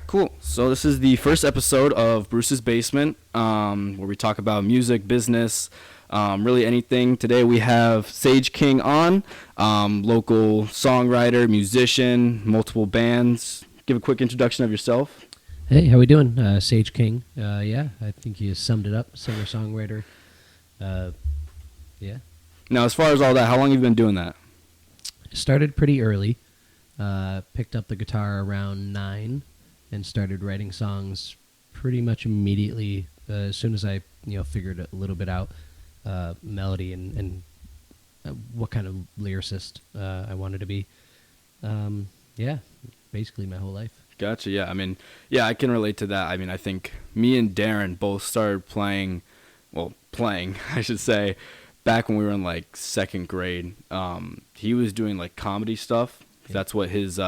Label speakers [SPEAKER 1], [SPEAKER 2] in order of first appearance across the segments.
[SPEAKER 1] Cool. So this is the first episode of Bruce's Basement, where we talk about music, business, really anything. Today we have Sage King on, local songwriter, musician, multiple bands. Give a quick introduction of yourself.
[SPEAKER 2] Hey, how we doing? Sage King. Yeah, I think you summed it up. Singer-songwriter. Yeah.
[SPEAKER 1] Now, as far as all that, how long have you been doing that?
[SPEAKER 2] Started pretty early. Picked up the guitar around 9 and started writing songs pretty much immediately as soon as I figured a little bit out melody and what kind of lyricist I wanted to be. Yeah, basically my whole life.
[SPEAKER 1] Gotcha. Yeah. I mean, yeah, I can relate to that. I mean, I think me and Darren both started playing, I should say, back when we were in like second grade. He was doing like comedy stuff. Yeah. That's what his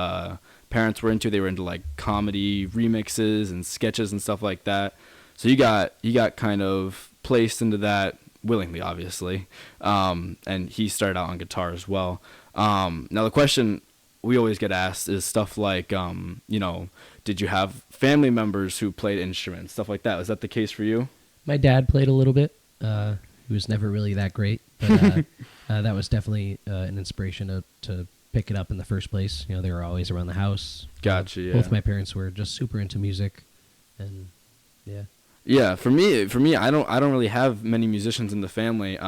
[SPEAKER 1] parents were into. They were into like comedy remixes and sketches and stuff like that. So you got kind of placed into that willingly, obviously. And he started out on guitar as well. Now the question we always get asked is stuff like, did you have family members who played instruments, stuff like that? Was that the case for you?
[SPEAKER 2] My dad played a little bit. He was never really that great, but that was definitely an inspiration to pick it up in the first place. They were always around the house.
[SPEAKER 1] Gotcha. Yeah.
[SPEAKER 2] Both my parents were just super into music, and yeah.
[SPEAKER 1] Yeah, for me, I don't really have many musicians in the family.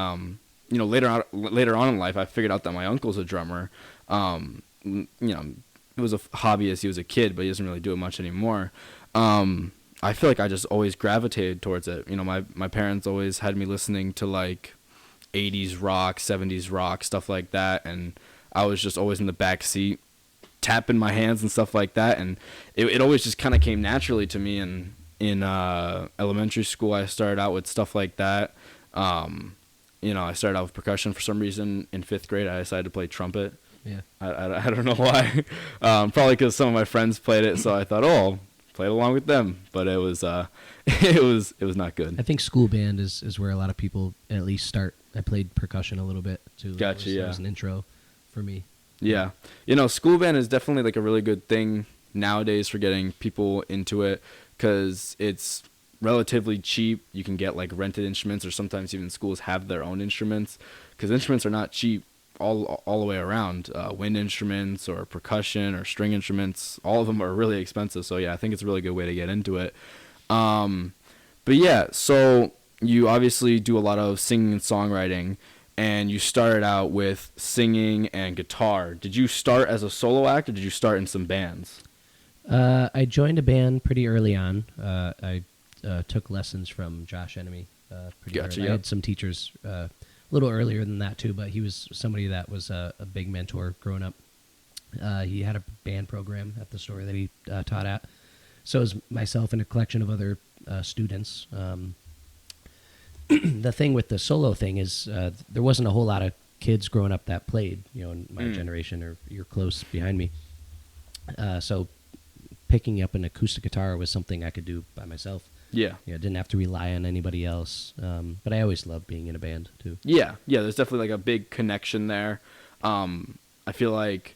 [SPEAKER 1] Later on in life, I figured out that my uncle's a drummer. It was a hobby as he was a kid, but he doesn't really do it much anymore. I feel like I just always gravitated towards it. My parents always had me listening to like 80s rock, 70s rock, stuff like that, and I was just always in the back seat tapping my hands and stuff like that, and it always just kind of came naturally to me. And in elementary school, I started out with stuff like that. I started out with percussion for some reason. In 5th grade, I decided to play trumpet.
[SPEAKER 2] Yeah.
[SPEAKER 1] I don't know why. Probably because some of my friends played it, so I thought, I'll play it along with them. But it was it was not good.
[SPEAKER 2] I think school band is where a lot of people at least start. I played percussion a little bit too.
[SPEAKER 1] Gotcha.
[SPEAKER 2] It was an intro for me.
[SPEAKER 1] Yeah. School band is definitely like a really good thing nowadays for getting people into it because it's relatively cheap. You can get like rented instruments, or sometimes even schools have their own instruments because instruments are not cheap. All the way around, wind instruments or percussion or string instruments, all of them are really expensive. So yeah, I think it's a really good way to get into it. But yeah, so you obviously do a lot of singing and songwriting, and you started out with singing and guitar. Did you start as a solo act, or did you start in some bands?
[SPEAKER 2] I joined a band pretty early on. I took lessons from Josh Enemy.
[SPEAKER 1] Gotcha.
[SPEAKER 2] I had some teachers a little earlier than that too, but he was somebody that was a big mentor growing up. He had a band program at the store that he taught at. So it was myself and a collection of other students. The thing with the solo thing is there wasn't a whole lot of kids growing up that played, in my generation, or you're close behind me. So picking up an acoustic guitar was something I could do by myself.
[SPEAKER 1] Yeah.
[SPEAKER 2] Didn't have to rely on anybody else. But I always loved being in a band too.
[SPEAKER 1] Yeah, there's definitely like a big connection there. I feel like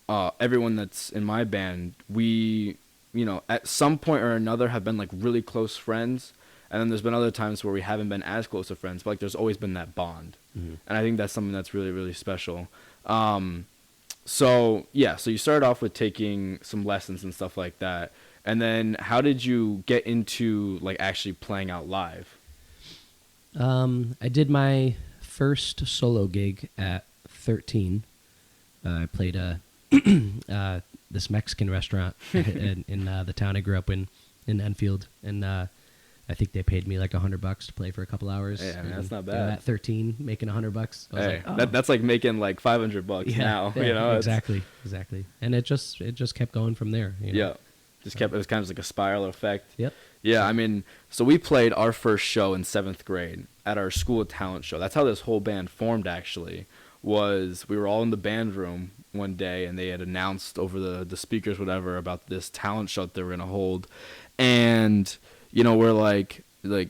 [SPEAKER 1] everyone that's in my band, we, at some point or another have been like really close friends. And then there's been other times where we haven't been as close of friends, but like there's always been that bond. Mm-hmm. And I think that's something that's really, really special. So you started off with taking some lessons and stuff like that. And then how did you get into like actually playing out live?
[SPEAKER 2] I did my first solo gig at 13. I played this Mexican restaurant in the town I grew up in Enfield, and I think they paid me like $100 to play for a couple hours.
[SPEAKER 1] Yeah, that's not bad.
[SPEAKER 2] At 13, making $100.
[SPEAKER 1] Hey, that's like making like $500 now.
[SPEAKER 2] Yeah, exactly. And it just kept going from there.
[SPEAKER 1] Yeah. It was kind of like a spiral effect.
[SPEAKER 2] Yep.
[SPEAKER 1] Yeah, I mean, so we played our first show in 7th grade at our school talent show. That's how this whole band formed, actually, was we were all in the band room one day, and they had announced over the speakers, whatever, about this talent show that they were going to hold. And, we're like,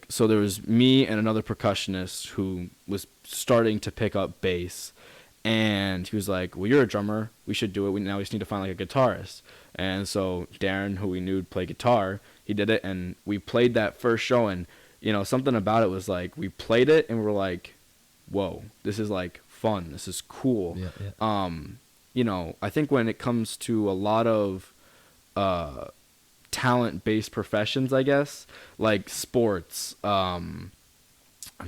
[SPEAKER 1] so there was me and another percussionist who was starting to pick up bass. And he was like, well, you're a drummer. We should do it. Now we just need to find like a guitarist. And so Darren, who we knew would play guitar, he did it. And we played that first show. And, you know, something about it was like, we played it and we were like, whoa, this is like fun. This is cool.
[SPEAKER 2] Yeah, yeah.
[SPEAKER 1] You know, I think when it comes to a lot of talent-based professions, I guess, like sports, I'm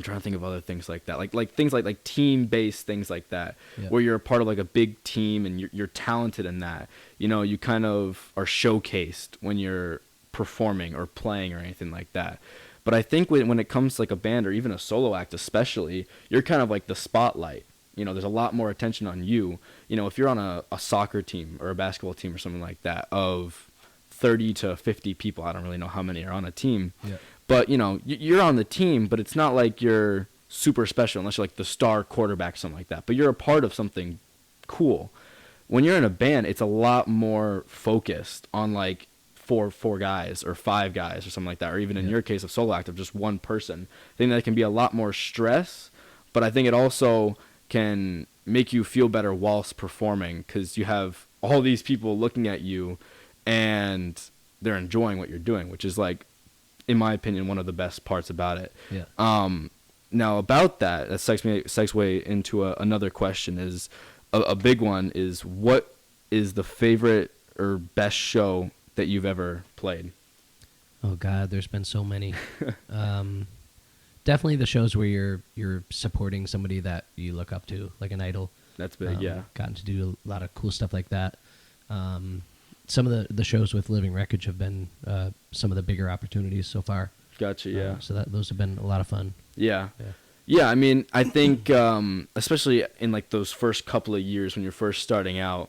[SPEAKER 1] trying to think of other things like that, like things like team-based things like that,
[SPEAKER 2] Yeah.
[SPEAKER 1] where you're a part of like a big team and you're talented in that. You know, you kind of are showcased when you're performing or playing or anything like that. But I think when it comes to like a band or even a solo act especially, you're kind of like the spotlight. You know, there's a lot more attention on you. You know, if you're on a soccer team or a basketball team or something like that of 30 to 50 people, I don't really know how many are on a team.
[SPEAKER 2] Yeah.
[SPEAKER 1] But, you know, you're on the team, but it's not like you're super special unless you're like the star quarterback or something like that. But you're a part of something cool. When you're in a band, it's a lot more focused on like four guys or 5 guys or something like that. Or even in your case of solo act of just one person. I think that can be a lot more stress, but I think it also can make you feel better whilst performing because you have all these people looking at you and they're enjoying what you're doing, which is like, in my opinion, one of the best parts about it.
[SPEAKER 2] Yeah.
[SPEAKER 1] Now about that segues way into another question is a big one is what is the favorite or best show that you've ever played?
[SPEAKER 2] Oh God, there's been so many. Definitely the shows where you're supporting somebody that you look up to, like an idol.
[SPEAKER 1] That's big, yeah.
[SPEAKER 2] Gotten to do a lot of cool stuff like that. Some of the shows with Living Wreckage have been some of the bigger opportunities so far.
[SPEAKER 1] Gotcha, yeah.
[SPEAKER 2] So those have been a lot of fun.
[SPEAKER 1] Yeah. Yeah, I mean, I think especially in like those first couple of years when you're first starting out,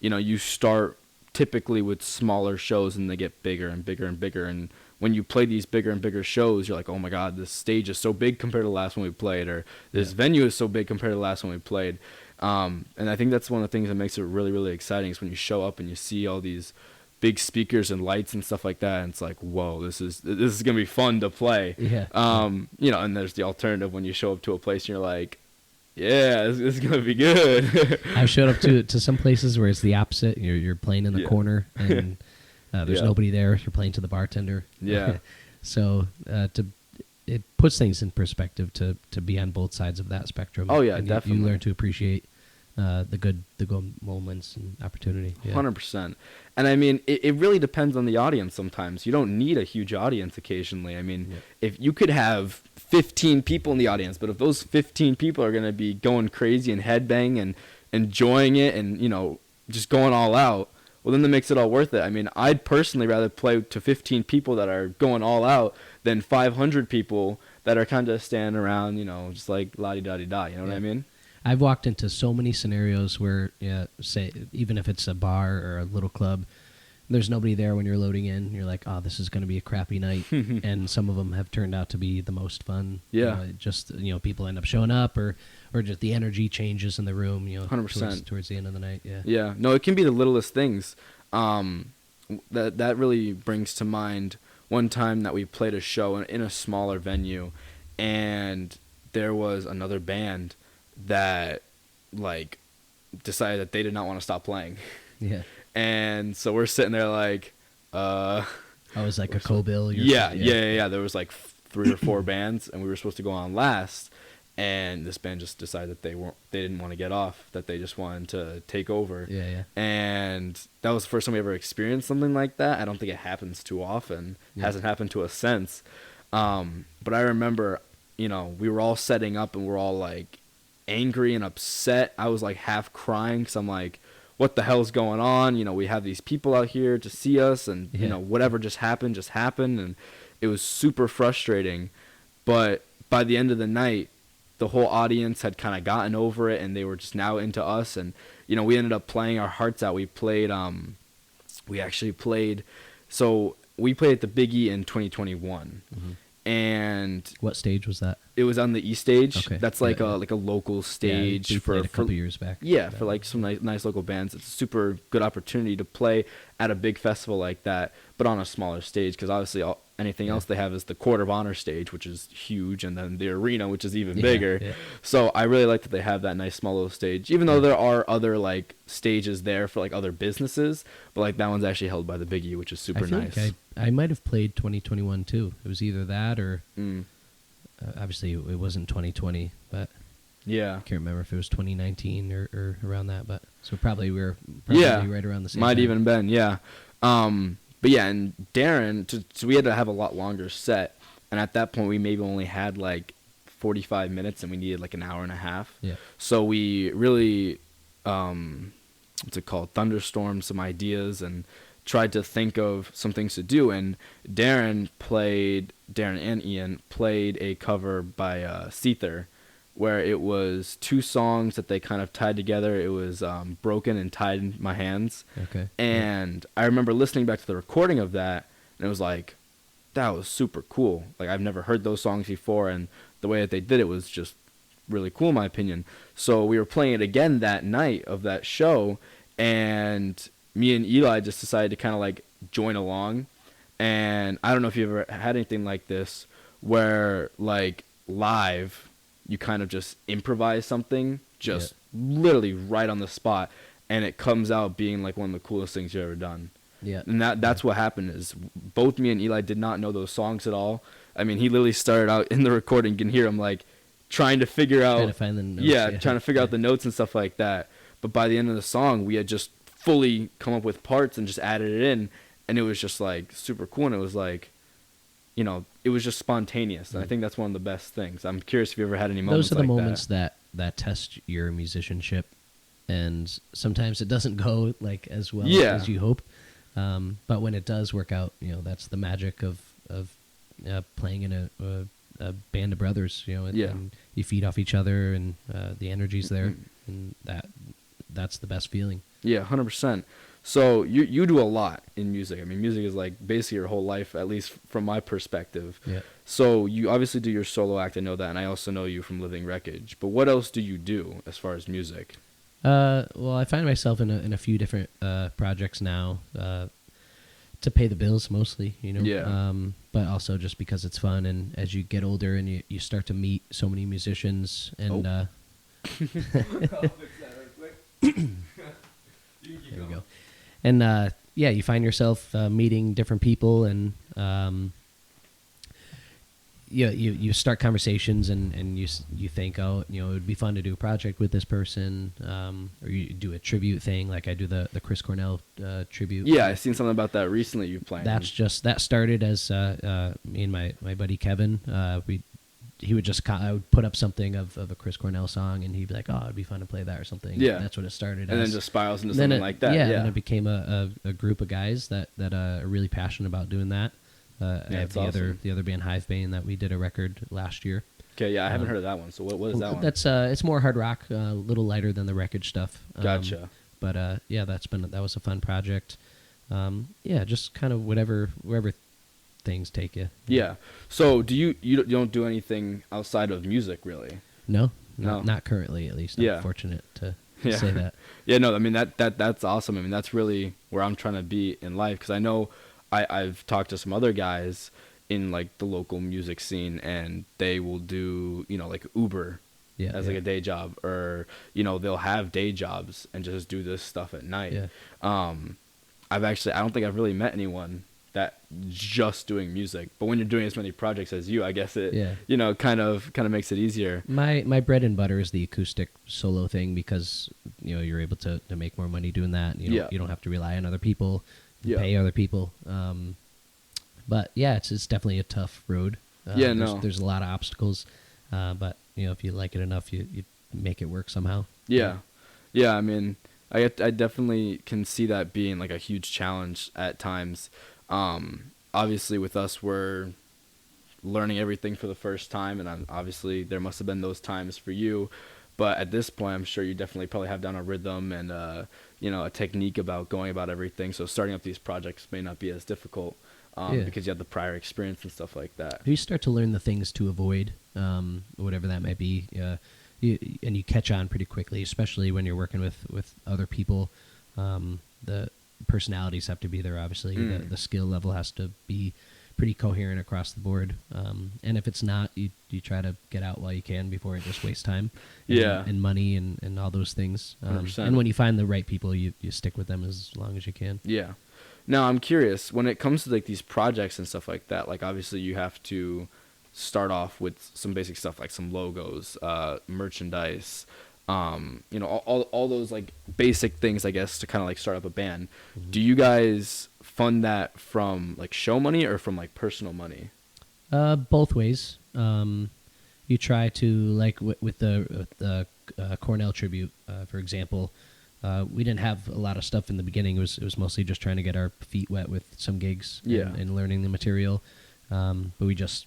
[SPEAKER 1] you know, you start typically with smaller shows and they get bigger and bigger and bigger. And when you play these bigger and bigger shows, you're like, oh my God, this stage is so big compared to the last one we played, or this venue is so big compared to the last one we played. And I think that's one of the things that makes it really, really exciting is when you show up and you see all these big speakers and lights and stuff like that. And it's like, whoa, this is going to be fun to play.
[SPEAKER 2] Yeah.
[SPEAKER 1] You know, and there's the alternative when you show up to a place and you're like, yeah, this is going to be good.
[SPEAKER 2] I've showed up to some places where it's the opposite. You're playing in the corner and there's nobody there. You're playing to the bartender.
[SPEAKER 1] Yeah.
[SPEAKER 2] So it puts things in perspective to be on both sides of that spectrum.
[SPEAKER 1] Oh yeah,
[SPEAKER 2] and
[SPEAKER 1] definitely.
[SPEAKER 2] You learn to appreciate the good moments and opportunity. Yeah.
[SPEAKER 1] 100%. And I mean, it really depends on the audience sometimes. You don't need a huge audience occasionally. I mean, if you could have 15 people in the audience, but if those 15 people are going to be going crazy and headbang and enjoying it and, you know, just going all out, well, then that makes it all worth it. I mean, I'd personally rather play to 15 people that are going all out than 500 people that are kind of standing around, you know, just like la-di-da-di-da, you know what I mean?
[SPEAKER 2] I've walked into so many scenarios where, say, even if it's a bar or a little club, there's nobody there when you're loading in. You're like, oh, this is going to be a crappy night. And some of them have turned out to be the most fun.
[SPEAKER 1] Yeah.
[SPEAKER 2] People end up showing up or just the energy changes in the room,
[SPEAKER 1] 100%.
[SPEAKER 2] Towards the end of the night. Yeah.
[SPEAKER 1] Yeah. No, it can be the littlest things. That really brings to mind one time that we played a show in a smaller venue, and there was another band that like decided that they did not want to stop playing.
[SPEAKER 2] Yeah.
[SPEAKER 1] And so we're sitting there like
[SPEAKER 2] I was like a co-bill.
[SPEAKER 1] Yeah. There was like 3 or 4 bands and we were supposed to go on last, and this band just decided that they didn't want to get off, that they just wanted to take over.
[SPEAKER 2] Yeah.
[SPEAKER 1] And that was the first time we ever experienced something like that. I don't think it happens too often.
[SPEAKER 2] Yeah.
[SPEAKER 1] Hasn't happened to us since. But I remember, we were all setting up and we're all like angry and upset. I was like half crying because I'm like, what the hell's going on? We have these people out here to see us, and whatever just happened, and it was super frustrating. But by the end of the night, the whole audience had kind of gotten over it, and they were just now into us, and we ended up playing our hearts out. We played so we played at the Big E in 2021. and
[SPEAKER 2] What stage was that?
[SPEAKER 1] it was on the E stage.
[SPEAKER 2] Okay.
[SPEAKER 1] That's like a local stage
[SPEAKER 2] we
[SPEAKER 1] for
[SPEAKER 2] played a couple years back.
[SPEAKER 1] Yeah, for like some nice local bands. It's a super good opportunity to play at a big festival like that, but on a smaller stage, because obviously anything else they have is the Court of Honor stage, which is huge, and then the arena, which is even bigger.
[SPEAKER 2] Yeah.
[SPEAKER 1] So I really like that they have that nice small little stage, even though there are other like stages there for like other businesses, but like that one's actually held by the Big E, which is super
[SPEAKER 2] I feel
[SPEAKER 1] nice.
[SPEAKER 2] like I might have played 2021 too. It was either that or obviously it wasn't 2020, but
[SPEAKER 1] Yeah.
[SPEAKER 2] I can't remember if it was 2019 or around that. But so probably we were right around the same
[SPEAKER 1] Might
[SPEAKER 2] time.
[SPEAKER 1] even been, yeah. But yeah, and Darren, so we had to have a lot longer set, and at that point we maybe only had like 45 minutes, and we needed like an hour and a half.
[SPEAKER 2] Yeah.
[SPEAKER 1] So we really, what's it called, thunderstormed some ideas and tried to think of some things to do. And Darren and Ian played a cover by Seether, where it was two songs that they kind of tied together. It was Broken and Tied in My Hands.
[SPEAKER 2] Okay.
[SPEAKER 1] And I remember listening back to the recording of that, and it was like, that was super cool. Like, I've never heard those songs before, and the way that they did it was just really cool, in my opinion. So we were playing it again that night of that show, and me and Eli just decided to kind of like join along. And I don't know if you ever had anything like this, where like live you kind of just improvise something just literally right on the spot, and it comes out being like one of the coolest things you've ever done.
[SPEAKER 2] Yeah.
[SPEAKER 1] And that's what happened is both me and Eli did not know those songs at all. I mean, he literally started out in the recording, you can hear him like trying to figure out,
[SPEAKER 2] Trying to find the notes.
[SPEAKER 1] trying to figure out the notes and stuff like that. But by the end of the song, we had just fully come up with parts and just added it in, and it was just like super cool. And it was like, you know, it was just spontaneous. And I think that's one of the best things. I'm curious if you ever had any moments
[SPEAKER 2] Those are the
[SPEAKER 1] like
[SPEAKER 2] moments that test your musicianship, and sometimes it doesn't go like as well as you hope. But when it does work out, you know, that's the magic of playing in a band of brothers. You know, and you feed off each other, and the energy's there, and that's the best feeling.
[SPEAKER 1] Yeah, 100%. So you do a lot in music. I mean, music is like basically your whole life, at least from my perspective.
[SPEAKER 2] Yeah.
[SPEAKER 1] So you obviously do your solo act. I know that, and I also know you from Living Wreckage. But what else do you do as far as music?
[SPEAKER 2] Well, I find myself in a few different projects now to pay the bills mostly, you know.
[SPEAKER 1] Yeah.
[SPEAKER 2] But also just because it's fun, and as you get older and you start to meet so many musicians, and there we go. And you find yourself meeting different people, and you start conversations, and you think, oh, you know, it would be fun to do a project with this person, or you do a tribute thing, like I do the Chris Cornell tribute.
[SPEAKER 1] Yeah, I've seen something about that recently. You playing?
[SPEAKER 2] That started as me and my buddy Kevin. He would just I would put up something of a Chris Cornell song, and he'd be like, "Oh, it'd be fun to play that or something."
[SPEAKER 1] Yeah,
[SPEAKER 2] and that's what it started.
[SPEAKER 1] And
[SPEAKER 2] as.
[SPEAKER 1] then just spirals into something like that.
[SPEAKER 2] Yeah,
[SPEAKER 1] Yeah,
[SPEAKER 2] and it became a group of guys that are really passionate about doing that. I have the other band Hivebane that we did a record last year.
[SPEAKER 1] Okay, yeah, I haven't heard of that one. So what is that one?
[SPEAKER 2] That's it's more hard rock, a little lighter than the wreckage stuff.
[SPEAKER 1] Gotcha.
[SPEAKER 2] But that was a fun project. Just kind of wherever things take you.
[SPEAKER 1] Yeah. So do you don't do anything outside of music, really?
[SPEAKER 2] No, not currently, at least. I'm fortunate to say that.
[SPEAKER 1] Yeah, no, I mean that's awesome. I mean, that's really where I'm trying to be in life, because I know I've talked to some other guys in like the local music scene, and they will do, you know, like Uber as like a day job, or, you know, they'll have day jobs and just do this stuff at night.
[SPEAKER 2] Yeah.
[SPEAKER 1] I don't think I've really met anyone that just doing music, but when you're doing as many projects as you, I guess it you know, kind of makes it easier.
[SPEAKER 2] My bread and butter is the acoustic solo thing, because, you know, you're able to make more money doing that. You don't have to rely on other people, pay other people. But yeah, it's definitely a tough road. There's a lot of obstacles, but you know, if you like it enough, you make it work somehow.
[SPEAKER 1] Yeah. I mean, I definitely can see that being like a huge challenge at times. Obviously with us, we're learning everything for the first time, and obviously there must have been those times for you, but at this point I'm sure you definitely probably have down a rhythm and you know, a technique about going about everything, so starting up these projects may not be as difficult. because you have the prior experience and stuff like that.
[SPEAKER 2] You start to learn the things to avoid, whatever that might be, and you catch on pretty quickly, especially when you're working with other people. The personalities have to be there, obviously. The skill level has to be pretty coherent across the board. And if it's not, you try to get out while you can before it just wastes time and money and all those things. And when you find the right people, you stick with them as long as you can.
[SPEAKER 1] Yeah. Now, I'm curious, when it comes to like these projects and stuff like that, like obviously you have to start off with some basic stuff like some logos, merchandise, all those like basic things, I guess, to kind of like start up a band. Mm-hmm. Do you guys fund that from like show money or from like personal money?
[SPEAKER 2] Both ways. You try to, like with the Cornell tribute, for example. We didn't have a lot of stuff in the beginning. It was mostly just trying to get our feet wet with some gigs and learning the material. But we just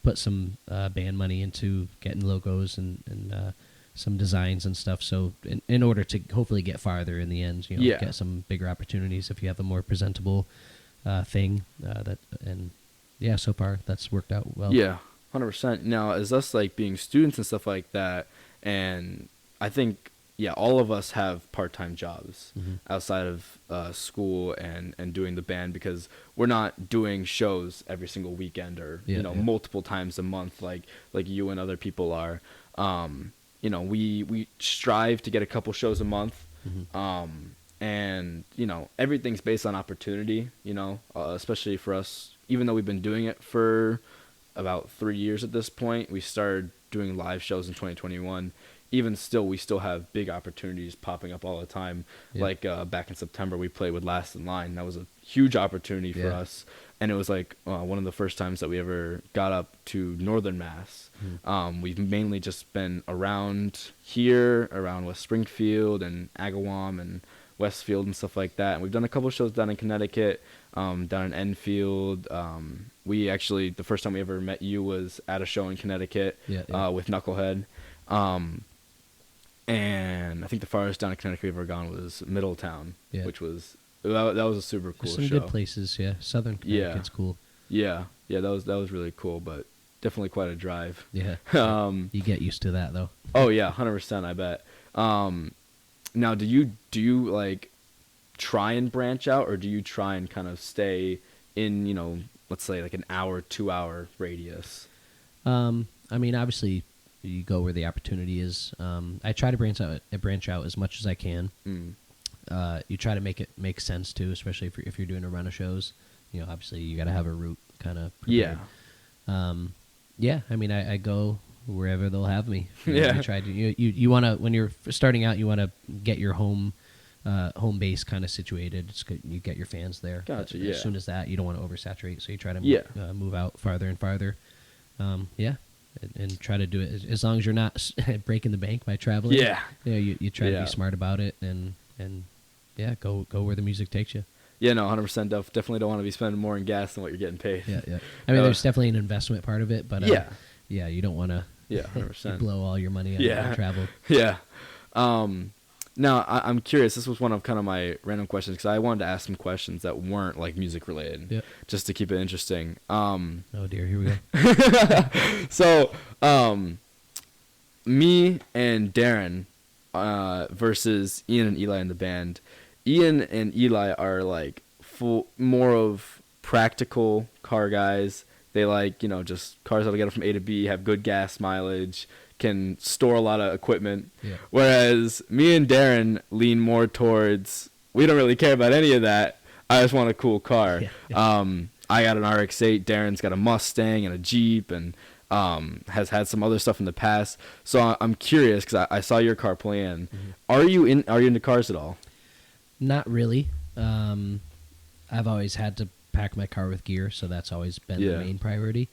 [SPEAKER 2] put some band money into getting logos and some designs and stuff. So in order to hopefully get farther in the end, get some bigger opportunities if you have a more presentable thing. So far that's worked out well.
[SPEAKER 1] Yeah, 100%. Now, as us like being students and stuff like that, and I think all of us have part-time jobs outside of school and doing the band, because we're not doing shows every single weekend or multiple times a month like you and other people are. We strive to get a couple shows a month, and everything's based on opportunity. Especially for us, even though we've been doing it for about 3 years at this point, we started doing live shows in 2021. Even still, we still have big opportunities popping up all the time. Yeah. Like back in September, we played with Last in Line. That was a huge opportunity for us. And it was like one of the first times that we ever got up to Northern Mass. We've mainly just been around here, around West Springfield and Agawam and Westfield and stuff like that. And we've done a couple shows down in Connecticut, down in Enfield. We actually, the first time we ever met you was at a show in Connecticut with Knucklehead. And I think the farthest down in Connecticut we've ever gone was Middletown, which was that was a super cool show.
[SPEAKER 2] There's some good places, Southern Connecticut's cool.
[SPEAKER 1] Yeah, that was really cool, but definitely quite a drive.
[SPEAKER 2] Yeah. You get used to that though.
[SPEAKER 1] Oh yeah, 100%. I bet. Now, do you like try and branch out, or do you try and kind of stay in let's say like an hour, 2 hour radius?
[SPEAKER 2] I mean, obviously, you go where the opportunity is. I try to branch out as much as I can. You try to make it make sense too, especially if you're doing a run of shows. Obviously you got to have a route kind of prepared. I mean, I go wherever they'll have me. I try to. You want to, when you're starting out, you want to get your home base kind of situated. It's good, you get your fans there.
[SPEAKER 1] Gotcha.
[SPEAKER 2] As soon as that, you don't want to oversaturate, so you try to move out farther and farther. And try to do it as long as you're not breaking the bank by traveling. You try to be smart about it and go where the music takes you.
[SPEAKER 1] Yeah, no, 100%. Definitely don't want to be spending more in gas than what you're getting paid.
[SPEAKER 2] I mean, there's definitely an investment part of it, but you don't want to
[SPEAKER 1] 100%
[SPEAKER 2] blow all your money on travel.
[SPEAKER 1] Now, I'm curious. This was one of kind of my random questions, because I wanted to ask some questions that weren't like music related, just to keep it interesting.
[SPEAKER 2] Oh dear, here we go.
[SPEAKER 1] So, me and Darren versus Ian and Eli in the band. Ian and Eli are like more of practical car guys. They like just cars that'll get them from A to B, have good gas mileage, can store a lot of equipment. Whereas me and Darren lean more towards, we don't really care about any of that. I just want a cool car. I got an RX-8. Darren's got a Mustang and a Jeep, and has had some other stuff in the past. So I'm curious, because I saw your car plan. Are you into cars at all?
[SPEAKER 2] Not really. I've always had to pack my car with gear, so that's always been the main priority.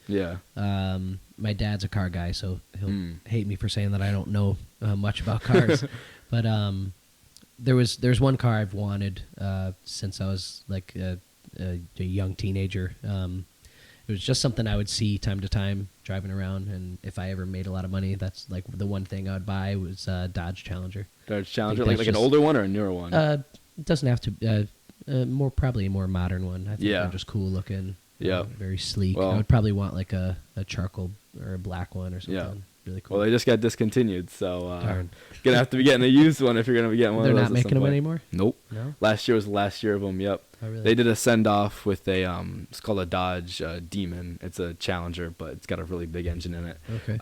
[SPEAKER 2] My dad's a car guy, so he'll hate me for saying that I don't know much about cars. But there's one car I've wanted since I was like a young teenager. It was just something I would see time to time driving around, and if I ever made a lot of money, that's like the one thing I would buy was Dodge Challenger.
[SPEAKER 1] Dodge Challenger, like an older one or a newer one?
[SPEAKER 2] It doesn't have to. Probably a more modern one. I think
[SPEAKER 1] Yeah.
[SPEAKER 2] they're just cool looking.
[SPEAKER 1] Yeah.
[SPEAKER 2] Very sleek.
[SPEAKER 1] Well-
[SPEAKER 2] I would probably want like a charcoal or a black one or something.
[SPEAKER 1] Yeah.
[SPEAKER 2] Really cool.
[SPEAKER 1] Well, they just got discontinued, so
[SPEAKER 2] Darn.
[SPEAKER 1] gonna have to be getting a used one if you're gonna be getting one
[SPEAKER 2] They're
[SPEAKER 1] of those.
[SPEAKER 2] not
[SPEAKER 1] at
[SPEAKER 2] making
[SPEAKER 1] some
[SPEAKER 2] them
[SPEAKER 1] point.
[SPEAKER 2] anymore?
[SPEAKER 1] Nope.
[SPEAKER 2] No?
[SPEAKER 1] Last year was the last year of them. Yep.
[SPEAKER 2] Oh, really?
[SPEAKER 1] They did a send off with a it's called a Dodge Demon. It's a Challenger, but it's got a really big engine in it.
[SPEAKER 2] Okay.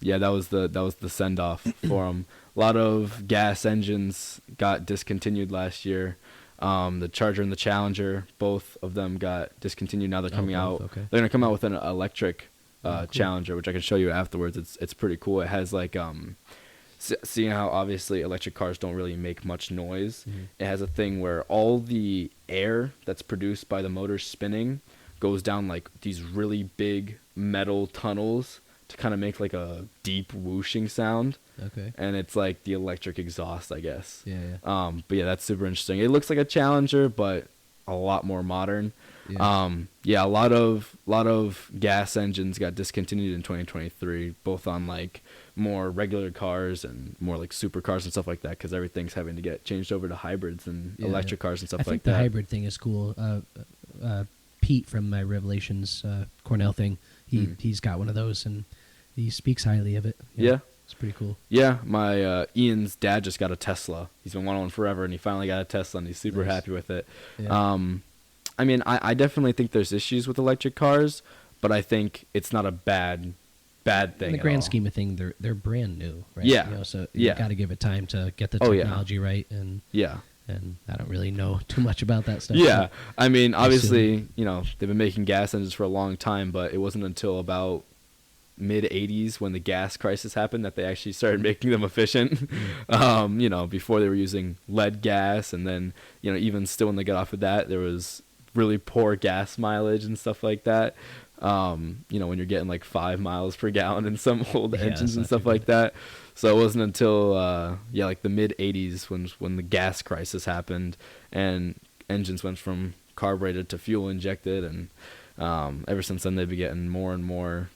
[SPEAKER 1] Yeah, that was the send off for them. A lot of gas engines got discontinued last year. The Charger and the Challenger, both of them got discontinued. Now they're coming out.
[SPEAKER 2] Okay.
[SPEAKER 1] They're gonna come out with an electric
[SPEAKER 2] Cool.
[SPEAKER 1] Challenger, which I can show you afterwards. It's pretty cool. It has like seeing how obviously electric cars don't really make much noise.
[SPEAKER 2] Mhm.
[SPEAKER 1] It has a thing where all the air that's produced by the motor spinning goes down like these really big metal tunnels to kind of make like a deep whooshing sound.
[SPEAKER 2] Okay.
[SPEAKER 1] And it's like the electric exhaust, I guess.
[SPEAKER 2] Yeah.
[SPEAKER 1] But yeah, that's super interesting. It looks like a Challenger, but a lot more modern.
[SPEAKER 2] Yeah.
[SPEAKER 1] A lot of gas engines got discontinued in 2023, both on like more regular cars and more like supercars and stuff like that, because everything's having to get changed over to hybrids and
[SPEAKER 2] Yeah,
[SPEAKER 1] electric cars and stuff
[SPEAKER 2] I think
[SPEAKER 1] like
[SPEAKER 2] the
[SPEAKER 1] that.
[SPEAKER 2] hybrid thing is cool. Pete from my Revelations Cornell thing, he's got one of those and he speaks highly of it.
[SPEAKER 1] Yeah.
[SPEAKER 2] It's pretty cool.
[SPEAKER 1] Yeah, my Ian's dad just got a Tesla. He's been wanting one forever, and he finally got a Tesla, and he's super
[SPEAKER 2] Nice.
[SPEAKER 1] happy with it.
[SPEAKER 2] Yeah.
[SPEAKER 1] I mean, I definitely think there's issues with electric cars, but I think it's not a bad thing.
[SPEAKER 2] In the
[SPEAKER 1] at
[SPEAKER 2] grand
[SPEAKER 1] all.
[SPEAKER 2] scheme of things, they're brand new, right?
[SPEAKER 1] Yeah.
[SPEAKER 2] You know, so
[SPEAKER 1] Yeah.
[SPEAKER 2] you got to give it time to get the
[SPEAKER 1] Oh, yeah.
[SPEAKER 2] technology right, and
[SPEAKER 1] Yeah.
[SPEAKER 2] I don't really know too much about that stuff.
[SPEAKER 1] Yeah,
[SPEAKER 2] but
[SPEAKER 1] I mean, obviously, they've been making gas engines for a long time, but it wasn't until about mid 80s when the gas crisis happened that they actually started making them efficient. Before they were using lead gas, and then, even still when they got off of that, there was really poor gas mileage and stuff like that. When you're getting like 5 miles per gallon in some old
[SPEAKER 2] Yeah,
[SPEAKER 1] engines
[SPEAKER 2] that's
[SPEAKER 1] and
[SPEAKER 2] not
[SPEAKER 1] stuff
[SPEAKER 2] too
[SPEAKER 1] like that. So it wasn't until like the mid 80s when the gas crisis happened and engines went from carbureted to fuel injected, and ever since then they've been getting more and more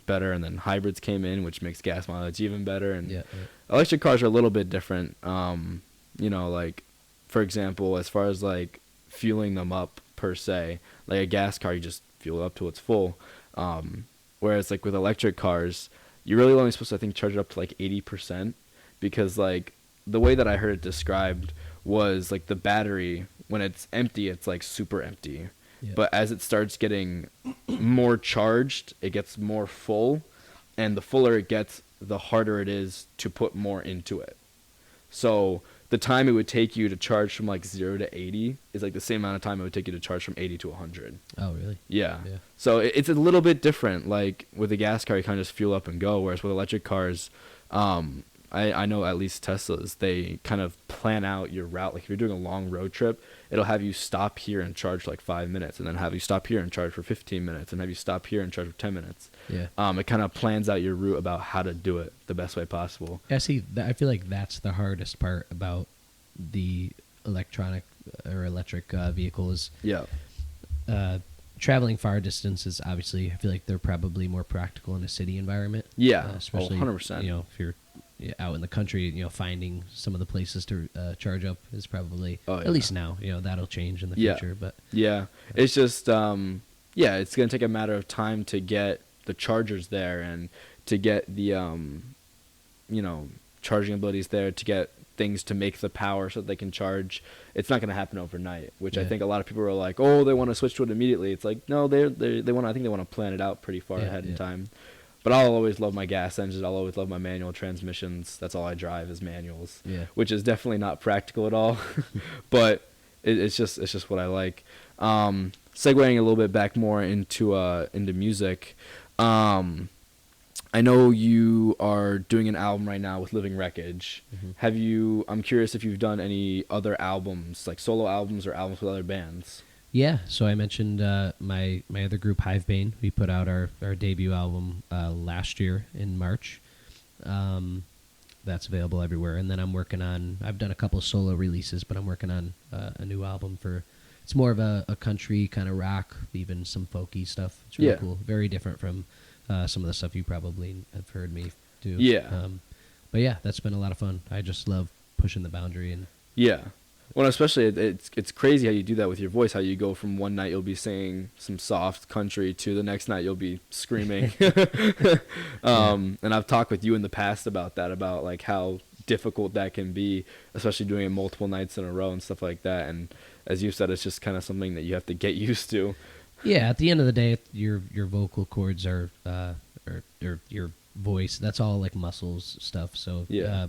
[SPEAKER 1] better, and then hybrids came in, which makes gas mileage even better. And
[SPEAKER 2] Yeah.
[SPEAKER 1] electric cars are a little bit different. Like for example, as far as like fueling them up per se, like a gas car, you just fuel it up till it's full. Whereas like with electric cars, you're really only supposed to, I think, charge it up to like 80%, because like the way that I heard it described was like the battery, when it's empty, it's like super empty.
[SPEAKER 2] Yeah.
[SPEAKER 1] But as it starts getting more charged, it gets more full, and the fuller it gets, the harder it is to put more into it. So the time it would take you to charge from like 0 to 80 is like the same amount of time it would take you to charge from 80 to 100.
[SPEAKER 2] Oh, really?
[SPEAKER 1] Yeah.
[SPEAKER 2] Yeah.
[SPEAKER 1] So it's a little bit different. Like with a gas car, you kind of just fuel up and go. Whereas with electric cars, I know at least Teslas, they kind of plan out your route. Like if you're doing a long road trip, it'll have you stop here and charge for like 5 minutes, and then have you stop here and charge for 15 minutes, and have you stop here and charge for 10 minutes.
[SPEAKER 2] Yeah.
[SPEAKER 1] It kind of plans out your route about how to do it the best way possible.
[SPEAKER 2] I see. I feel like that's the hardest part about the electronic or electric vehicles.
[SPEAKER 1] Yeah.
[SPEAKER 2] Traveling far distances, obviously, I feel like they're probably more practical in a city environment.
[SPEAKER 1] Yeah.
[SPEAKER 2] Especially
[SPEAKER 1] 100%.
[SPEAKER 2] if you're out in the country, finding some of the places to charge up is probably at least now. That'll change in the future. But
[SPEAKER 1] yeah, it's just it's gonna take a matter of time to get the chargers there, and to get the charging abilities there, to get things to make the power so that they can charge. It's not going to happen overnight, which I think a lot of people are like, oh, they want to switch to it immediately. It's like, no, they want. I think they want to plan it out pretty far ahead in time. But I'll always love my gas engines. I'll always love my manual transmissions. That's all I drive is manuals.
[SPEAKER 2] Yeah.
[SPEAKER 1] Which is definitely not practical at all, but it's just what I like. Segueing a little bit back more into music. I know you are doing an album right now with Living Wreckage.
[SPEAKER 2] Mm-hmm.
[SPEAKER 1] I'm curious if you've done any other albums, like solo albums or albums with other bands.
[SPEAKER 2] yeah, so I mentioned my other group, Hivebane. We put out our debut album last year in March. That's available everywhere. And then I've done a couple solo releases, but I'm working on a new album it's more of a country kind of rock, even some folky stuff. It's really cool. Very different from some of the stuff you probably have heard me do.
[SPEAKER 1] Yeah.
[SPEAKER 2] But yeah, that's been a lot of fun. I just love pushing the boundary and
[SPEAKER 1] Yeah. Well, especially it's crazy how you do that with your voice. How you go from one night you'll be singing some soft country to the next night you'll be screaming. And I've talked with you in the past about that, about like how difficult that can be, especially doing it multiple nights in a row and stuff like that. And as you said, it's just kind of something that you have to get used to.
[SPEAKER 2] Yeah, at the end of the day, your vocal cords are or your voice. That's all like muscles stuff. So
[SPEAKER 1] Yeah.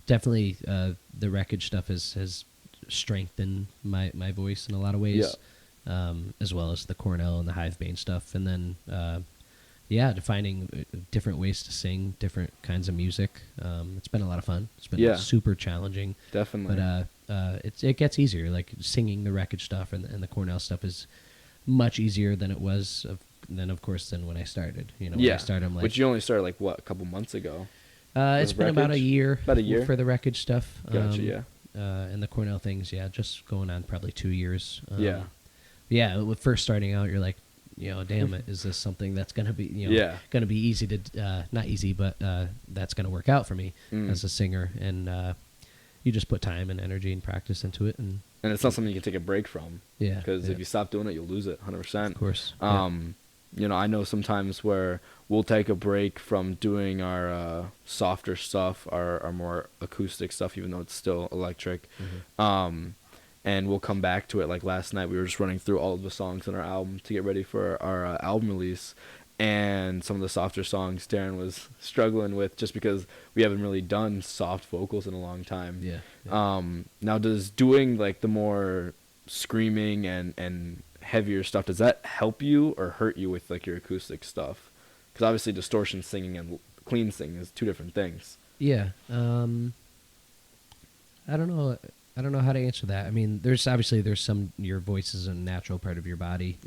[SPEAKER 2] definitely the wreckage stuff has strengthened my voice in a lot of ways, as well as the Cornell and the Hivebane stuff. And then defining different ways to sing different kinds of music. It's been a lot of fun. It's been super challenging.
[SPEAKER 1] Definitely.
[SPEAKER 2] But it gets easier. Like singing the wreckage stuff and the Cornell stuff is much easier than it was of course than when I started. When I started, I'm like,
[SPEAKER 1] which you only started like what, a couple months ago?
[SPEAKER 2] It's been about a year.
[SPEAKER 1] About a year
[SPEAKER 2] for the wreckage stuff.
[SPEAKER 1] Gotcha. Yeah.
[SPEAKER 2] And the Cornell things, just going on probably 2 years. With first starting out, you're like, damn it, is this something that's gonna be, gonna be easy to, not easy, but that's gonna work out for me as a singer, and you just put time and energy and practice into it, and
[SPEAKER 1] it's not something you can take a break from.
[SPEAKER 2] Yeah.
[SPEAKER 1] Because if you stop doing it, you'll lose it 100%.
[SPEAKER 2] Of course.
[SPEAKER 1] I know sometimes where we'll take a break from doing our softer stuff, our more acoustic stuff, even though it's still electric. And we'll come back to it. Like last night, we were just running through all of the songs on our album to get ready for our album release. And some of the softer songs Darren was struggling with just because we haven't really done soft vocals in a long time. Now, does doing like the more screaming and heavier stuff, does that help you or hurt you with like your acoustic stuff? Because obviously distortion singing and clean singing is two different things.
[SPEAKER 2] I don't know how to answer that. I mean, there's some, your voice is a natural part of your body.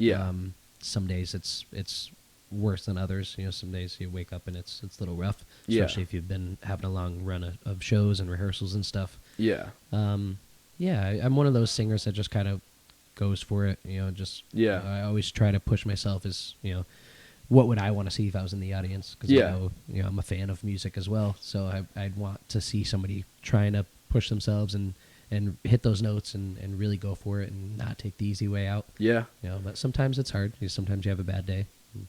[SPEAKER 2] Some days it's worse than others. Some days you wake up and it's a little rough, especially if you've been having a long run of shows and rehearsals and stuff. I'm one of those singers that just kind of goes for it. I always try to push myself as, what would I want to see if I was in the audience? Because I'm a fan of music as well, so I'd want to see somebody trying to push themselves and hit those notes and really go for it and not take the easy way out. But sometimes it's hard. Sometimes you have a bad day.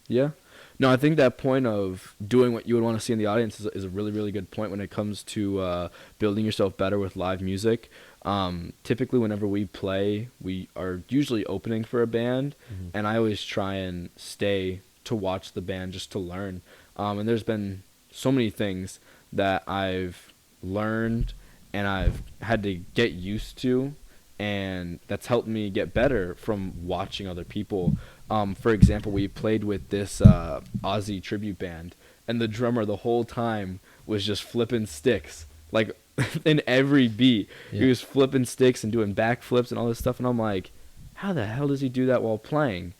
[SPEAKER 1] No, I think that point of doing what you would want to see in the audience is a really, really good point when it comes to building yourself better with live music. Typically, whenever we play, we are usually opening for a band, and I always try and stay to watch the band just to learn. And there's been so many things that I've learned and I've had to get used to, and that's helped me get better from watching other people. For example, we played with this Aussie tribute band, and the drummer the whole time was just flipping sticks, like in every beat. He was flipping sticks and doing backflips and all this stuff, and I'm like, how the hell does he do that while playing?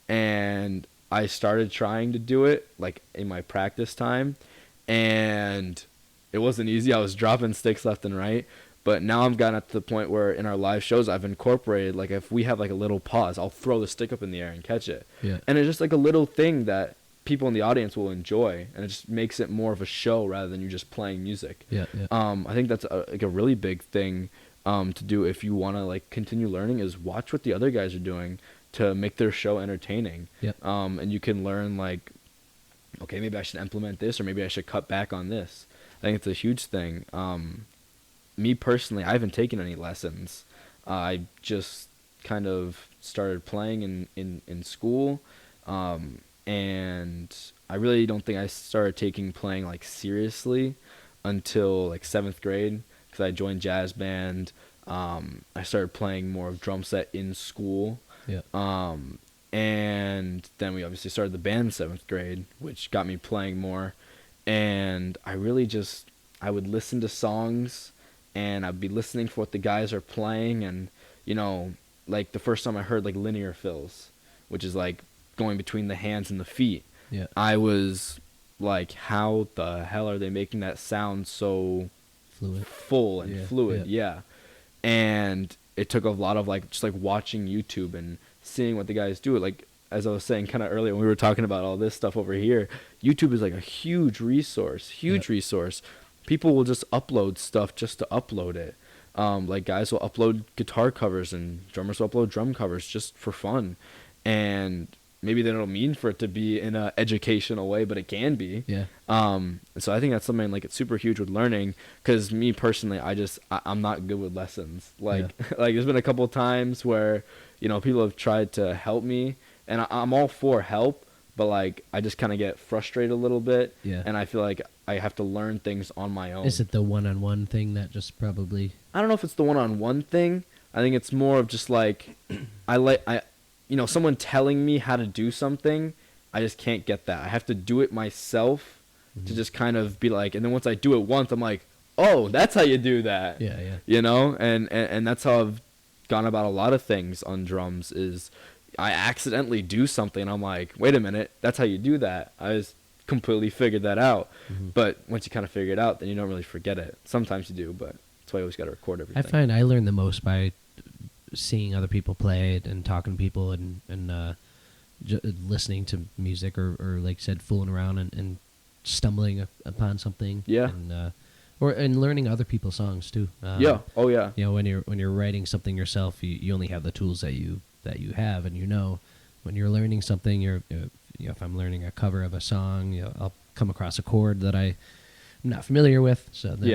[SPEAKER 1] And I started trying to do it like in my practice time, and it wasn't easy. I was dropping sticks left and right. But now I've gotten to the point where in our live shows I've incorporated, like if we have like a little pause, I'll throw the stick up in the air and catch it. And it's just like a little thing that people in the audience will enjoy, and it just makes it more of a show rather than you just playing music. I think that's a really big thing to do if you want to like continue learning, is watch what the other guys are doing to make their show entertaining. And you can learn like, okay, maybe I should implement this, or maybe I should cut back on this. I think it's a huge thing. Me personally, I haven't taken any lessons. I just kind of started playing in school, and I really don't think I started taking playing like seriously until like 7th grade, because I joined jazz band. I started playing more of drum set in school, and then we obviously started the band in 7th grade, which got me playing more. And I would listen to songs, and I'd be listening for what the guys are playing, and like the first time I heard like linear fills, which is like going between the hands and the feet, I was like, how the hell are they making that sound so full and fluid? And it took a lot of like just like watching YouTube and seeing what the guys do. Like as I was saying kind of earlier when we were talking about all this stuff over here, YouTube is like a huge resource. People will just upload stuff just to upload it. Like guys will upload guitar covers and drummers will upload drum covers just for fun, and maybe they don't mean for it to be in a educational way, but it can be.
[SPEAKER 2] Yeah.
[SPEAKER 1] So I think that's something like it's super huge with learning. Because me personally, I'm not good with lessons. Like like there's been a couple of times where people have tried to help me, and I'm all for help, but like I just kind of get frustrated a little bit,
[SPEAKER 2] Yeah.
[SPEAKER 1] and I feel like I have to learn things on my own.
[SPEAKER 2] Is it the one-on-one thing that just probably?
[SPEAKER 1] I don't know if it's the one-on-one thing. I think it's more of just like someone telling me how to do something. I just can't get that. I have to do it myself to just kind of be like, and then once I do it once, I'm like, oh, that's how you do that.
[SPEAKER 2] Yeah.
[SPEAKER 1] And that's how I've gone about a lot of things on drums. Is I accidentally do something, and I'm like, wait a minute, that's how you do that. I just completely figured that out. But once you kind of figure it out, then you don't really forget it. Sometimes you do, but that's why you always got to record everything.
[SPEAKER 2] I find I learn the most by seeing other people play it and talking to people and listening to music or like I said, fooling around and stumbling upon something.
[SPEAKER 1] Yeah.
[SPEAKER 2] And learning other people's songs too.
[SPEAKER 1] Yeah. Oh yeah.
[SPEAKER 2] When you're writing something yourself, you only have the tools that you have, and when you're learning something, if I'm learning a cover of a song, I'll come across a chord that I'm not familiar with. So then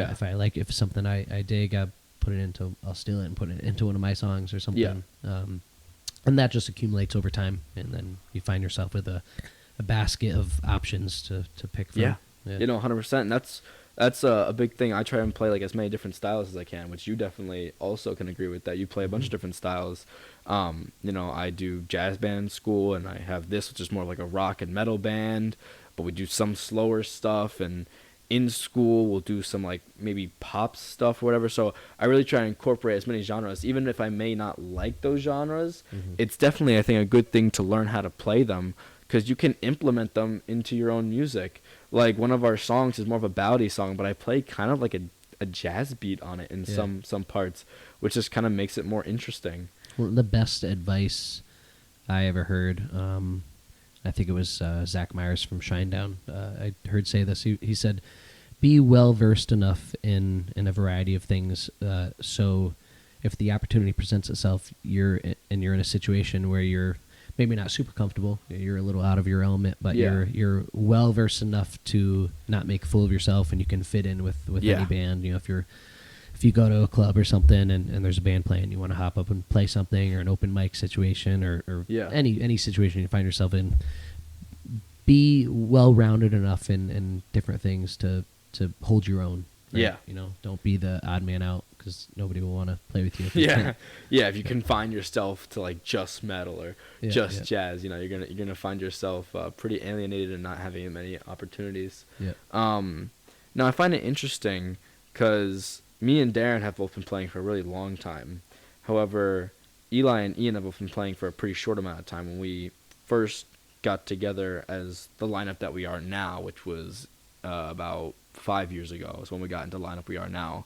[SPEAKER 2] if something I dig, I'll steal it and put it into one of my songs or something.
[SPEAKER 1] Yeah.
[SPEAKER 2] And that just accumulates over time, and then you find yourself with a basket of options to pick from.
[SPEAKER 1] Yeah. 100%. And that's a big thing. I try and play like as many different styles as I can, which you definitely also can agree with that. You play a bunch of different styles. I do jazz band school, and I have this, which is more like a rock and metal band, but we do some slower stuff, and in school we'll do some like maybe pop stuff or whatever. So I really try to incorporate as many genres, even if I may not like those genres. It's definitely, I think, a good thing to learn how to play them, because you can implement them into your own music. Like one of our songs is more of a ballady song, but I play kind of like a jazz beat on it in some parts, which just kind of makes it more interesting.
[SPEAKER 2] Well, the best advice I ever heard, I think it was Zach Myers from Shinedown. I heard say this. He said, "Be well versed enough in a variety of things, so if the opportunity presents itself, you're in a situation where you're maybe not super comfortable, you're a little out of your element, but you're well versed enough to not make a fool of yourself, and you can fit in with any band. If you go to a club or something and there's a band playing, you want to hop up and play something, or an open mic situation, or any situation you find yourself in, be well rounded enough in different things to hold your own. Right?
[SPEAKER 1] Yeah.
[SPEAKER 2] Don't be the odd man out, because nobody will want to play with you.
[SPEAKER 1] If you confine yourself to like just metal or just jazz, you're gonna find yourself pretty alienated and not having many opportunities. Now I find it interesting because me and Darren have both been playing for a really long time. However, Eli and Ian have both been playing for a pretty short amount of time. When we first got together as the lineup that we are now, which was about 5 years ago, is when we got into the lineup we are now.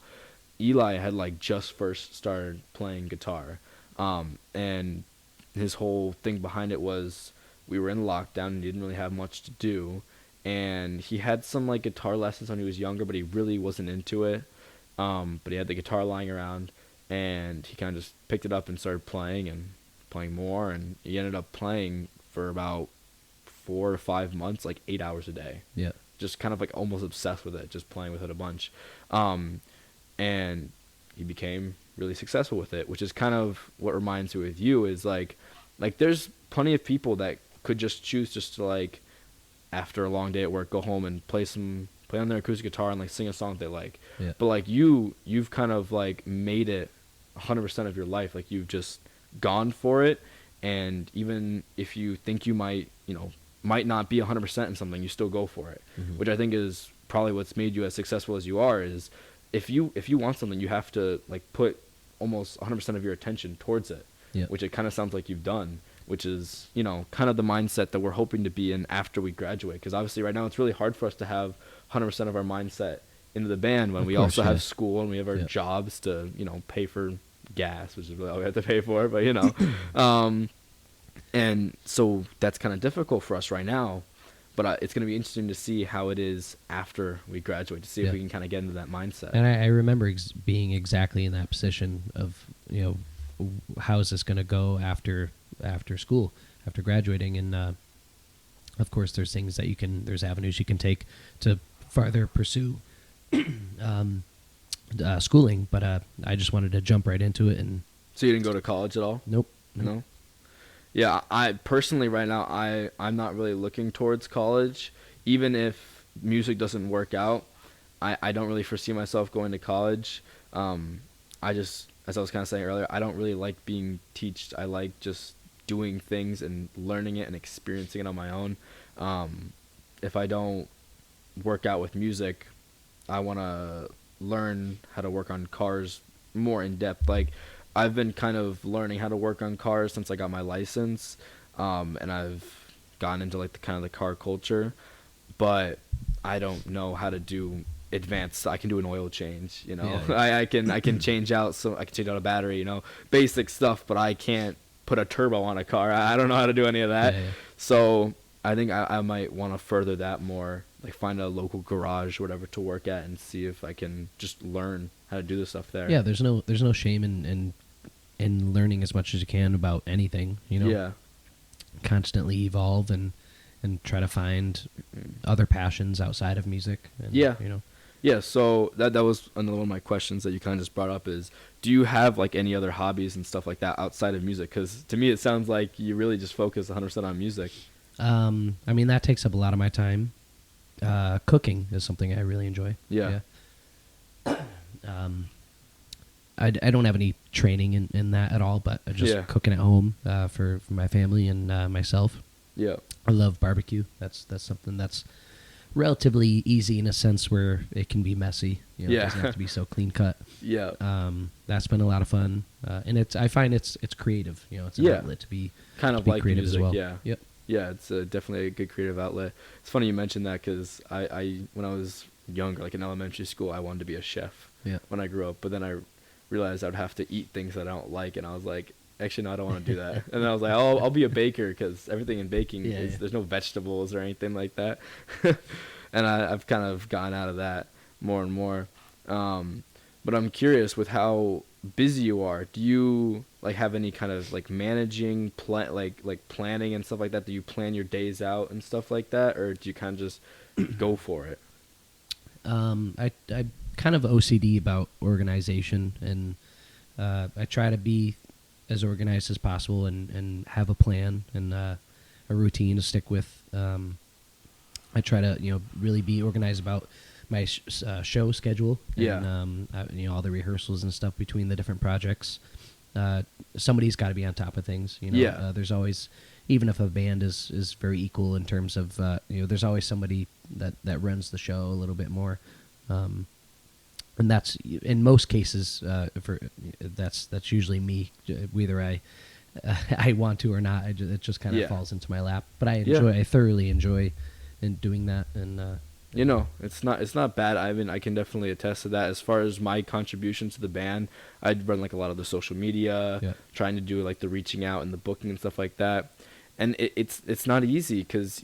[SPEAKER 1] Eli had like just first started playing guitar, and his whole thing behind it was we were in lockdown and he didn't really have much to do, and he had some like guitar lessons when he was younger, but he really wasn't into it. But he had the guitar lying around, and he kind of just picked it up and started playing more, and he ended up playing for about 4 to 5 months, like 8 hours a day. Just kind of like almost obsessed with it, just playing with it a bunch. And he became really successful with it, which is kind of what reminds me with you is like there's plenty of people that could just choose just to like, after a long day at work, go home and play on their acoustic guitar and like sing a song they like. But like you've kind of like made it 100% of your life. Like you've just gone for it, and even if you think you might not be 100% in something, you still go for it, which I think is probably what's made you as successful as you are. Is if you want something, you have to like put almost 100% of your attention towards it, which it kind of sounds like you've done, which is kind of the mindset that we're hoping to be in after we graduate. Because obviously right now it's really hard for us to have 100% of our mindset into the band when we also have school and we have our jobs to pay for gas, which is really all we have to pay for, but and so that's kind of difficult for us right now. But it's going to be interesting to see how it is after we graduate, to see if we can kind of get into that mindset.
[SPEAKER 2] And I remember being exactly in that position of, how is this going to go after school, after graduating? And of course, there's things that there's avenues you can take to farther pursue schooling. But I just wanted to jump right into it. And
[SPEAKER 1] so you didn't go to college at all?
[SPEAKER 2] Nope.
[SPEAKER 1] No? Yeah, I personally right now I'm not really looking towards college. Even if music doesn't work out, I don't really foresee myself going to college. I just, as I was kind of saying earlier, I don't really like being taught. I like just doing things and learning it and experiencing it on my own. If I don't work out with music, I want to learn how to work on cars more in depth. Like, I've been kind of learning how to work on cars since I got my license, and I've gotten into like the car culture, but I don't know how to do advanced. I can do an oil change,
[SPEAKER 2] Yeah.
[SPEAKER 1] I can change out, so I can change out a battery, basic stuff, but I can't put a turbo on a car. I don't know how to do any of that.
[SPEAKER 2] Yeah.
[SPEAKER 1] So I think I might want to further that more, like find a local garage or whatever to work at and see if I can just learn how to do the stuff there.
[SPEAKER 2] Yeah, there's no shame in learning as much as you can about anything,
[SPEAKER 1] Yeah.
[SPEAKER 2] Constantly evolve and try to find other passions outside of music. And,
[SPEAKER 1] Yeah. Yeah, so that was another one of my questions that you kind of just brought up is, do you have like any other hobbies and stuff like that outside of music? Because to me it sounds like you really just focus 100% on music.
[SPEAKER 2] I mean, that takes up a lot of my time. Cooking is something I really enjoy.
[SPEAKER 1] Yeah.
[SPEAKER 2] I don't have any training in that at all, but just cooking at home for my family and myself.
[SPEAKER 1] Yeah.
[SPEAKER 2] I love barbecue. That's something that's relatively easy in a sense where it can be messy. It doesn't have to be so clean cut.
[SPEAKER 1] Yeah.
[SPEAKER 2] That's been a lot of fun, and I find it's creative. It's an outlet to be
[SPEAKER 1] kind of
[SPEAKER 2] be
[SPEAKER 1] like
[SPEAKER 2] creative
[SPEAKER 1] music.
[SPEAKER 2] as well.
[SPEAKER 1] Yeah.
[SPEAKER 2] Yep.
[SPEAKER 1] Yeah, it's definitely a good creative outlet. It's funny you mentioned that because I when I was younger, like in elementary school, I wanted to be a chef.
[SPEAKER 2] Yeah.
[SPEAKER 1] When I grew up, but then I realized I would have to eat things that I don't like, and I was like, actually, no, I don't want to do that. And then I was like, I'll be a baker because everything in baking is there's no vegetables or anything like that. And I've kind of gotten out of that more and more. But I'm curious with how busy you are. Do you like have any kind of like managing like planning and stuff like that? Do you plan your days out and stuff like that, or do you kind of just go for it?
[SPEAKER 2] I kind of OCD about organization, and I try to be as organized as possible and have a plan and a routine to stick with. I try to really be organized about my show schedule. And, all the rehearsals and stuff between the different projects. Somebody's got to be on top of things. There's always, even if a band is very equal in terms of there's always somebody that runs the show a little bit more. And that's in most cases that's usually me. Whether I want to or not, it just kind of falls into my lap. But I thoroughly enjoy in doing that. And
[SPEAKER 1] it's not bad. I can definitely attest to that. As far as my contribution to the band, I'd run like a lot of the social media, trying to do like the reaching out and the booking and stuff like that. And it's not easy because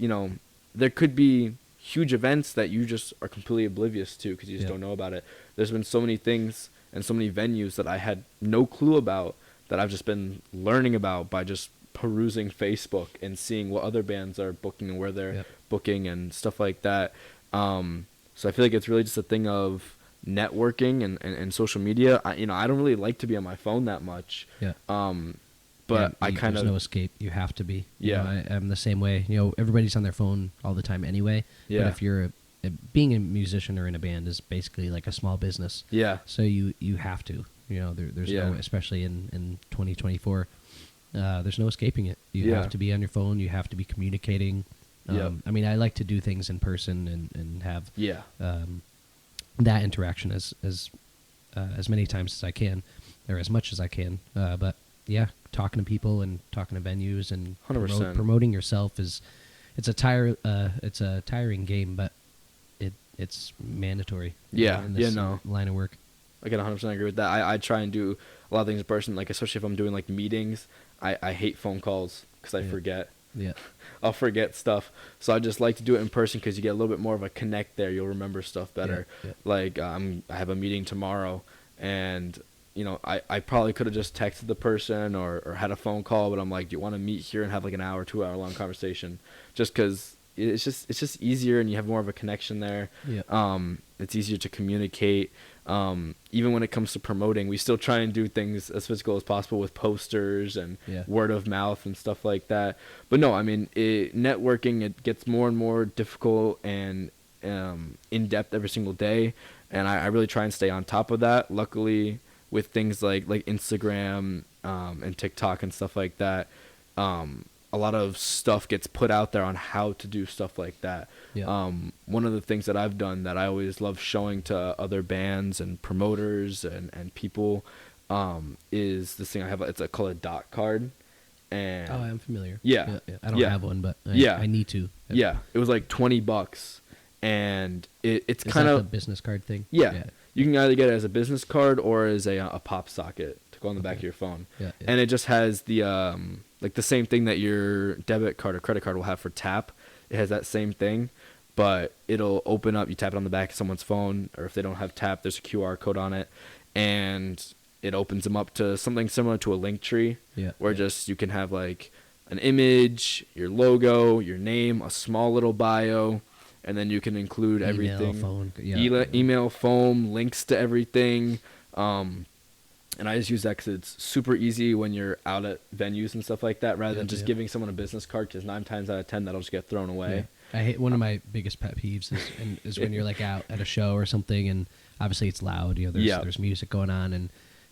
[SPEAKER 1] there could be huge events that you just are completely oblivious to because you just don't know about it. There's been so many things and so many venues that I had no clue about that I've just been learning about by just perusing Facebook and seeing what other bands are booking and where they're booking and stuff like that. So I feel like it's really just a thing of networking and social media. I don't really like to be on my phone that much. But I kind of...
[SPEAKER 2] There's no escape. You have to be.
[SPEAKER 1] Yeah.
[SPEAKER 2] I'm the same way. Everybody's on their phone all the time anyway.
[SPEAKER 1] Yeah.
[SPEAKER 2] But if you're being a musician or in a band is basically like a small business.
[SPEAKER 1] Yeah.
[SPEAKER 2] So you have to. There's no, especially in 2024, there's no escaping it. You have to be on your phone. You have to be communicating. I mean, I like to do things in person and have that interaction as many times as I can, or as much as I can. But talking to people and talking to venues and
[SPEAKER 1] 100%.
[SPEAKER 2] Promoting yourself it's a tiring game, but it's mandatory. In this line of work.
[SPEAKER 1] I can 100% agree with that. I try and do a lot of things in person, like especially if I'm doing like meetings. I hate phone calls because I forget.
[SPEAKER 2] Yeah.
[SPEAKER 1] I'll forget stuff. So I just like to do it in person because you get a little bit more of a connect there. You'll remember stuff better.
[SPEAKER 2] Yeah.
[SPEAKER 1] Like I have a meeting tomorrow, and I probably could have just texted the person or had a phone call, but I'm like, do you want to meet here and have like an hour, 2 hour long conversation? Just because it's just easier and you have more of a connection there.
[SPEAKER 2] Yeah.
[SPEAKER 1] It's easier to communicate. Even when it comes to promoting, we still try and do things as physical as possible with posters and word of mouth and stuff like that. But no, I mean, networking, it gets more and more difficult and in depth every single day. And I really try and stay on top of that. Luckily, with things like Instagram and TikTok and stuff like that, a lot of stuff gets put out there on how to do stuff like that.
[SPEAKER 2] Yeah.
[SPEAKER 1] One of the things that I've done that I always love showing to other bands and promoters and people is this thing I have. It's called a dot card. And
[SPEAKER 2] I'm familiar.
[SPEAKER 1] Yeah.
[SPEAKER 2] I don't have one, but I need to.
[SPEAKER 1] Yeah. It was like $20, and it's
[SPEAKER 2] Is
[SPEAKER 1] kind
[SPEAKER 2] that
[SPEAKER 1] of
[SPEAKER 2] the business card thing.
[SPEAKER 1] Yeah. You can either get it as a business card or as a pop socket to go on the back of your phone.
[SPEAKER 2] Yeah.
[SPEAKER 1] And it just has the like the same thing that your debit card or credit card will have for tap. It has that same thing, but it'll open up. You tap it on the back of someone's phone, or if they don't have tap, there's a QR code on it, and it opens them up to something similar to a link tree, where just you can have like an image, your logo, your name, a small little bio, and then you can include everything.
[SPEAKER 2] Phone.
[SPEAKER 1] Email, phone, links to everything. And I just use that because it's super easy when you're out at venues and stuff like that, rather than just giving someone a business card, because 9 times out of 10 that'll just get thrown away.
[SPEAKER 2] I hate one of my biggest pet peeves is when you're like out at a show or something, and obviously it's loud. There's music going on, and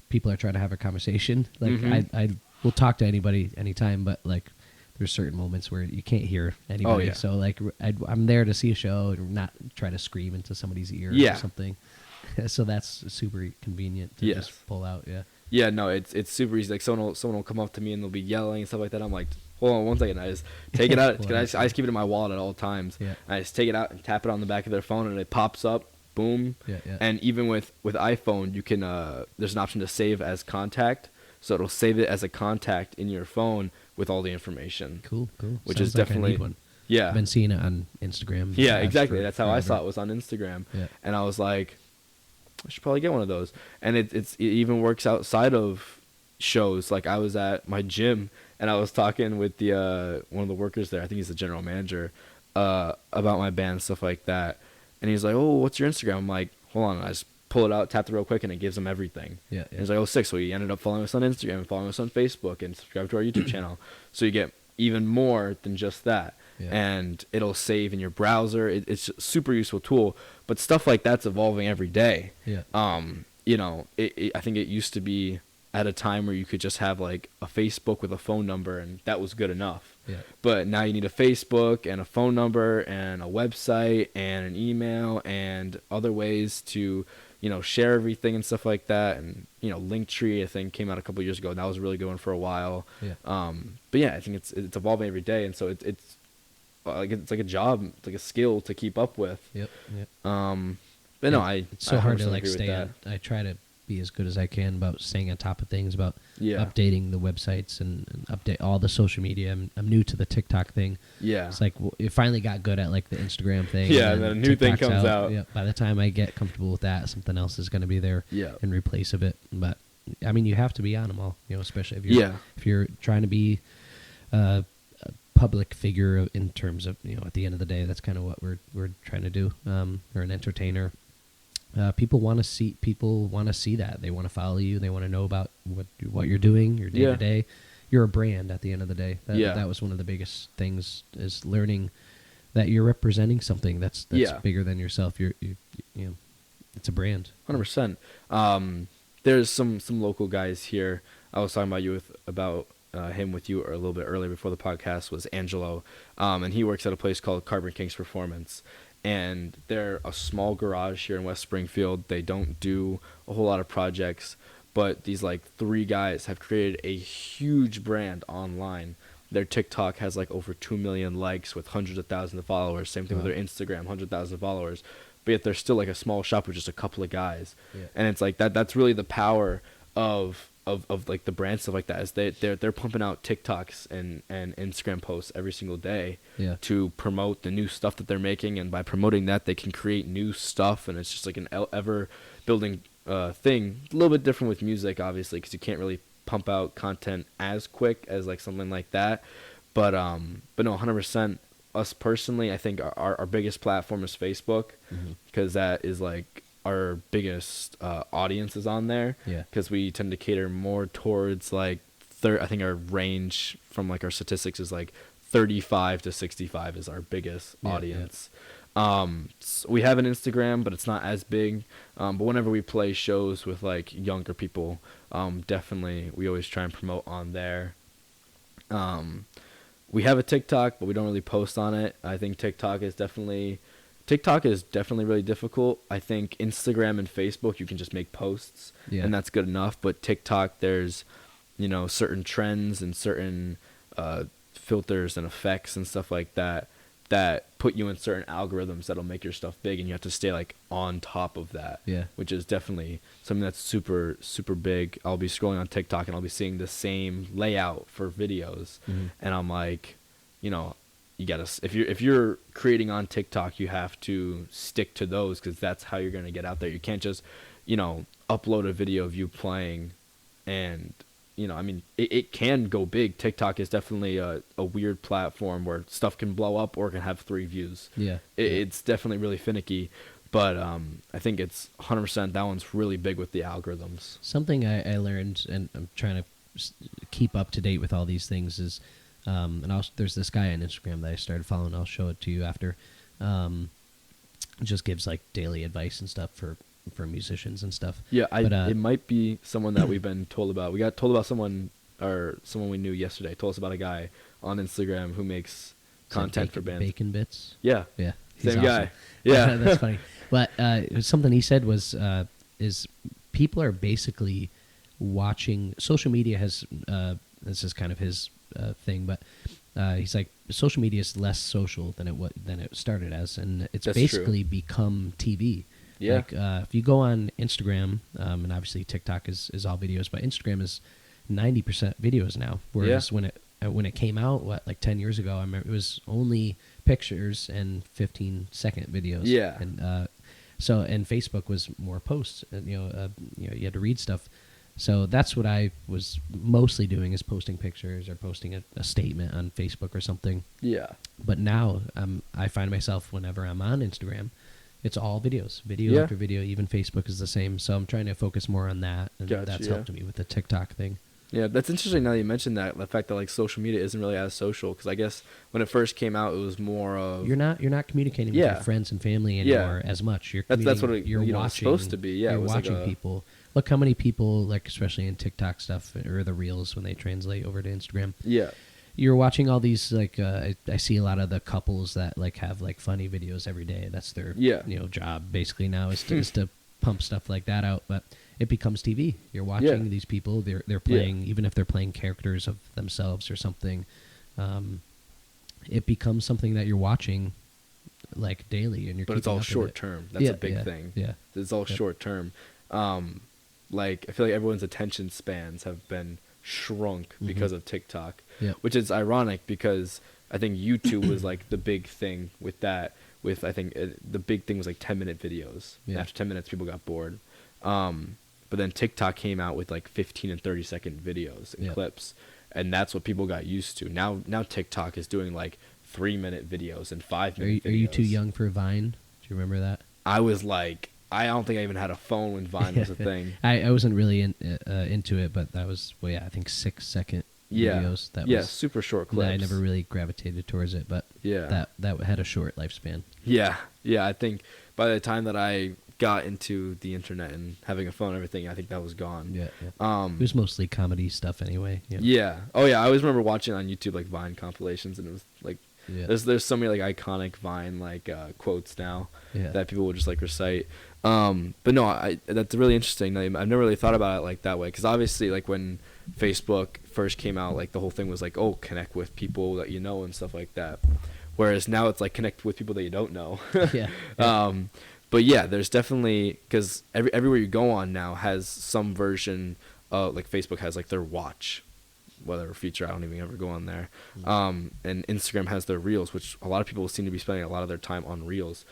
[SPEAKER 2] people are trying to have a conversation. Like I will talk to anybody anytime, but like there's certain moments where you can't hear anybody. So like I'm there to see a show and not try to scream into somebody's ear or something. So that's super convenient to just pull out.
[SPEAKER 1] Yeah, no, it's super easy. Like someone will come up to me and they'll be yelling and stuff like that. I'm like, hold on 1 second. I just take it out. I just keep it in my wallet at all times. I just take it out and tap it on the back of their phone, and it pops up. Boom. And even with iPhone, you can there's an option to save as contact, so it'll save it as a contact in your phone with all the information.
[SPEAKER 2] Cool.
[SPEAKER 1] Which
[SPEAKER 2] Sounds
[SPEAKER 1] is
[SPEAKER 2] like
[SPEAKER 1] definitely
[SPEAKER 2] I need one.
[SPEAKER 1] Yeah.
[SPEAKER 2] I've been seeing it on Instagram.
[SPEAKER 1] Yeah, exactly. That's how
[SPEAKER 2] forever.
[SPEAKER 1] I saw it, was on Instagram.
[SPEAKER 2] Yeah.
[SPEAKER 1] And I was like, I should probably get one of those. And it even works outside of shows. Like I was at my gym and I was talking with the one of the workers there. I think he's the general manager, about my band and stuff like that. And he's like, "Oh, what's your Instagram?" I'm like, "Hold on." I just pull it out, tap it real quick, and it gives him everything. And he's like, "Oh, sick." So he ended up following us on Instagram and following us on Facebook and subscribe to our YouTube channel. So you get even more than just that. And it'll save in your browser. It's a super useful tool, but stuff like that's evolving every day. I think it used to be at a time where you could just have like a Facebook with a phone number, and that was good enough. But now you need a Facebook and a phone number and a website and an email and other ways to share everything and stuff like that. And Linktree, I think, came out a couple years ago, and that was a really good one for a while. But yeah, I think it's evolving every day, and so it's like a job, it's like a skill to keep up with. But no,
[SPEAKER 2] it's so hard to like
[SPEAKER 1] agree with
[SPEAKER 2] stay on. I try to be as good as I can about staying on top of things, about
[SPEAKER 1] Yeah.
[SPEAKER 2] updating the websites and update all the social media. I'm new to the TikTok thing.
[SPEAKER 1] Yeah.
[SPEAKER 2] It's like it finally got good at like the Instagram thing.
[SPEAKER 1] Yeah, and then a new thing comes out.
[SPEAKER 2] Yeah, by the time I get comfortable with that, something else is going to be there in replace of it. But I mean, you have to be on them all, especially if you're trying to be a public figure in terms of, at the end of the day, that's kind of what we're trying to do. Or an entertainer. People want to see that. They want to follow you. They want to know about what you're doing, your day to day. You're a brand at the end of the day. That was one of the biggest things, is learning that you're representing something that's bigger than yourself. You're it's a brand.
[SPEAKER 1] 100%. There's some local guys here. I was talking about him with you a little bit earlier before the podcast, was Angelo, and he works at a place called Carbon Kings Performance. And they're a small garage here in West Springfield. They don't do a whole lot of projects, but these like 3 guys have created a huge brand online. Their TikTok has like over 2 million likes with hundreds of thousands of followers. Same thing with their Instagram, 100,000 followers. But yet they're still like a small shop with just a couple of guys. And it's like that's really the power of of like the brand stuff like that is they're pumping out TikToks and Instagram posts every single day to promote the new stuff that they're making, and by promoting that they can create new stuff, and it's just like an ever building thing. A little bit different with music, obviously, because you can't really pump out content as quick as like something like that, but no, 100%. Us personally, I think our biggest platform is Facebook, because that is like our biggest audience is on there, because we tend to cater more towards like I think our range from like our statistics is like 35 to 65 is our biggest audience. So we have an Instagram, but it's not as big, but whenever we play shows with like younger people, definitely we always try and promote on there. We have a TikTok, but we don't really post on it. I think TikTok is definitely really difficult. I think Instagram and Facebook, you can just make posts, and that's good enough. But TikTok, there's, certain trends and certain filters and effects and stuff like that put you in certain algorithms that'll make your stuff big, and you have to stay like on top of that. Which is definitely something that's super, super big. I'll be scrolling on TikTok and I'll be seeing the same layout for videos, and I'm like, you gotta, if you're creating on TikTok, you have to stick to those, because that's how you're gonna get out there. You can't just, upload a video of you playing, and it can go big. TikTok is definitely a weird platform where stuff can blow up or can have 3 views. It's definitely really finicky, but I think it's 100%. That one's really big with the algorithms.
[SPEAKER 2] Something I learned, and I'm trying to keep up to date with all these things, is there's this guy on Instagram that I started following. I'll show it to you after. Just gives like daily advice and stuff for musicians and stuff.
[SPEAKER 1] It might be someone that we've been told about. We got told about someone we knew yesterday. Told us about a guy on Instagram who makes content for bands.
[SPEAKER 2] Bacon Bits.
[SPEAKER 1] Yeah.
[SPEAKER 2] Same
[SPEAKER 1] awesome guy.
[SPEAKER 2] That's funny. But something he said was is people are basically watching. Social media has this is kind of his thing, but he's like, social media is less social than it started as, and it's
[SPEAKER 1] That's
[SPEAKER 2] basically
[SPEAKER 1] true.
[SPEAKER 2] become TV.
[SPEAKER 1] Like
[SPEAKER 2] if you go on Instagram, and obviously TikTok is all videos, but Instagram is 90% videos now. Whereas when it came out, like 10 years ago, I remember it was only pictures and 15-second videos. And and Facebook was more posts. And, you had to read stuff. So that's what I was mostly doing, is posting pictures or posting a statement on Facebook or something. But now I find myself, whenever I'm on Instagram, it's all videos, after video. Even Facebook is the same. So I'm trying to focus more on that, and that's helped me with the TikTok thing.
[SPEAKER 1] Yeah, that's interesting now that you mentioned that, the fact that like social media isn't really as social, because I guess when it first came out, it was more of
[SPEAKER 2] you're not communicating with your friends and family anymore as much.
[SPEAKER 1] That's what
[SPEAKER 2] you're watching.
[SPEAKER 1] It's supposed to be. You're
[SPEAKER 2] watching people. Look how many people, like especially in TikTok stuff or the Reels when they translate over to Instagram. You're watching all these, like I see a lot of the couples that like have like funny videos every day. That's their job basically now, is to pump stuff like that out. But it becomes TV. You're watching these people. They're playing, even if they're playing characters of themselves or something. It becomes something that you're watching like daily, and
[SPEAKER 1] but it's all short term. That's a big thing. It's all short term. Like I feel like everyone's attention spans have been shrunk because of TikTok, which is ironic, because I think YouTube was like the big thing with that. With I think the big thing was like 10-minute videos. After 10 minutes, people got bored. But then TikTok came out with like 15 and 30-second videos and clips, and that's what people got used to. Now TikTok is doing like 3-minute videos and 5-minute videos.
[SPEAKER 2] Are you too young for Vine? Do you remember that?
[SPEAKER 1] I was like, I don't think I even had a phone when Vine was a thing.
[SPEAKER 2] I wasn't really into it, but that was, I think 6-second videos. That was
[SPEAKER 1] super short clips.
[SPEAKER 2] I never really gravitated towards it, but that had a short lifespan.
[SPEAKER 1] I think by the time that I got into the internet and having a phone and everything, I think that was gone.
[SPEAKER 2] It was mostly comedy stuff anyway.
[SPEAKER 1] I always remember watching on YouTube like Vine compilations, and it was like there's so many like iconic Vine like quotes now that people will just like recite. But no, that's really interesting. I've never really thought about it like that way, because obviously like when Facebook first came out, like the whole thing was like, oh, connect with people that you know and stuff like that, whereas now it's like connect with people that you don't know. But there's definitely, because everywhere you go on now has some version like Facebook has like their watch, whatever feature. I don't even ever go on there. And Instagram has their reels, which a lot of people seem to be spending a lot of their time on reels.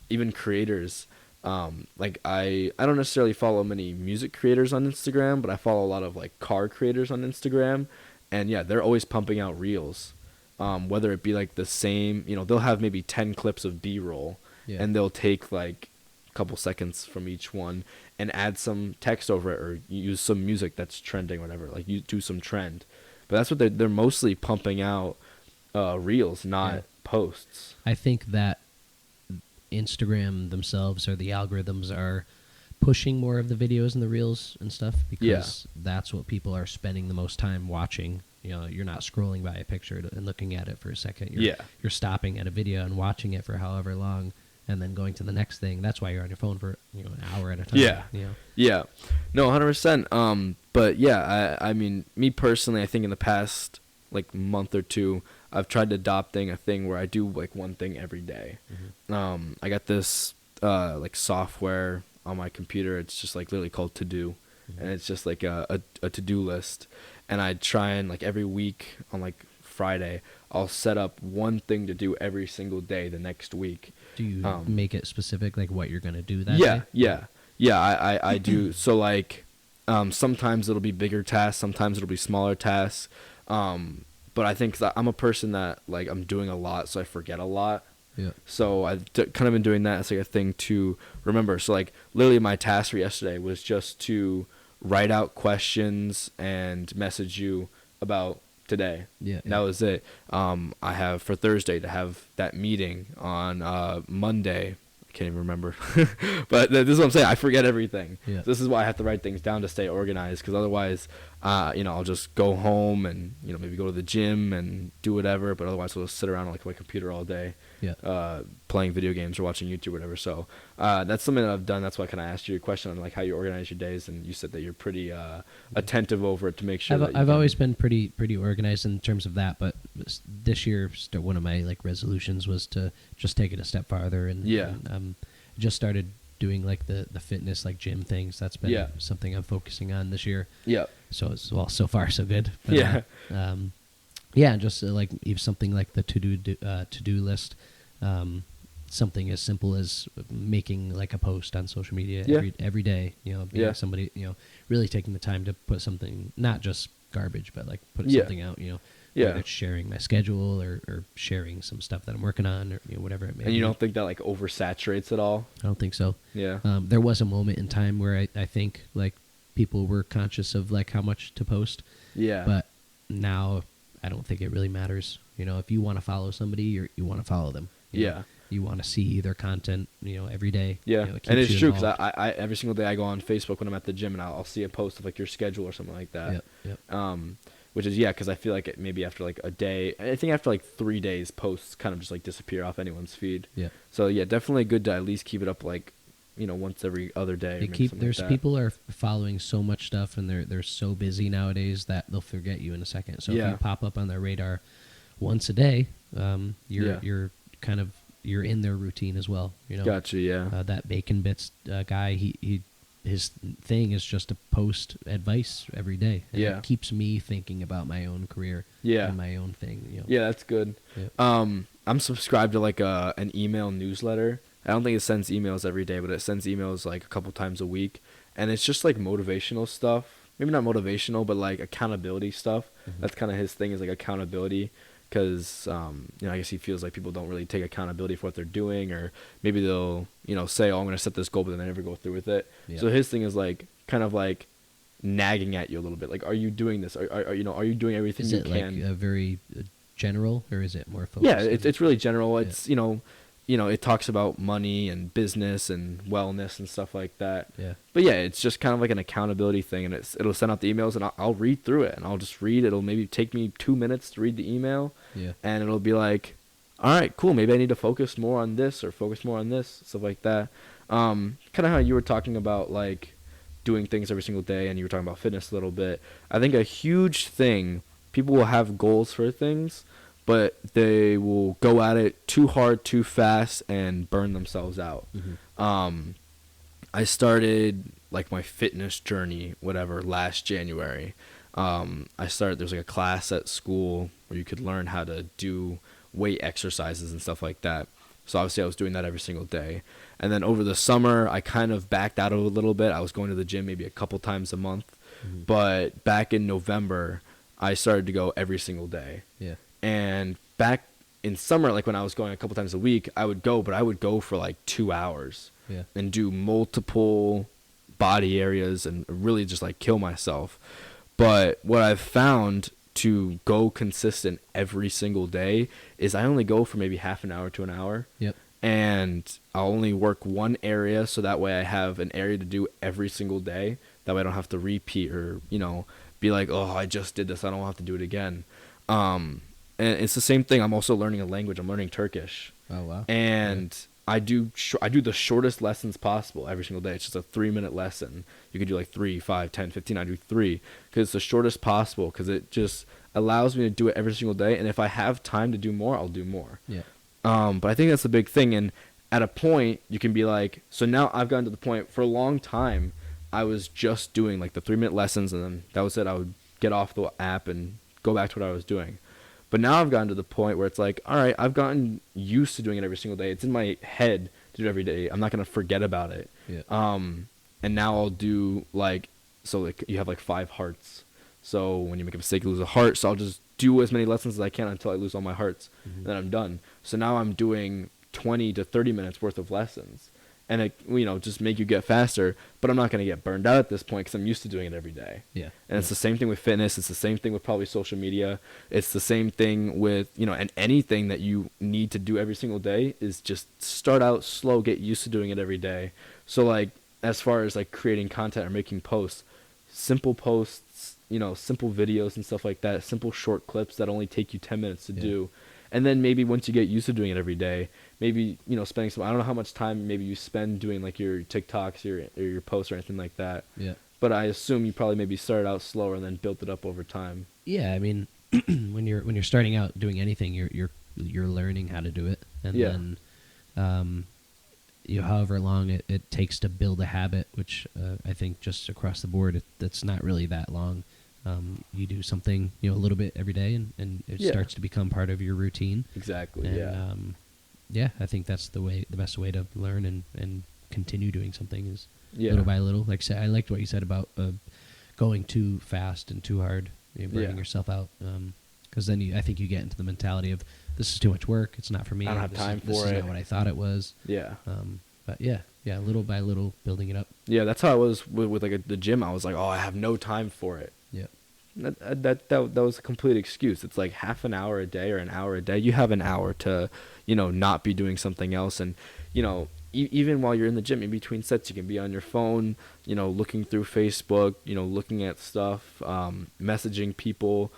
[SPEAKER 1] Even creators, like I don't necessarily follow many music creators on Instagram, but I follow a lot of like car creators on Instagram, and yeah, they're always pumping out reels. Whether it be like the same, they'll have maybe 10 clips of B-roll, and they'll take like a couple seconds from each one and add some text over it, or use some music that's trending, or whatever. Like you do some trend, but that's what they're mostly pumping out, reels, not posts.
[SPEAKER 2] I think that Instagram themselves, or the algorithms, are pushing more of the videos and the reels and stuff, because that's what people are spending the most time watching. You're not scrolling by a picture and looking at it for a second. You're stopping at a video and watching it for however long, and then going to the next thing. That's why you're on your phone for an hour at a time.
[SPEAKER 1] Yeah. No, 100%. But yeah, I mean, me personally, I think in the past like month or two, I've tried adopting a thing where I do like one thing every day. I got this like software on my computer. It's just like literally called To Do, and it's just like a to-do list. And I try and like every week on like Friday, I'll set up one thing to do every single day the next week.
[SPEAKER 2] Do you make it specific, like what you're gonna do that day?
[SPEAKER 1] Yeah. I do. So like, sometimes it'll be bigger tasks, sometimes it'll be smaller tasks. But I think that I'm a person that like I'm doing a lot, so I forget a lot. Yeah. So I've kind of been doing that as like a thing to remember. So like literally my task for yesterday was just to write out questions and message you about today. Yeah. That was it. I have for Thursday to have that meeting on Monday. I can't even remember. But this is what I'm saying. I forget everything. Yeah. So this is why I have to write things down to stay organized, because otherwise, I'll just go home and, maybe go to the gym and do whatever, but otherwise I'll just sit around on like my computer all day, playing video games or watching YouTube or whatever. So that's something that I've done. That's why I kind of asked you a question on like how you organize your days, and you said that you're pretty attentive over it to make sure
[SPEAKER 2] I've always been pretty organized in terms of that, but this year one of my like resolutions was to just take it a step farther, and just started doing like the fitness, like gym things. That's been something I'm focusing on this year. Yeah. So so far so good. But, just like even something like the to-do list. Something as simple as making like a post on social media every day. Somebody really taking the time to put something, not just garbage, but like put something out. Whether it's sharing my schedule or sharing some stuff that I'm working on, or whatever it may be.
[SPEAKER 1] And you don't think that like oversaturates it all?
[SPEAKER 2] I don't think so.
[SPEAKER 1] Yeah.
[SPEAKER 2] There was a moment in time where I think like people were conscious of like how much to post. Yeah. But now I don't think it really matters. If you want to follow somebody, you want to follow them. You want to see their content, every day. Yeah.
[SPEAKER 1] And it's true, because I every single day I go on Facebook when I'm at the gym, and I'll see a post of like your schedule or something like that. Yep. Which is, because I feel like it maybe after like a day, I think after like 3 days, posts kind of just like disappear off anyone's feed. Yeah. So definitely good to at least keep it up like, once every other day.
[SPEAKER 2] People are following so much stuff, and they're so busy nowadays that they'll forget you in a second. So if you pop up on their radar once a day, you're kind of, you're in their routine as well.
[SPEAKER 1] Gotcha. Yeah.
[SPEAKER 2] That Bacon Bits guy, his thing is just to post advice every day. And it keeps me thinking about my own career and my own thing.
[SPEAKER 1] Yeah, that's good. Yeah. I'm subscribed to like an email newsletter. I don't think it sends emails every day, but it sends emails like a couple times a week. And it's just like motivational stuff. Maybe not motivational, but like accountability stuff. Mm-hmm. That's kind of his thing, is like accountability. Because, I guess he feels like people don't really take accountability for what they're doing, or maybe they'll, say, oh, I'm going to set this goal, but then they never go through with it. Yeah. So his thing is like, kind of like nagging at you a little bit. Like, are you doing this? Are you doing everything you can?
[SPEAKER 2] Is it like very general, or is it more focused?
[SPEAKER 1] Yeah, it's really general. It's, it talks about money and business and wellness and stuff like that. Yeah. But it's just kind of like an accountability thing, and it'll send out the emails, and I'll read through it, and I'll just read. It'll maybe take me 2 minutes to read the email. Yeah. And it'll be like, all right, cool. Maybe I need to focus more on this, or focus more on this, stuff like that. Kind of how you were talking about like doing things every single day, and you were talking about fitness a little bit. I think a huge thing, people will have goals for things, but they will go at it too hard, too fast, and burn themselves out. Mm-hmm. I started like my fitness journey, whatever, last January. There's like a class at school where you could learn how to do weight exercises and stuff like that. So obviously I was doing that every single day. And then over the summer, I kind of backed out a little bit. I was going to the gym maybe a couple times a month. Mm-hmm. But back in November, I started to go every single day.
[SPEAKER 2] Yeah.
[SPEAKER 1] And back in summer, like when I was going a couple times a week, I would go, but I would go for like 2 hours.
[SPEAKER 2] Yeah.
[SPEAKER 1] And do multiple body areas and really just like kill myself. But what I've found to go consistent every single day is I only go for maybe half an hour to an hour.
[SPEAKER 2] Yep.
[SPEAKER 1] And I'll only work one area, so that way I have an area to do every single day. That way I don't have to repeat or, be like, oh, I just did this, I don't have to do it again. And it's the same thing. I'm also learning a language. I'm learning Turkish.
[SPEAKER 2] Oh, wow.
[SPEAKER 1] And I do the shortest lessons possible every single day. It's just a 3-minute lesson. You could do like 3, 5, 10, 15. I do 3 because it's the shortest possible because it just allows me to do it every single day. And if I have time to do more, I'll do more.
[SPEAKER 2] Yeah.
[SPEAKER 1] But I think that's the big thing. And at a point, you can be like, so now I've gotten to the point for a long time, I was just doing like the 3-minute lessons and then that was it. I would get off the app and go back to what I was doing. But now I've gotten to the point where it's like, all right, I've gotten used to doing it every single day. It's in my head to do it every day. I'm not going to forget about it.
[SPEAKER 2] Yeah.
[SPEAKER 1] And now I'll do like you have like 5 hearts. So when you make a mistake, you lose a heart. So I'll just do as many lessons as I can until I lose all my hearts. Mm-hmm. And then I'm done. So now I'm doing 20 to 30 minutes worth of lessons. And it, just make you get faster. But I'm not going to get burned out at this point because I'm used to doing it every day.
[SPEAKER 2] Yeah.
[SPEAKER 1] And it's the same thing with fitness. It's the same thing with probably social media. It's the same thing with, and anything that you need to do every single day is just start out slow, get used to doing it every day. So like, as far as like creating content or making posts, simple simple videos and stuff like that, simple short clips that only take you 10 minutes to do. And then maybe once you get used to doing it every day, maybe, spending some, I don't know how much time maybe you spend doing like your TikToks or your posts or anything like that.
[SPEAKER 2] Yeah.
[SPEAKER 1] But I assume you probably maybe started out slower and then built it up over time.
[SPEAKER 2] Yeah. I mean, when you're starting out doing anything, you're learning how to do it. And then, however long it takes to build a habit, which I think just across the board, that's not really that long. You do something, a little bit every day and it starts to become part of your routine.
[SPEAKER 1] Exactly.
[SPEAKER 2] And, I think that's the best way to learn and continue doing something is little by little. Like I said, I liked what you said about going too fast and too hard, burning yourself out. Because then I think you get into the mentality of this is too much work. It's not for me.
[SPEAKER 1] I don't have time for it.
[SPEAKER 2] This is not what I thought it was.
[SPEAKER 1] Yeah.
[SPEAKER 2] But little by little, building it up.
[SPEAKER 1] Yeah, that's how I was with like the gym. I was like, oh, I have no time for it.
[SPEAKER 2] Yeah.
[SPEAKER 1] That was a complete excuse. It's like half an hour a day or an hour a day. You have an hour to, not be doing something else. And, even while you're in the gym, in between sets, you can be on your phone, looking through Facebook, looking at stuff, messaging people.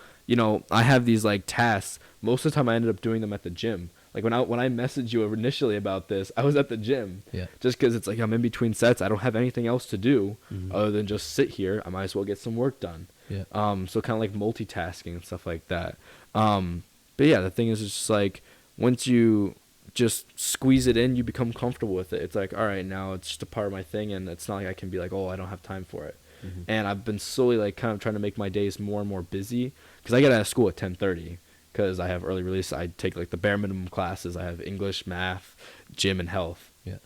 [SPEAKER 1] I have these like tasks. Most of the time I ended up doing them at the gym. Like when I messaged you initially about this, I was at the gym. Yeah. Just because it's like I'm in between sets. I don't have anything else to do other than just sit here. I might as well get some work done.
[SPEAKER 2] Yeah.
[SPEAKER 1] So kind of like multitasking and stuff like that. But yeah, the thing is, it's just like once you just squeeze it in, you become comfortable with it. It's like, all right, now it's just a part of my thing, and it's not like I can be like, oh, I don't have time for it. Mm-hmm. And I've been slowly like kind of trying to make my days more and more busy because I get out of school at 10:30 because I have early release. I take like the bare minimum classes. I have English, math, gym, and health.
[SPEAKER 2] Yeah.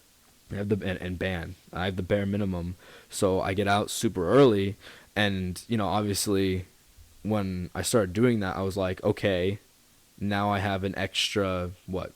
[SPEAKER 1] I have and band. I have the bare minimum, so I get out super early. And, obviously, when I started doing that, I was like, okay, now I have an extra,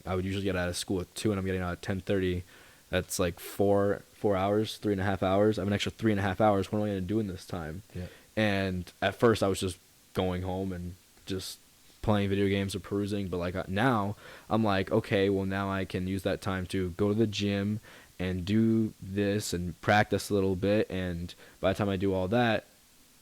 [SPEAKER 1] I would usually get out of school at 2, and I'm getting out at 10:30. That's like 4 hours, 3.5 hours. I have an extra 3.5 hours. What am I going to do in this time?
[SPEAKER 2] Yeah.
[SPEAKER 1] And at first, I was just going home and just playing video games or perusing. But, like, now, I'm like, okay, well, now I can use that time to go to the gym and do this and practice a little bit. And by the time I do all that,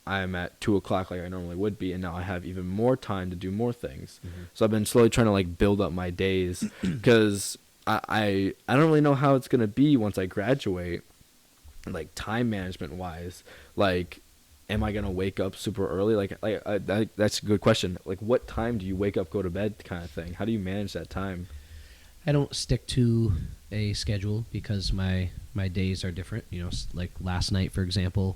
[SPEAKER 1] I'm at 2 o'clock like I normally would be, and now I have even more time to do more things. Mm-hmm. So I've been slowly trying to like build up my days because I don't really know how it's gonna be once I graduate, like time management wise. Like, am I gonna wake up super early? That's a good question. Like, what time do you wake up, go to bed, kind of thing? How do you manage that time?
[SPEAKER 2] I don't stick to a schedule because my days are different. Like last night, for example,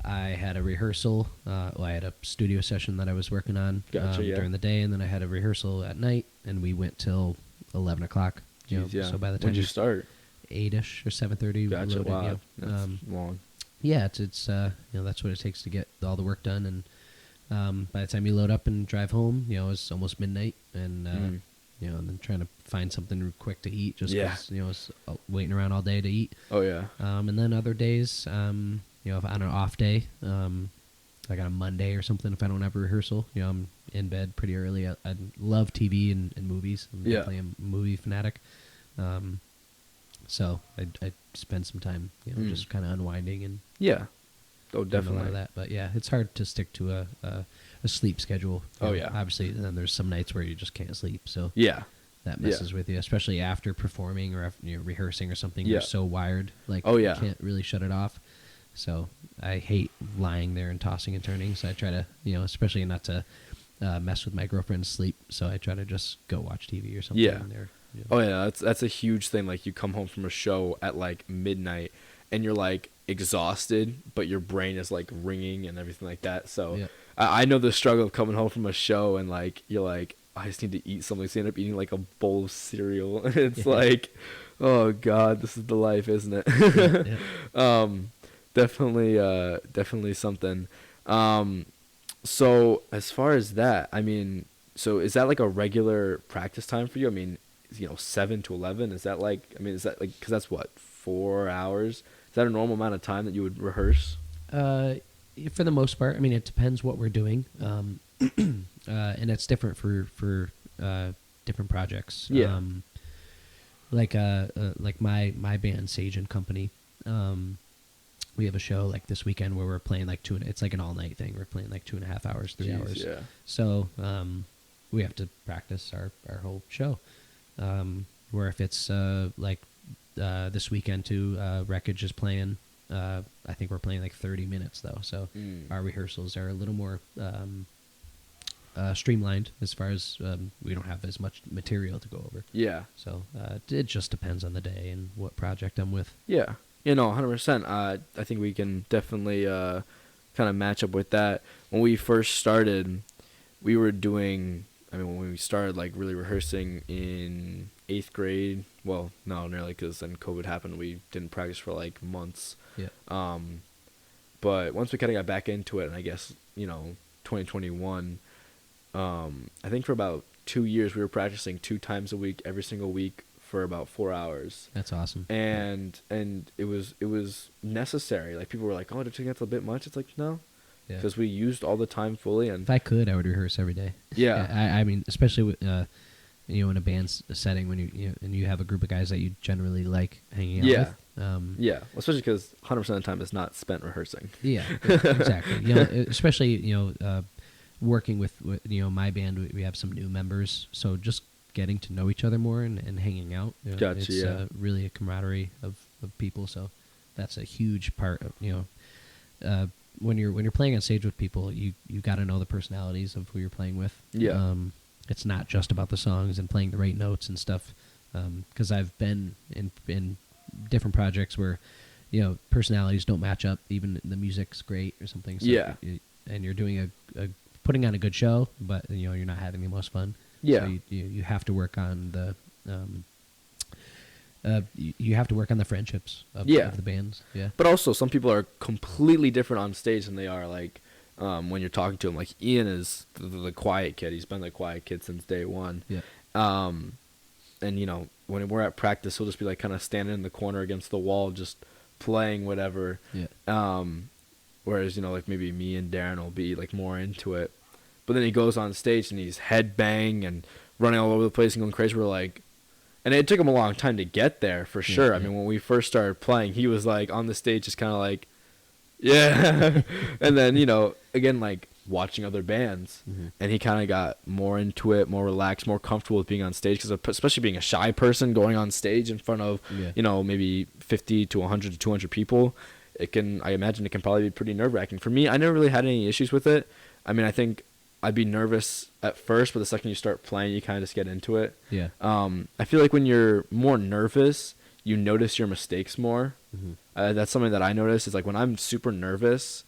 [SPEAKER 2] I had a rehearsal. I had a studio session that I was working on
[SPEAKER 1] Gotcha, yeah.
[SPEAKER 2] during the day, and then I had a rehearsal at night, and we went till 11 o'clock.
[SPEAKER 1] Jeez, yeah.
[SPEAKER 2] So by the time
[SPEAKER 1] When'd you start?
[SPEAKER 2] 8ish or 7:30.
[SPEAKER 1] Gotcha. Wow,
[SPEAKER 2] Yeah.
[SPEAKER 1] that's long.
[SPEAKER 2] Yeah, it's that's what it takes to get all the work done, and by the time you load up and drive home, it's almost midnight, and and then trying to find something quick to eat, just
[SPEAKER 1] Yeah.
[SPEAKER 2] 'cause, it's waiting around all day to eat.
[SPEAKER 1] Oh yeah.
[SPEAKER 2] And then other days, if on an off day, like on a Monday or something, if I don't have a rehearsal, I'm in bed pretty early. I love TV and movies. I'm definitely a movie fanatic. So I spend some time, just kind of unwinding and
[SPEAKER 1] Yeah. Oh,
[SPEAKER 2] doing a lot
[SPEAKER 1] definitely.
[SPEAKER 2] of that. But yeah, it's hard to stick to a sleep schedule.
[SPEAKER 1] Oh, yeah.
[SPEAKER 2] Obviously, then there's some nights where you just can't sleep. So
[SPEAKER 1] Yeah.
[SPEAKER 2] that messes with you, especially after performing or after, rehearsing or something.
[SPEAKER 1] Yeah.
[SPEAKER 2] You're so wired, like
[SPEAKER 1] Oh, yeah.
[SPEAKER 2] you can't really shut it off. So I hate lying there and tossing and turning. So I try to, especially not to mess with my girlfriend's sleep. So I try to just go watch TV or something.
[SPEAKER 1] Yeah.
[SPEAKER 2] In there.
[SPEAKER 1] Oh yeah, that's a huge thing. Like you come home from a show at like midnight, and you're like exhausted, but your brain is like ringing and everything like that. So
[SPEAKER 2] Yeah.
[SPEAKER 1] I know the struggle of coming home from a show and like you're like, I just need to eat something. So you end up eating like a bowl of cereal, and it's like, oh god, this is the life, isn't it?
[SPEAKER 2] Yeah.
[SPEAKER 1] Definitely something. So as far as that, I mean, so is that like a regular practice time for you? I mean, 7 to 11, is that like, I mean, is that like, because that's what, 4 hours? Is that a normal amount of time that you would rehearse?
[SPEAKER 2] For the most part, I mean, it depends what we're doing, and it's different for different projects.
[SPEAKER 1] Yeah.
[SPEAKER 2] Like my band Sage and Company. We have a show like this weekend where we're playing like it's like an all night thing. We're playing like 2.5 hours, 3
[SPEAKER 1] Jeez,
[SPEAKER 2] hours.
[SPEAKER 1] yeah.
[SPEAKER 2] So we have to practice our whole show. Where if it's this weekend too, Wreckage is playing. I think we're playing like 30 minutes though, so our rehearsals are a little more streamlined as far as we don't have as much material to go over.
[SPEAKER 1] Yeah.
[SPEAKER 2] So it just depends on the day and what project I'm with.
[SPEAKER 1] Yeah. 100%. I think we can definitely kind of match up with that. When we first started, we were doing, when we started like really rehearsing in 8th grade, well, no, nearly, because then COVID happened. We didn't practice for like months.
[SPEAKER 2] Yeah.
[SPEAKER 1] But once we kind of got back into it, and I guess, 2021, I think for about 2 years we were practicing 2 times a week, every single week, for about 4 hours.
[SPEAKER 2] That's awesome.
[SPEAKER 1] And it was necessary. Like people were like, "Oh, don't you think that's a bit much?" It's like, no, because we used all the time fully. And
[SPEAKER 2] if I could, I would rehearse every day.
[SPEAKER 1] Yeah.
[SPEAKER 2] I mean, especially with in a band setting when and you have a group of guys that you generally like hanging out with.
[SPEAKER 1] Yeah, well, especially because 100% of the time is not spent rehearsing.
[SPEAKER 2] Yeah, exactly. Especially working with my band, we have some new members, so just getting to know each other more and hanging out.
[SPEAKER 1] Gotcha,
[SPEAKER 2] it's
[SPEAKER 1] yeah.
[SPEAKER 2] really a camaraderie of people. So that's a huge part of when you're playing on stage with people, you got to know the personalities of who you're playing with.
[SPEAKER 1] Yeah.
[SPEAKER 2] It's not just about the songs and playing the right notes and stuff. Because I've been in different projects where personalities don't match up, even the music's great or something. So
[SPEAKER 1] Yeah.
[SPEAKER 2] And you're doing a putting on a good show, but you're not having the most fun.
[SPEAKER 1] Yeah.
[SPEAKER 2] So you have to work on the you have to work on the friendships of the bands. Yeah.
[SPEAKER 1] But also, some people are completely different on stage than they are like when you're talking to them. Like Ian is the quiet kid. He's been the quiet kid since day one.
[SPEAKER 2] Yeah.
[SPEAKER 1] And when we're at practice, he'll just be like kind of standing in the corner against the wall, just playing whatever.
[SPEAKER 2] Yeah.
[SPEAKER 1] Whereas like maybe me and Darren will be like more into it. But then he goes on stage and he's headbang and running all over the place and going crazy. We're like, and it took him a long time to get there for sure.
[SPEAKER 2] Yeah.
[SPEAKER 1] I mean, when we first started playing, he was like on the stage just kind of like, yeah. And then, again, like watching other bands, and he kind of got more into it, more relaxed, more comfortable with being on stage. Because especially being a shy person going on stage in front of, maybe 50 to 100 to 200 people, I imagine it can probably be pretty nerve-wracking. For me, I never really had any issues with it. I mean, I think I'd be nervous at first, but the second you start playing, you kind of just get into it.
[SPEAKER 2] Yeah.
[SPEAKER 1] I feel like when you're more nervous, you notice your mistakes more.
[SPEAKER 2] Mm-hmm.
[SPEAKER 1] That's something that I notice is like when I'm super nervous,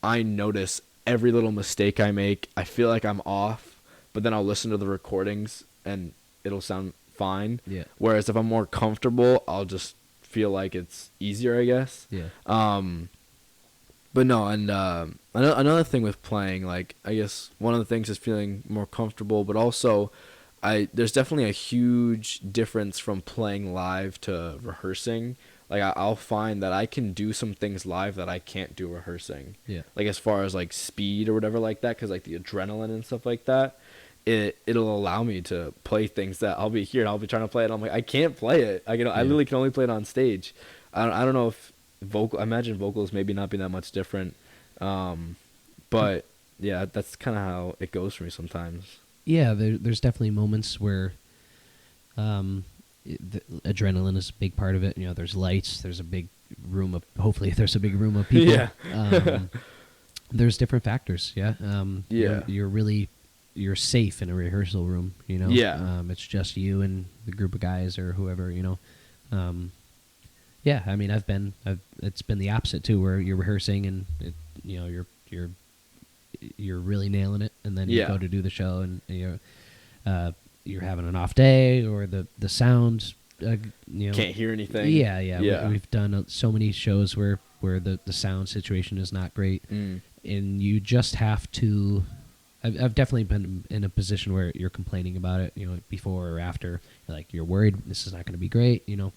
[SPEAKER 1] I notice every little mistake I make. I feel like I'm off, but then I'll listen to the recordings and it'll sound fine.
[SPEAKER 2] Yeah.
[SPEAKER 1] Whereas if I'm more comfortable, I'll just feel like it's easier, I guess.
[SPEAKER 2] Yeah.
[SPEAKER 1] But no, and another thing with playing, like I guess one of the things is feeling more comfortable, but also there's definitely a huge difference from playing live to rehearsing. Like I'll find that I can do some things live that I can't do rehearsing.
[SPEAKER 2] Yeah.
[SPEAKER 1] Like as far as like speed or whatever like that, because like the adrenaline and stuff like that, it'll allow me to play things that I'll be here and I'll be trying to play it. And I'm like, I can't play it. I literally can only play it on stage. I don't know if I imagine vocals maybe not be that much different. But yeah, that's kind of how it goes for me sometimes.
[SPEAKER 2] Yeah, there's definitely moments where the adrenaline is a big part of it. You know, there's lights, there's a big room of, hopefully there's a big room of people.
[SPEAKER 1] Yeah.
[SPEAKER 2] There's different factors. Yeah.
[SPEAKER 1] Yeah.
[SPEAKER 2] You're safe in a rehearsal room, you know?
[SPEAKER 1] Yeah.
[SPEAKER 2] It's just you and the group of guys or whoever, you know? Yeah, I mean, it's been the opposite too, where you're rehearsing and you know, you're really nailing it, and then you go to do the show and you're having an off day, or the sound, you know,
[SPEAKER 1] Can't hear anything.
[SPEAKER 2] Yeah. We've done so many shows where the sound situation is not great, and you just have to. I've definitely been in a position where you're complaining about it, you know, before or after, like you're worried this is not going to be great, you know.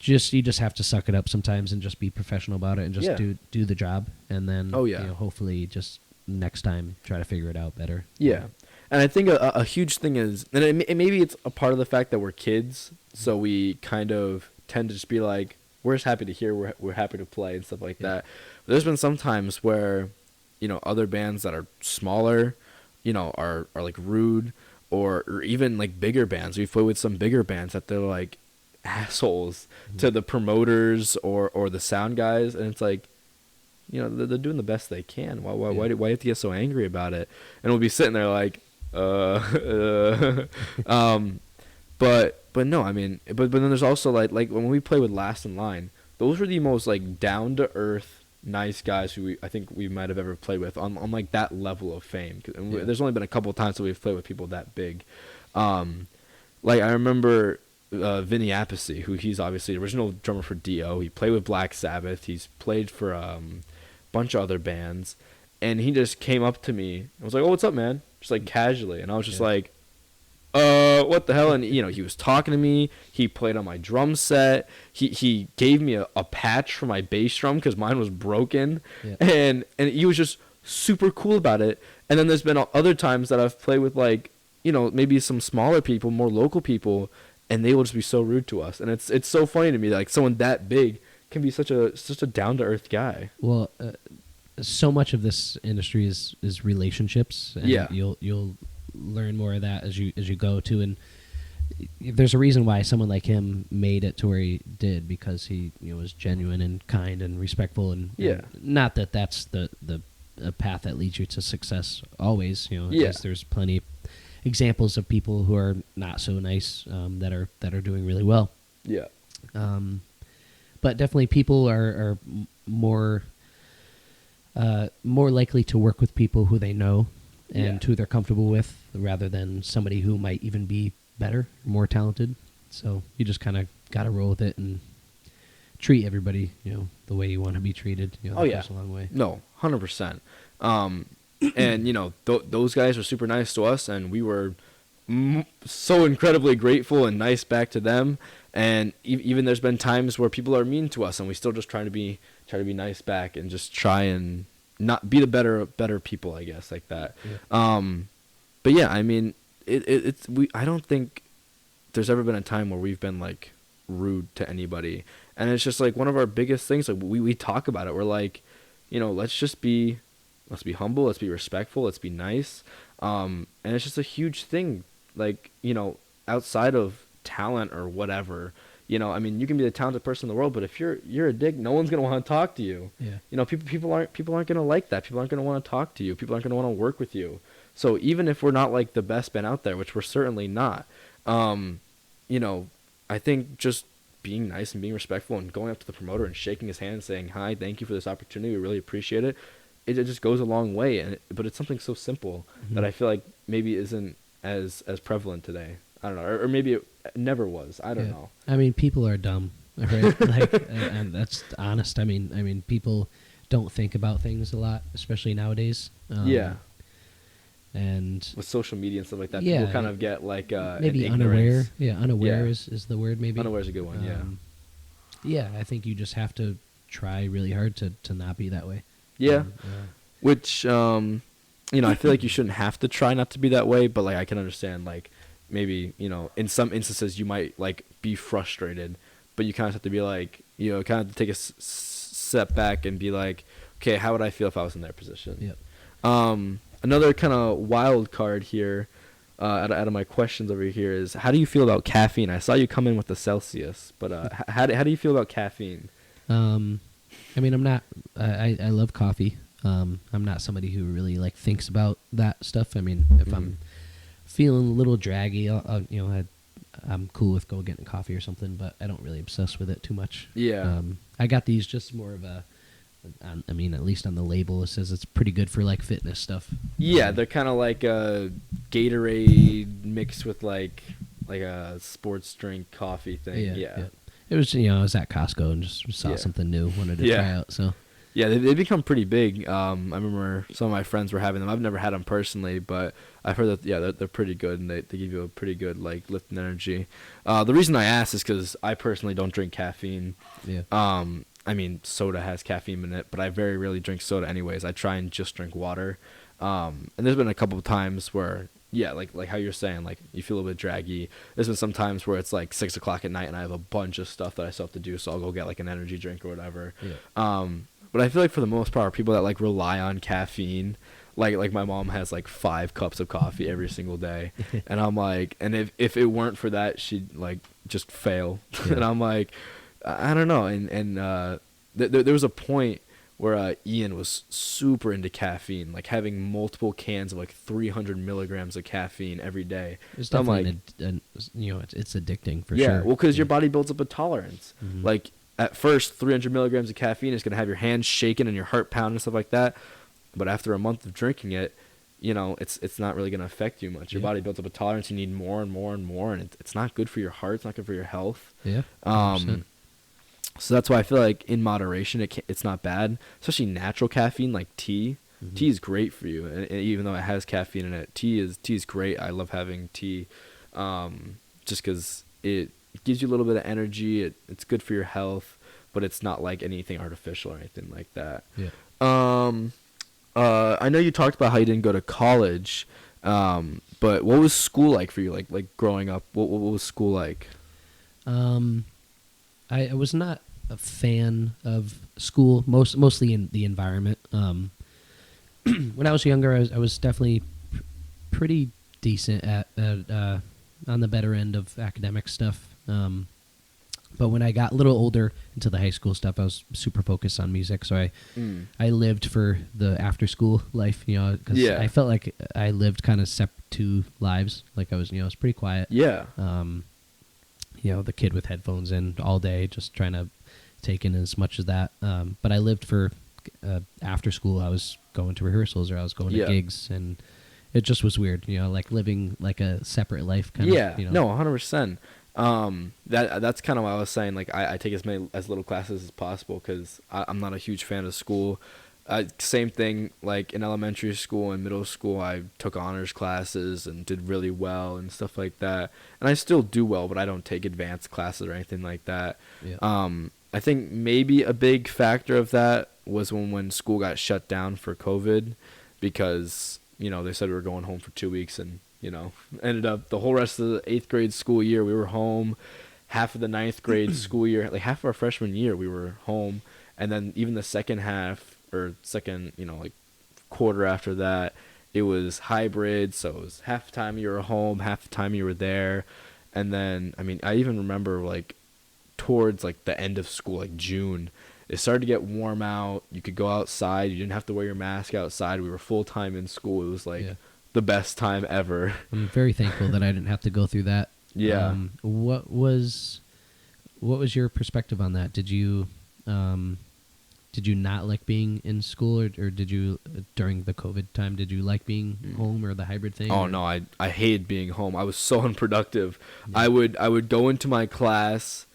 [SPEAKER 2] You just have to suck it up sometimes and just be professional about it and just do the job, and then you know, hopefully just next time try to figure it out better.
[SPEAKER 1] Yeah. And I think a huge thing is, and maybe it's a part of the fact that we're kids, so we kind of tend to just be like, we're just happy to hear, we're happy to play and stuff like that. But there's been some times where, you know, other bands that are smaller, you know, are like rude, or even like bigger bands. We've played with some bigger bands that they're like assholes to the promoters or the sound guys, and it's like, you know, they're doing the best they can. Why do you have to get so angry about it? And we'll be sitting there like, but no, I mean, but then there's also like when we play with Last in Line, those were the most like down to earth, nice guys who I think we might have ever played with on like that level of fame. There's only been a couple of times that we've played with people that big. Like I remember Vinny Appice, he's obviously the original drummer for Dio. He played with Black Sabbath. He's played for a bunch of other bands, and he just came up to me and was like, "Oh, what's up, man?" Just like casually, and I was just like, what the hell? And you know, he was talking to me. He played on my drum set. He gave me a patch for my bass drum because mine was broken, and he was just super cool about it. And then there's been other times that I've played with, like, you know, maybe some smaller people, more local people, and they will just be so rude to us. And it's so funny to me that, like, someone that big can be such a down to earth guy.
[SPEAKER 2] Well, so much of this industry is relationships. And you'll learn more of that as you go to, and there's a reason why someone like him made it to where he did, because he, you know, was genuine and kind and respectful, and not that that's the path that leads you to success always, you know. There's plenty examples of people who are not so nice, that are doing really well. But definitely people are more likely to work with people who they know and who they're comfortable with, rather than somebody who might even be better, more talented. So you just kind of got to roll with it and treat everybody, you know, the way you want to be treated. You know, that goes a long way.
[SPEAKER 1] No, 100%. And you know, those guys were super nice to us, and we were so incredibly grateful and nice back to them. And even there's been times where people are mean to us, and we still just try to be nice back, and just try and not be the better people, I guess, like that. But yeah, I mean, I don't think there's ever been a time where we've been like rude to anybody, and it's just like one of our biggest things. Like we talk about it. We're like, you know, let's be humble, let's be respectful, let's be nice. And it's just a huge thing. Like, you know, outside of talent or whatever, You know, I mean, you can be the talented person in the world, but if you're a dick, no one's gonna want to talk to you.
[SPEAKER 2] Yeah.
[SPEAKER 1] You know, people aren't gonna like that. People aren't gonna want to talk to you. People aren't gonna want to work with you. So even if we're not like the best band out there, which we're certainly not, you know, I think just being nice and being respectful and going up to the promoter and shaking his hand and saying, hi, thank you for this opportunity, we really appreciate it, it just goes a long way. But it's something so simple that I feel like maybe isn't as prevalent today. I don't know, or maybe it never was. I don't know.
[SPEAKER 2] I mean, people are dumb, right? Like, and that's honest. I mean, people don't think about things a lot, especially nowadays.
[SPEAKER 1] Yeah.
[SPEAKER 2] And
[SPEAKER 1] With social media and stuff like that,
[SPEAKER 2] Yeah,
[SPEAKER 1] people kind of get like
[SPEAKER 2] maybe
[SPEAKER 1] an
[SPEAKER 2] unaware.
[SPEAKER 1] ignorance.
[SPEAKER 2] Yeah, unaware
[SPEAKER 1] Yeah.
[SPEAKER 2] is the word. Maybe
[SPEAKER 1] Unaware is a good one.
[SPEAKER 2] Yeah, I think you just have to try really hard to not be that way.
[SPEAKER 1] Yeah.
[SPEAKER 2] Yeah.
[SPEAKER 1] Which you know, I feel like you shouldn't have to try not to be that way, but like I can understand like maybe, you know, in some instances you might like be frustrated, but you kind of have to be like, you know, kind of take a step back and be like, okay, how would I feel if I was in their position?
[SPEAKER 2] Yep.
[SPEAKER 1] Another kind of wild card here, out of my questions over here is, how do you feel about caffeine? I saw you come in with the Celsius, but how do you feel about caffeine?
[SPEAKER 2] I mean, I'm not. I love coffee. I'm not somebody who really like thinks about that stuff. I mean, if I'm feeling a little draggy, I'm cool with go getting coffee or something, but I don't really obsess with it too much.
[SPEAKER 1] Yeah.
[SPEAKER 2] I got these just more of a. I mean, at least on the label, it says it's pretty good for like fitness stuff.
[SPEAKER 1] Yeah, they're kind of like a Gatorade mixed with like a sports drink coffee thing. Yeah.
[SPEAKER 2] It was, I was at Costco and just saw something new, wanted to try out. So
[SPEAKER 1] yeah, they become pretty big. I remember some of my friends were having them. I've never had them personally, but I've heard that they're pretty good and they give you a pretty good like lifting energy. The reason I asked is because I personally don't drink caffeine.
[SPEAKER 2] Yeah.
[SPEAKER 1] I mean, soda has caffeine in it, but I very rarely drink soda anyways. I try and just drink water. And there's been a couple of times where, yeah, like how you're saying, like you feel a little bit draggy. There's been some times where it's like 6 o'clock at night and I have a bunch of stuff that I still have to do, so I'll go get like an energy drink or whatever.
[SPEAKER 2] Yeah.
[SPEAKER 1] But I feel like for the most part, people that like rely on caffeine, like my mom has like 5 cups of coffee every single day, and I'm like, and if it weren't for that, she'd like just fail.
[SPEAKER 2] Yeah.
[SPEAKER 1] And I'm like, I don't know. And there was a point where Ian was super into caffeine, like having multiple cans of like 300 milligrams of caffeine every day.
[SPEAKER 2] It's
[SPEAKER 1] So I'm
[SPEAKER 2] definitely,
[SPEAKER 1] like,
[SPEAKER 2] it's addicting for
[SPEAKER 1] yeah,
[SPEAKER 2] sure.
[SPEAKER 1] well, because your body builds up a tolerance.
[SPEAKER 2] Mhm.
[SPEAKER 1] Like at first, 300 milligrams of caffeine is gonna have your hands shaking and your heart pounding and stuff like that. But after a month of drinking it, you know, it's not really gonna affect you much. Your
[SPEAKER 2] Yeah.
[SPEAKER 1] body builds up a tolerance. You need more and more and more, and it's not good for your heart. It's not good for your health.
[SPEAKER 2] Yeah. 100%.
[SPEAKER 1] So that's why I feel like in moderation, it's not bad. Especially natural caffeine like tea.
[SPEAKER 2] Mhm.
[SPEAKER 1] Tea is great for you, and even though it has caffeine in it, tea is great. I love having tea, just because it gives you a little bit of energy. It's good for your health, but it's not like anything artificial or anything like that.
[SPEAKER 2] Yeah.
[SPEAKER 1] I know you talked about how you didn't go to college, but what was school like for you? Like growing up, what was school like?
[SPEAKER 2] I was not a fan of school, mostly in the environment. When I was younger, I was definitely pretty decent at on the better end of academic stuff. But when I got a little older into the high school stuff, I was super focused on music. So I lived for the after school life, because
[SPEAKER 1] Yeah.
[SPEAKER 2] I felt like I lived kind of two lives. Like I was pretty quiet.
[SPEAKER 1] Yeah.
[SPEAKER 2] The kid with headphones in all day, just trying to take in as much as that. But I lived for after school. I was going to rehearsals or I was going to gigs, and it just was weird. Like living like a separate life. Kind of.
[SPEAKER 1] No, 100%. That's kind of what I was saying. Like I take as little classes as possible because I'm not a huge fan of school. Same thing, like in elementary school and middle school, I took honors classes and did really well and stuff like that. And I still do well, but I don't take advanced classes or anything like that.
[SPEAKER 2] Yeah.
[SPEAKER 1] I think maybe a big factor of that was when school got shut down for COVID, because, they said we were going home for 2 weeks, and, ended up the whole rest of the 8th grade school year, we were home. Half of the 9th grade school year, like half of our freshman year, we were home. And then even the second half, or second, like quarter after that, it was hybrid. So it was half the time you were home, half the time you were there. And then, I mean, I even remember like towards like the end of school, like June, it started to get warm out. You could go outside. You didn't have to wear your mask outside. We were full time in school. It was like the best time ever.
[SPEAKER 2] I'm very thankful that I didn't have to go through that.
[SPEAKER 1] Yeah.
[SPEAKER 2] What was your perspective on that? Did you not like being in school, or did you, during the COVID time, did you like being home, or the hybrid thing?
[SPEAKER 1] Oh,
[SPEAKER 2] or?
[SPEAKER 1] no, I hated being home. I was so unproductive.
[SPEAKER 2] Yeah.
[SPEAKER 1] I would go into my class,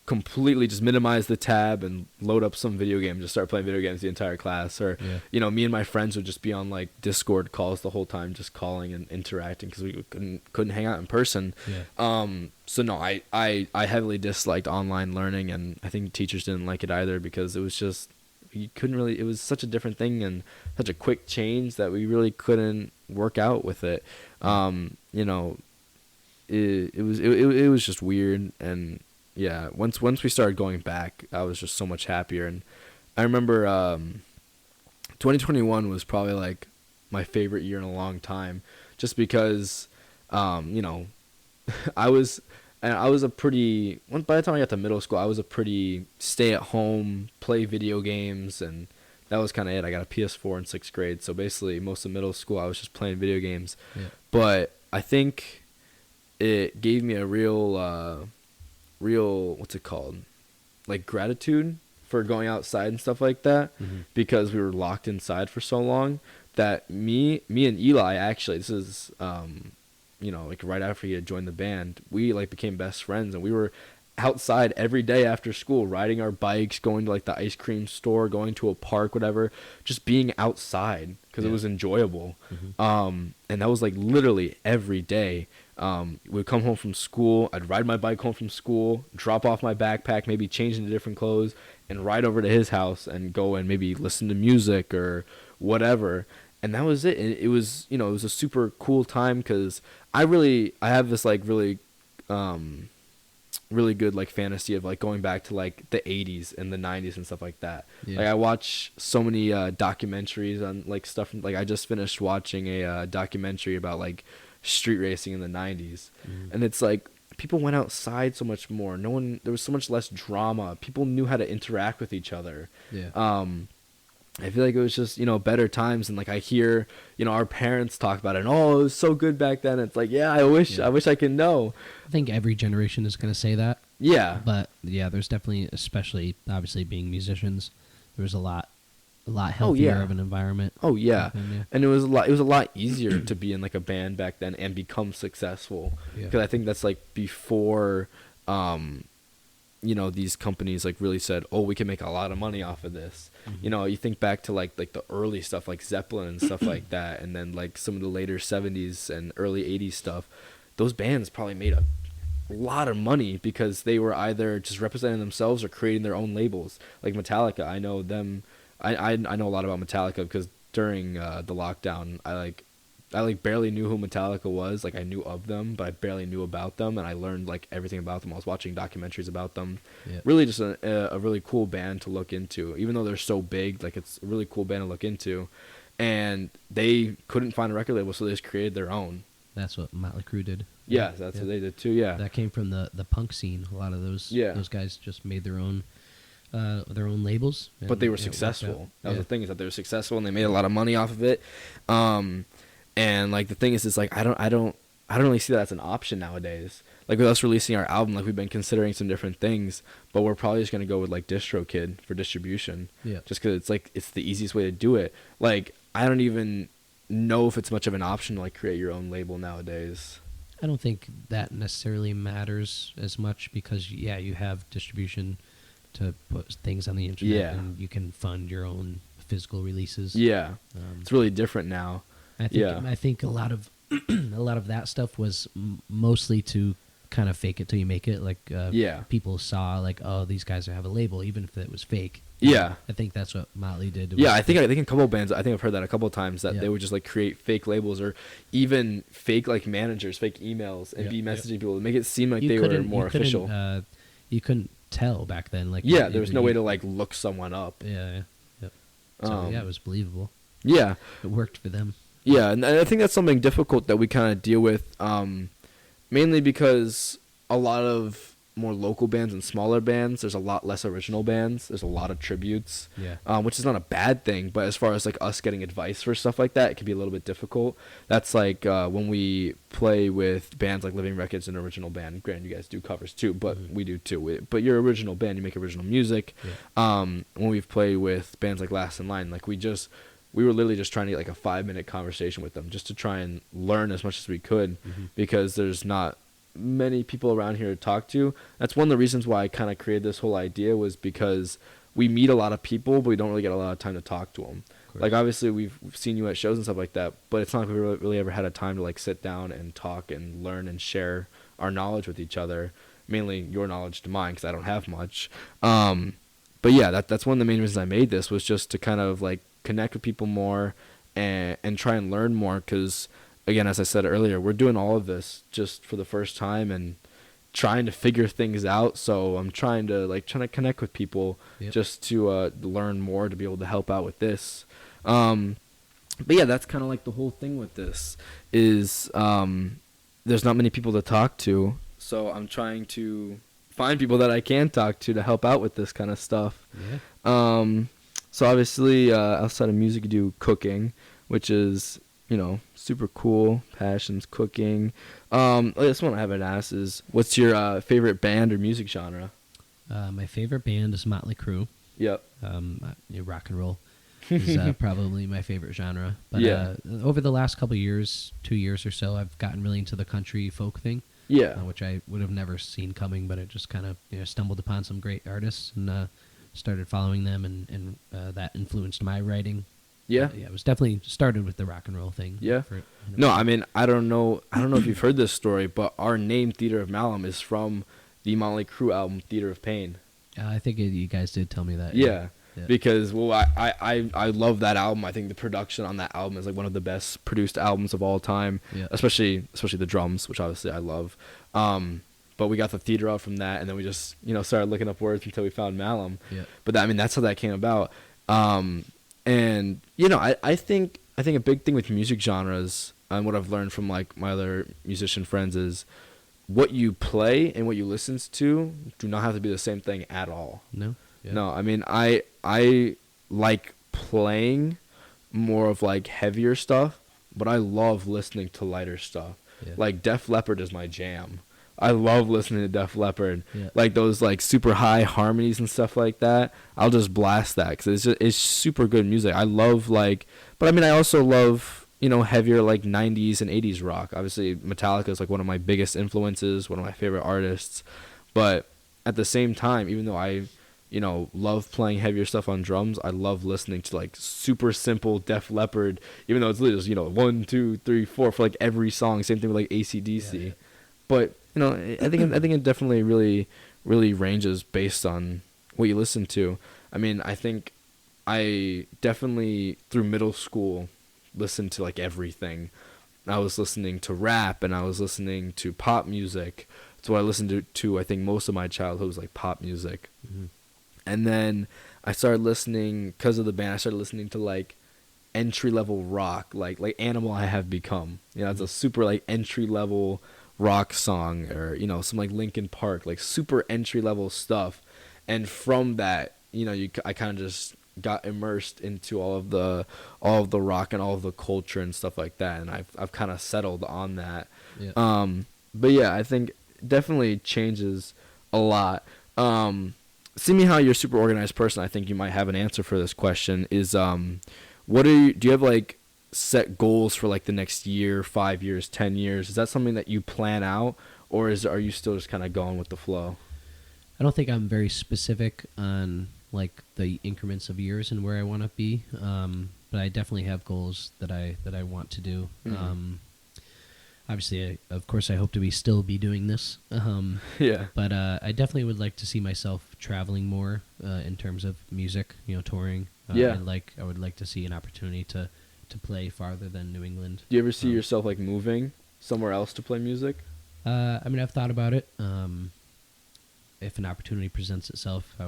[SPEAKER 1] completely just minimize the tab and load up some video game, just start playing video games the entire class. Or me and my friends would just be on like Discord calls the whole time, just calling and interacting, because we couldn't hang out in person. So no, I heavily disliked online learning, and I think teachers didn't like it either, because it was just, you couldn't really, it was such a different thing and such a quick change that we really couldn't work out with it. It was just weird. And yeah, once we started going back, I was just so much happier. And I remember 2021 was probably like my favorite year in a long time, just because I was a pretty, by the time I got to middle school, I was a pretty stay at home, play video games, and that was kind of it. I got a PS4 in 6th grade, so basically most of middle school I was just playing video games. But I think it gave me a real what's it called, like gratitude for going outside and stuff like that, because we were locked inside for so long, that me and Eli, actually, this is like right after he had joined the band, we like became best friends, and we were outside every day after school, riding our bikes, going to like the ice cream store, going to a park, whatever, just being outside, because it was enjoyable. And that was like literally every day. We'd come home from school, I'd ride my bike home from school, drop off my backpack, maybe change into different clothes, and ride over to his house and go and maybe listen to music or whatever. And that was it. And it was, it was a super cool time, because I have this like really good like fantasy of like going back to like the 80s and the 90s and stuff like that. Like I watch so many documentaries on like stuff, like I just finished watching a documentary about like street racing in the 90s, and it's like people went outside so much more. There was so much less drama. People knew how to interact with each other. I feel like it was just, better times. And like I hear, our parents talk about it, and it was so good back then. It's like, I wish I could know.
[SPEAKER 2] I think every generation is going to say that.
[SPEAKER 1] Yeah.
[SPEAKER 2] But yeah, there's definitely, especially obviously being musicians, there was a lot healthier of an environment.
[SPEAKER 1] Oh yeah. And it was a lot easier to be in like a band back then and become successful. Because I think that's like before, these companies like really said, oh, we can make a lot of money off of this. You think back to like the early stuff like Zeppelin and stuff like that, and then like some of the later 70s and early 80s stuff. Those bands probably made a lot of money because they were either just representing themselves or creating their own labels. Like Metallica, I know them. I know a lot about Metallica because during the lockdown, I barely knew who Metallica was. Like I knew of them, but I barely knew about them, and I learned like everything about them. I was watching documentaries about them. Really, just a really cool band to look into. Even though they're so big, like it's a really cool band to look into. And they couldn't find a record label, so they just created their own.
[SPEAKER 2] That's what Motley Crue did.
[SPEAKER 1] Yeah, that's what they did too. Yeah,
[SPEAKER 2] that came from the punk scene. A lot of those guys just made their own labels,
[SPEAKER 1] but they were successful. That was the thing, is that they were successful and they made a lot of money off of it. And like the thing is like I don't really see that as an option nowadays. Like with us releasing our album, like we've been considering some different things, but we're probably just gonna go with like DistroKid for distribution. Just because it's like it's the easiest way to do it. Like I don't even know if it's much of an option to like create your own label nowadays.
[SPEAKER 2] I don't think that necessarily matters as much because you have distribution to put things on the internet, and you can fund your own physical releases.
[SPEAKER 1] It's really different now.
[SPEAKER 2] I think a lot of that stuff was mostly to kind of fake it till you make it. Like people saw like, oh, these guys have a label, even if it was fake. I think that's what Motley did.
[SPEAKER 1] I think a couple of bands, I think I've heard that a couple of times, that they would just like create fake labels or even fake like managers, fake emails, and be messaging people to make it seem like they were more official.
[SPEAKER 2] You couldn't tell back then. Like
[SPEAKER 1] there was no way to like look someone up.
[SPEAKER 2] So it was believable.
[SPEAKER 1] It
[SPEAKER 2] worked for them.
[SPEAKER 1] And I think that's something difficult that we kind of deal with, mainly because a lot of more local bands and smaller bands, there's a lot less original bands. There's a lot of tributes, which is not a bad thing. But as far as like us getting advice for stuff like that, it can be a little bit difficult. That's like when we play with bands like Living Records, an original band. Granted, you guys do covers too, but we do too. But you're an original band, you make original music. When we've played with bands like Last in Line, like we were literally just trying to get like a 5-minute conversation with them just to try and learn as much as we could, because there's not many people around here to talk to. That's one of the reasons why I kind of created this whole idea, was because we meet a lot of people, but we don't really get a lot of time to talk to them. Like obviously we've seen you at shows and stuff like that, but it's not like we really ever had a time to like sit down and talk and learn and share our knowledge with each other. Mainly your knowledge to mine, because I don't have much. But yeah, that's one of the main reasons I made this, was just to kind of like connect with people more and try and learn more, because again, as I said earlier, we're doing all of this just for the first time and trying to figure things out. So I'm trying to connect with people just to learn more, to be able to help out with this. But yeah, that's kind of like the whole thing with this is there's not many people to talk to. So I'm trying to find people that I can talk to help out with this kind of stuff. So obviously outside of music, you do cooking, which is, super cool. Passions, cooking. This one I haven't asked is, what's your favorite band or music genre?
[SPEAKER 2] My favorite band is Motley Crue.
[SPEAKER 1] Yep.
[SPEAKER 2] Rock and roll is probably my favorite genre. But over the last couple of years, 2 years or so, I've gotten really into the country folk thing. Which I would have never seen coming, but it just kind of stumbled upon some great artists and started following them, and that influenced my writing. It was definitely started with the rock and roll thing. No,
[SPEAKER 1] I mean, I don't know if you've heard this story, but our name, Theater of Malum, is from the Motley Crue album Theater of Pain.
[SPEAKER 2] I think you guys did tell me that.
[SPEAKER 1] Because I love that album. I think the production on that album is like one of the best produced albums of all time. Especially the drums, which obviously I love. But we got the theater out from that, and then we just started looking up words until we found Malum. But that's how that came about. And I think a big thing with music genres, and what I've learned from like my other musician friends, is what you play and what you listen to do not have to be the same thing at all. No, I mean, I like playing more of like heavier stuff, but I love listening to lighter stuff. Like Def Leppard is my jam. I love listening to Def Leppard. Like those like super high harmonies and stuff like that. I'll just blast that because it's super good music. I love but I mean, I also love heavier like 90s and 80s rock. Obviously, Metallica is like one of my biggest influences, one of my favorite artists. But at the same time, even though I love playing heavier stuff on drums, I love listening to like super simple Def Leppard, even though it's literally just, 1, 2, 3, 4 for like every song. Same thing with like AC/DC. But I think it definitely really, really ranges based on what you listen to. I mean, I think I definitely through middle school listened to like everything. I was listening to rap and I was listening to pop music. So what I listened to I think most of my childhood was like pop music. And then I started listening, because of the band, I started listening to like entry level rock, like Animal I Have Become. It's a super like entry level rock song, or some like Linkin Park, like super entry level stuff. And from that, I kind of just got immersed into all of the rock and all of the culture and stuff like that, and I've kind of settled on that. But yeah, I think definitely changes a lot. Seeing how you're a super organized person, I think you might have an answer for this question. Is do you have like set goals for like the next year, 5 years, 10 years? Is that something that you plan out, or are you still just kind of going with the flow?
[SPEAKER 2] I don't think I'm very specific on like the increments of years and where I want to be, but I definitely have goals that I want to do. Obviously, of course, I hope to still be doing this. But I definitely would like to see myself traveling more in terms of music, touring. I would like to see an opportunity to play farther than New England.
[SPEAKER 1] Do you ever see yourself like moving somewhere else to play music?
[SPEAKER 2] I mean, I've thought about it. If an opportunity presents itself, I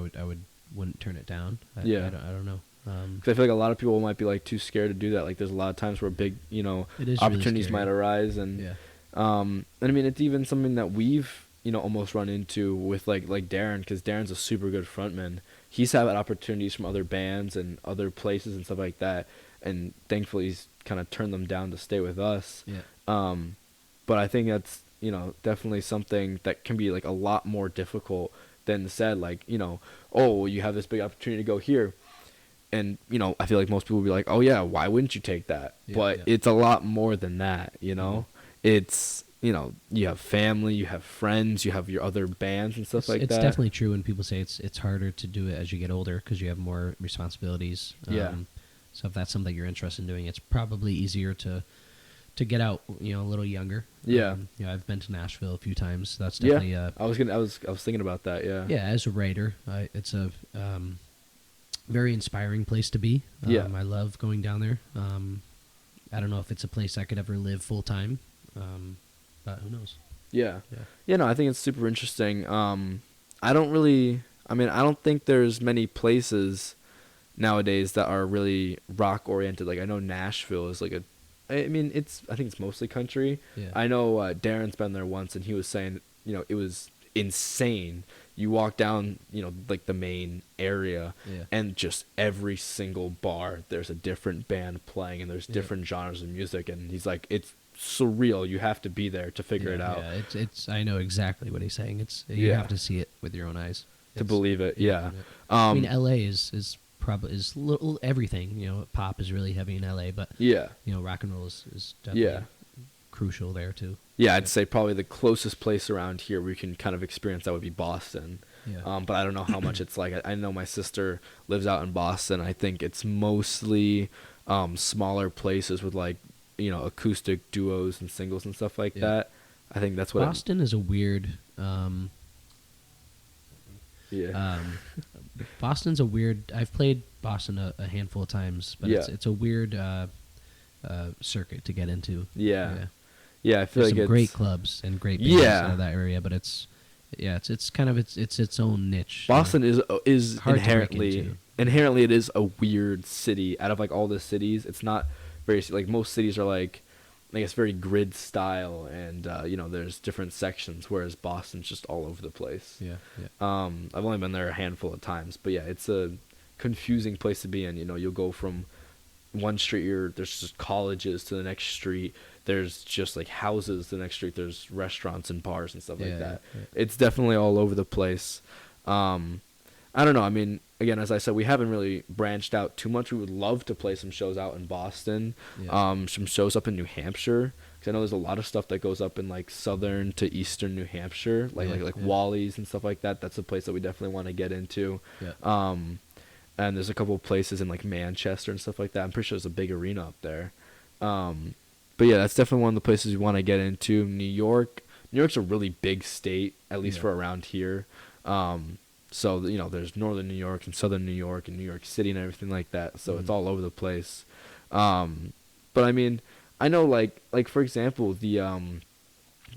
[SPEAKER 2] wouldn't turn it down. I don't know.
[SPEAKER 1] Cause I feel like a lot of people might be like too scared to do that. Like there's a lot of times where big, opportunities
[SPEAKER 2] really
[SPEAKER 1] might arise, and I mean, it's even something that we've almost run into with like Darren, because Darren's a super good frontman. He's had opportunities from other bands and other places and stuff like that, and thankfully he's kind of turned them down to stay with us.
[SPEAKER 2] Yeah.
[SPEAKER 1] But I think that's definitely something that can be like a lot more difficult than said, like, oh, you have this big opportunity to go here. And, I feel like most people will be like, oh, yeah, why wouldn't you take that?
[SPEAKER 2] Yeah,
[SPEAKER 1] but
[SPEAKER 2] yeah.
[SPEAKER 1] it's a lot more than that,
[SPEAKER 2] Mm-hmm.
[SPEAKER 1] It's, you have family, you have friends, you have your other bands and stuff like
[SPEAKER 2] It's
[SPEAKER 1] that.
[SPEAKER 2] definitely true when people say it's harder to do it as you get older because you have more responsibilities.
[SPEAKER 1] Yeah.
[SPEAKER 2] So if that's something you're interested in doing, it's probably easier to get out, a little younger.
[SPEAKER 1] Yeah.
[SPEAKER 2] I've been to Nashville a few times. That's
[SPEAKER 1] Yeah.
[SPEAKER 2] definitely
[SPEAKER 1] I was thinking about that, yeah.
[SPEAKER 2] yeah. As a writer, it's a very inspiring place to be.
[SPEAKER 1] Yeah.
[SPEAKER 2] I love going down there. I don't know if it's a place I could ever live full time, but who knows?
[SPEAKER 1] Yeah.
[SPEAKER 2] Yeah.
[SPEAKER 1] Yeah, no, I think it's super interesting. I don't think there's many places nowadays that are really rock oriented. Like, I know Nashville is like I think it's mostly country.
[SPEAKER 2] Yeah.
[SPEAKER 1] I know Darren's been there once, and he was saying, it was insane. You walk down, like the main area,
[SPEAKER 2] Yeah.
[SPEAKER 1] and just every single bar, there's a different band playing, and there's
[SPEAKER 2] Yeah.
[SPEAKER 1] different genres of music, and he's like, it's surreal. You have to be there to figure it out.
[SPEAKER 2] Yeah, it's. I know exactly what he's saying. You
[SPEAKER 1] Yeah.
[SPEAKER 2] have to see it with your own eyes
[SPEAKER 1] To
[SPEAKER 2] It's-
[SPEAKER 1] believe it. Yeah.
[SPEAKER 2] I mean, LA is probably little everything. Pop is really heavy in LA, but
[SPEAKER 1] Yeah.
[SPEAKER 2] rock and roll is definitely
[SPEAKER 1] Yeah.
[SPEAKER 2] crucial there too.
[SPEAKER 1] Yeah, I'd say probably the closest place around here where you can kind of experience that would be Boston.
[SPEAKER 2] Yeah.
[SPEAKER 1] But I don't know how much it's like. I know my sister lives out in Boston. I think it's mostly smaller places with like, acoustic duos and singles and stuff like
[SPEAKER 2] Yeah.
[SPEAKER 1] that. I think that's what
[SPEAKER 2] Boston is a weird.
[SPEAKER 1] yeah.
[SPEAKER 2] Boston's a weird. I've played Boston a handful of times, but
[SPEAKER 1] Yeah.
[SPEAKER 2] it's a weird circuit to get into.
[SPEAKER 1] Yeah. Yeah, I feel
[SPEAKER 2] There's
[SPEAKER 1] like
[SPEAKER 2] some
[SPEAKER 1] it's
[SPEAKER 2] great clubs and great bands
[SPEAKER 1] Yeah.
[SPEAKER 2] out of that area, but it's kind of its own niche.
[SPEAKER 1] Boston is
[SPEAKER 2] Hard to break into.
[SPEAKER 1] inherently it is a weird city. Out of like all the cities, it's not very like most cities are like I guess very grid style, and there's different sections, whereas Boston's just all over the place.
[SPEAKER 2] Yeah.
[SPEAKER 1] I've only been there a handful of times, but yeah, it's a confusing place to be in. You'll go from one street, there's just colleges, to the next street. There's just like houses to the next street. There's restaurants and bars and stuff like that.
[SPEAKER 2] Yeah.
[SPEAKER 1] It's definitely all over the place. I don't know. I mean, again, as I said, we haven't really branched out too much. We would love to play some shows out in Boston,
[SPEAKER 2] Yeah.
[SPEAKER 1] some shows up in New Hampshire, because I know there's a lot of stuff that goes up in like southern to eastern New Hampshire, like
[SPEAKER 2] Yeah,
[SPEAKER 1] like
[SPEAKER 2] yeah.
[SPEAKER 1] Wally's and stuff like that. That's a place that we definitely want to get into.
[SPEAKER 2] Yeah.
[SPEAKER 1] And there's a couple of places in like Manchester and stuff like that. I'm pretty sure there's a big arena up there. But yeah, that's definitely one of the places we want to get into. New York's a really big state, at least
[SPEAKER 2] Yeah.
[SPEAKER 1] for around here. So there's northern New York and southern New York and New York City and everything like that. So it's all over the place. But I mean, I know like for example the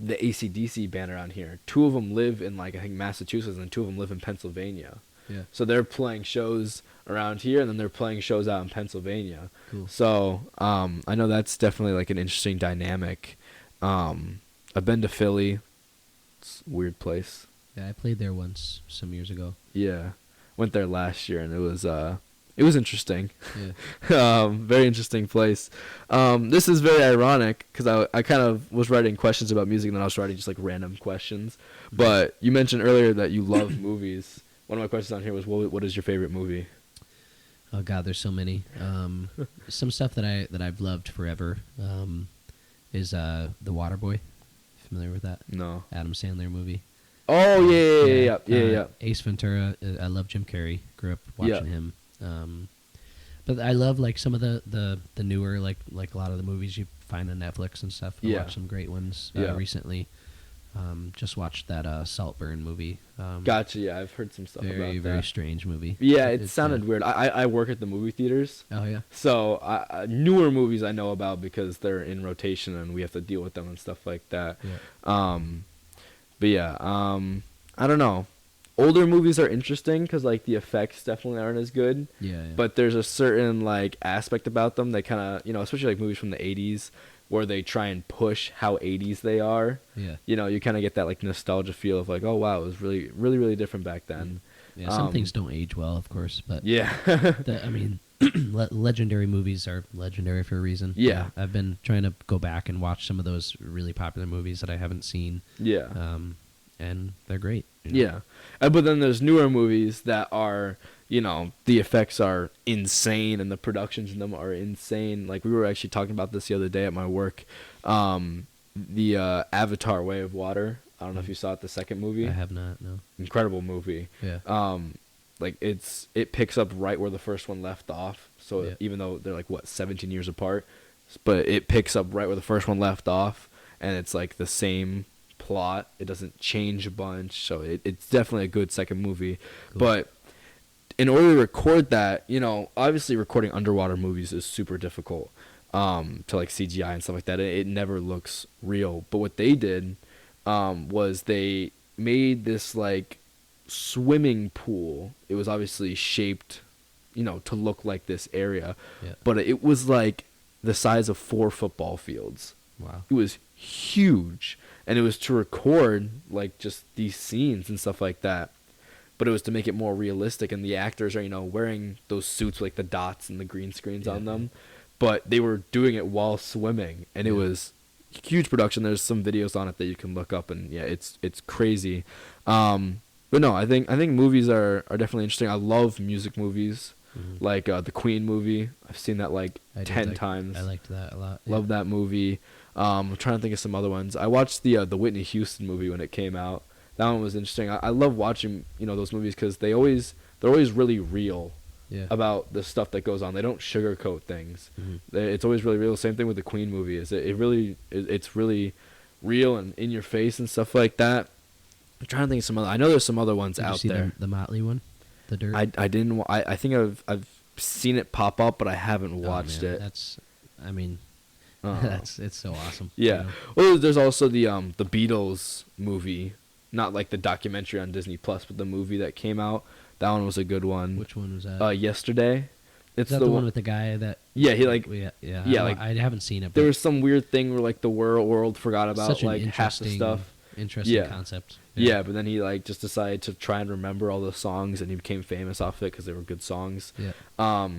[SPEAKER 1] AC/DC band around here. 2 of them live in like I think Massachusetts, and 2 of them live in Pennsylvania.
[SPEAKER 2] Yeah.
[SPEAKER 1] So they're playing shows around here, and then they're playing shows out in Pennsylvania.
[SPEAKER 2] Cool.
[SPEAKER 1] So I know that's definitely like an interesting dynamic. I've been to Philly. It's a weird place.
[SPEAKER 2] Yeah, I played there once some years ago.
[SPEAKER 1] Yeah, went there last year, and it was interesting.
[SPEAKER 2] Yeah.
[SPEAKER 1] Very interesting place. This is very ironic because I kind of was writing questions about music, and then I was writing just like random questions. But you mentioned earlier that you love movies. One of my questions on here was, what is your favorite movie?
[SPEAKER 2] Oh God, there's so many. Some stuff that I've loved forever is The Waterboy. Familiar with that?
[SPEAKER 1] No.
[SPEAKER 2] Adam Sandler movie.
[SPEAKER 1] Oh yeah.
[SPEAKER 2] Ace Ventura. I love Jim Carrey. Grew up watching
[SPEAKER 1] Yeah.
[SPEAKER 2] him. But I love like some of the newer like a lot of the movies you find on Netflix and stuff. I
[SPEAKER 1] Yeah.
[SPEAKER 2] watched some great ones
[SPEAKER 1] Yeah.
[SPEAKER 2] recently. Just watched that Saltburn movie.
[SPEAKER 1] Gotcha. Yeah, I've heard some stuff
[SPEAKER 2] Very
[SPEAKER 1] about that.
[SPEAKER 2] very strange movie.
[SPEAKER 1] Yeah, it sounded weird. I work at the movie theaters,
[SPEAKER 2] Oh yeah.
[SPEAKER 1] so newer movies I know about because they're in rotation and we have to deal with them and stuff like that.
[SPEAKER 2] Yeah.
[SPEAKER 1] But yeah, I don't know. Older movies are interesting because like the effects definitely aren't as good.
[SPEAKER 2] Yeah.
[SPEAKER 1] But there's a certain like aspect about them that kind of especially like movies from the 80s where they try and push how 80s they are.
[SPEAKER 2] Yeah.
[SPEAKER 1] You kind of get that like nostalgia feel of like, oh wow, it was really really really different back then.
[SPEAKER 2] Yeah, some things don't age well, of course, but
[SPEAKER 1] Yeah.
[SPEAKER 2] I mean, legendary movies are legendary for a reason.
[SPEAKER 1] Yeah.
[SPEAKER 2] I've been trying to go back and watch some of those really popular movies that I haven't seen.
[SPEAKER 1] Yeah.
[SPEAKER 2] And they're great.
[SPEAKER 1] Yeah. But then there's newer movies that are, the effects are insane and the productions in them are insane. Like we were actually talking about this the other day at my work. The Avatar: Way of Water. I don't know if you saw it, the second movie.
[SPEAKER 2] I have not, no.
[SPEAKER 1] Incredible movie.
[SPEAKER 2] Yeah.
[SPEAKER 1] Like it picks up right where the first one left off. So
[SPEAKER 2] Yeah.
[SPEAKER 1] even though they're like 17 years apart, but it picks up right where the first one left off, and it's like the same plot. It doesn't change a bunch, so it's definitely a good second movie.
[SPEAKER 2] Cool.
[SPEAKER 1] But in order to record that, obviously recording underwater movies is super difficult. To like CGI and stuff like that, it never looks real. But what they did was they made this like swimming pool. It was obviously shaped, to look like this area,
[SPEAKER 2] Yeah.
[SPEAKER 1] but it was like the size of 4 football fields.
[SPEAKER 2] Wow.
[SPEAKER 1] It was huge, and it was to record like just these scenes and stuff like that. But it was to make it more realistic, and the actors are wearing those suits with like the dots and the green screens on them, but they were doing it while swimming, and it was huge production. There's some videos on it that you can look up, and it's crazy. But no, I think movies are definitely interesting. I love music movies, like the Queen movie. I've seen that like 10 times.
[SPEAKER 2] I liked that a lot.
[SPEAKER 1] Love that movie. I'm trying to think of some other ones. I watched the Whitney Houston movie when it came out. That one was interesting. I love watching those movies because they're always really real about the stuff that goes on. They don't sugarcoat things. It's always really real. Same thing with the Queen movie. It's really real and in your face and stuff like that. I'm trying to think of some other. I know there's some other ones out
[SPEAKER 2] there.
[SPEAKER 1] there.
[SPEAKER 2] The Motley one, The Dirt.
[SPEAKER 1] I didn't. I think I've seen it pop up, but I haven't watched it.
[SPEAKER 2] That's, I mean, it's so awesome.
[SPEAKER 1] Yeah. Well, there's also the Beatles movie, not like the documentary on Disney Plus, but the movie that came out. That one was a good one.
[SPEAKER 2] Which one was that?
[SPEAKER 1] Yesterday.
[SPEAKER 2] It's the one with the guy that.
[SPEAKER 1] Yeah, he like.
[SPEAKER 2] Yeah, like I haven't seen it. But
[SPEAKER 1] there was some weird thing where like the world forgot about like half the stuff.
[SPEAKER 2] Interesting concept.
[SPEAKER 1] Yeah, but then he like just decided to try and remember all the songs, and he became famous off it because they were good songs.
[SPEAKER 2] Yeah.
[SPEAKER 1] But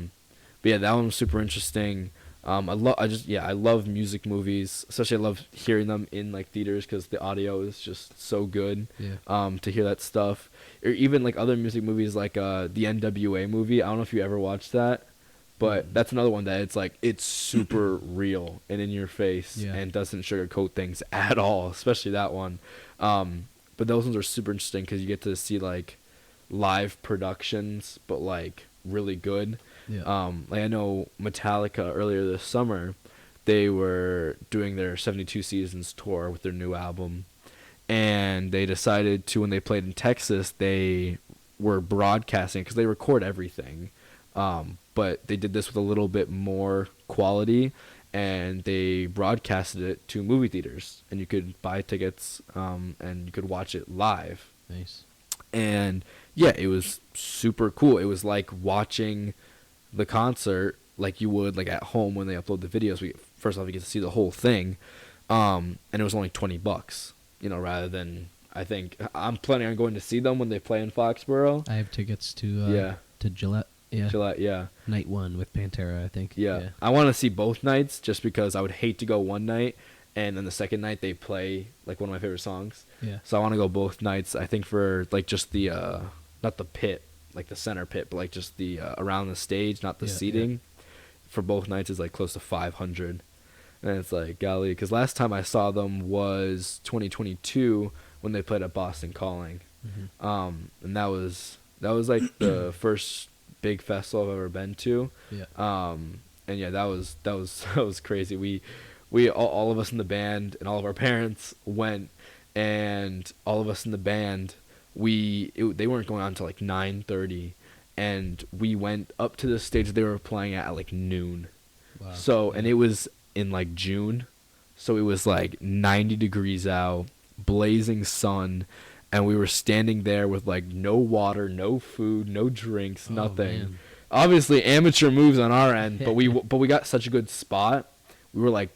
[SPEAKER 1] yeah, that one was super interesting. I love music movies, especially I love hearing them in like theaters because the audio is just so good.
[SPEAKER 2] Yeah.
[SPEAKER 1] To hear that stuff, or even like other music movies like the NWA movie. I don't know if you ever watched that, but that's another one that it's super real and in your face and doesn't sugarcoat things at all, especially that one. But those ones are super interesting because you get to see like live productions, but like really good.
[SPEAKER 2] Yeah.
[SPEAKER 1] Like I know Metallica earlier this summer, they were doing their 72 Seasons tour with their new album, and they decided to, when they played in Texas, they were broadcasting because they record everything. But they did this with a little bit more quality, and they broadcasted it to movie theaters, and you could buy tickets, and you could watch it live.
[SPEAKER 2] Nice.
[SPEAKER 1] And yeah, it was super cool. It was like watching the concert like you would like at home when they upload the videos. First off, you get to see the whole thing, and it was only $20, rather than, I think I'm planning on going to see them when they play in Foxborough.
[SPEAKER 2] I have tickets to Gillette. Yeah.
[SPEAKER 1] Gillette, yeah.
[SPEAKER 2] Night 1 with Pantera, I think.
[SPEAKER 1] Yeah. I want to see both nights just because I would hate to go one night and then the second night they play like one of my favorite songs.
[SPEAKER 2] Yeah.
[SPEAKER 1] So I want to go both nights. I think for like just the not the pit, like the center pit, but like just the around the stage, not the seating. For both nights is like close to 500. And it's like, golly, because last time I saw them was 2022 when they played at Boston Calling. And that was like the first big festival I've ever been to.
[SPEAKER 2] Yeah.
[SPEAKER 1] And yeah, that was crazy. We all of us in the band and all of our parents went, and all of us in the band, they weren't going on until like 9:30, and we went up to the stage they were playing at like noon.
[SPEAKER 2] Wow.
[SPEAKER 1] So and it was in like June, so it was like 90 degrees out, blazing sun. And we were standing there with like no water, no food, no drinks, nothing.
[SPEAKER 2] Man.
[SPEAKER 1] Obviously amateur moves on our end, but we got such a good spot. We were like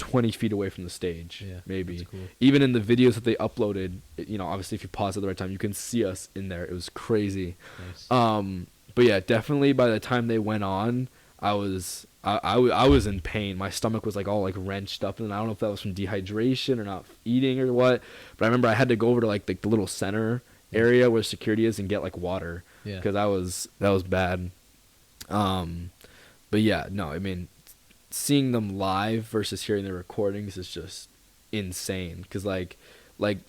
[SPEAKER 1] 20 feet away from the stage,
[SPEAKER 2] Yeah,
[SPEAKER 1] maybe.
[SPEAKER 2] that's cool.
[SPEAKER 1] Even in the videos that they uploaded, obviously if you pause at the right time, you can see us in there. It was crazy.
[SPEAKER 2] Nice.
[SPEAKER 1] But yeah, definitely by the time they went on, I was in pain. My stomach was like all like wrenched up, and I don't know if that was from dehydration or not eating or what. But I remember I had to go over to like the little center area where security is and get like water,
[SPEAKER 2] Yeah.
[SPEAKER 1] because that was bad. But yeah, no, I mean, seeing them live versus hearing the recordings is just insane. Because like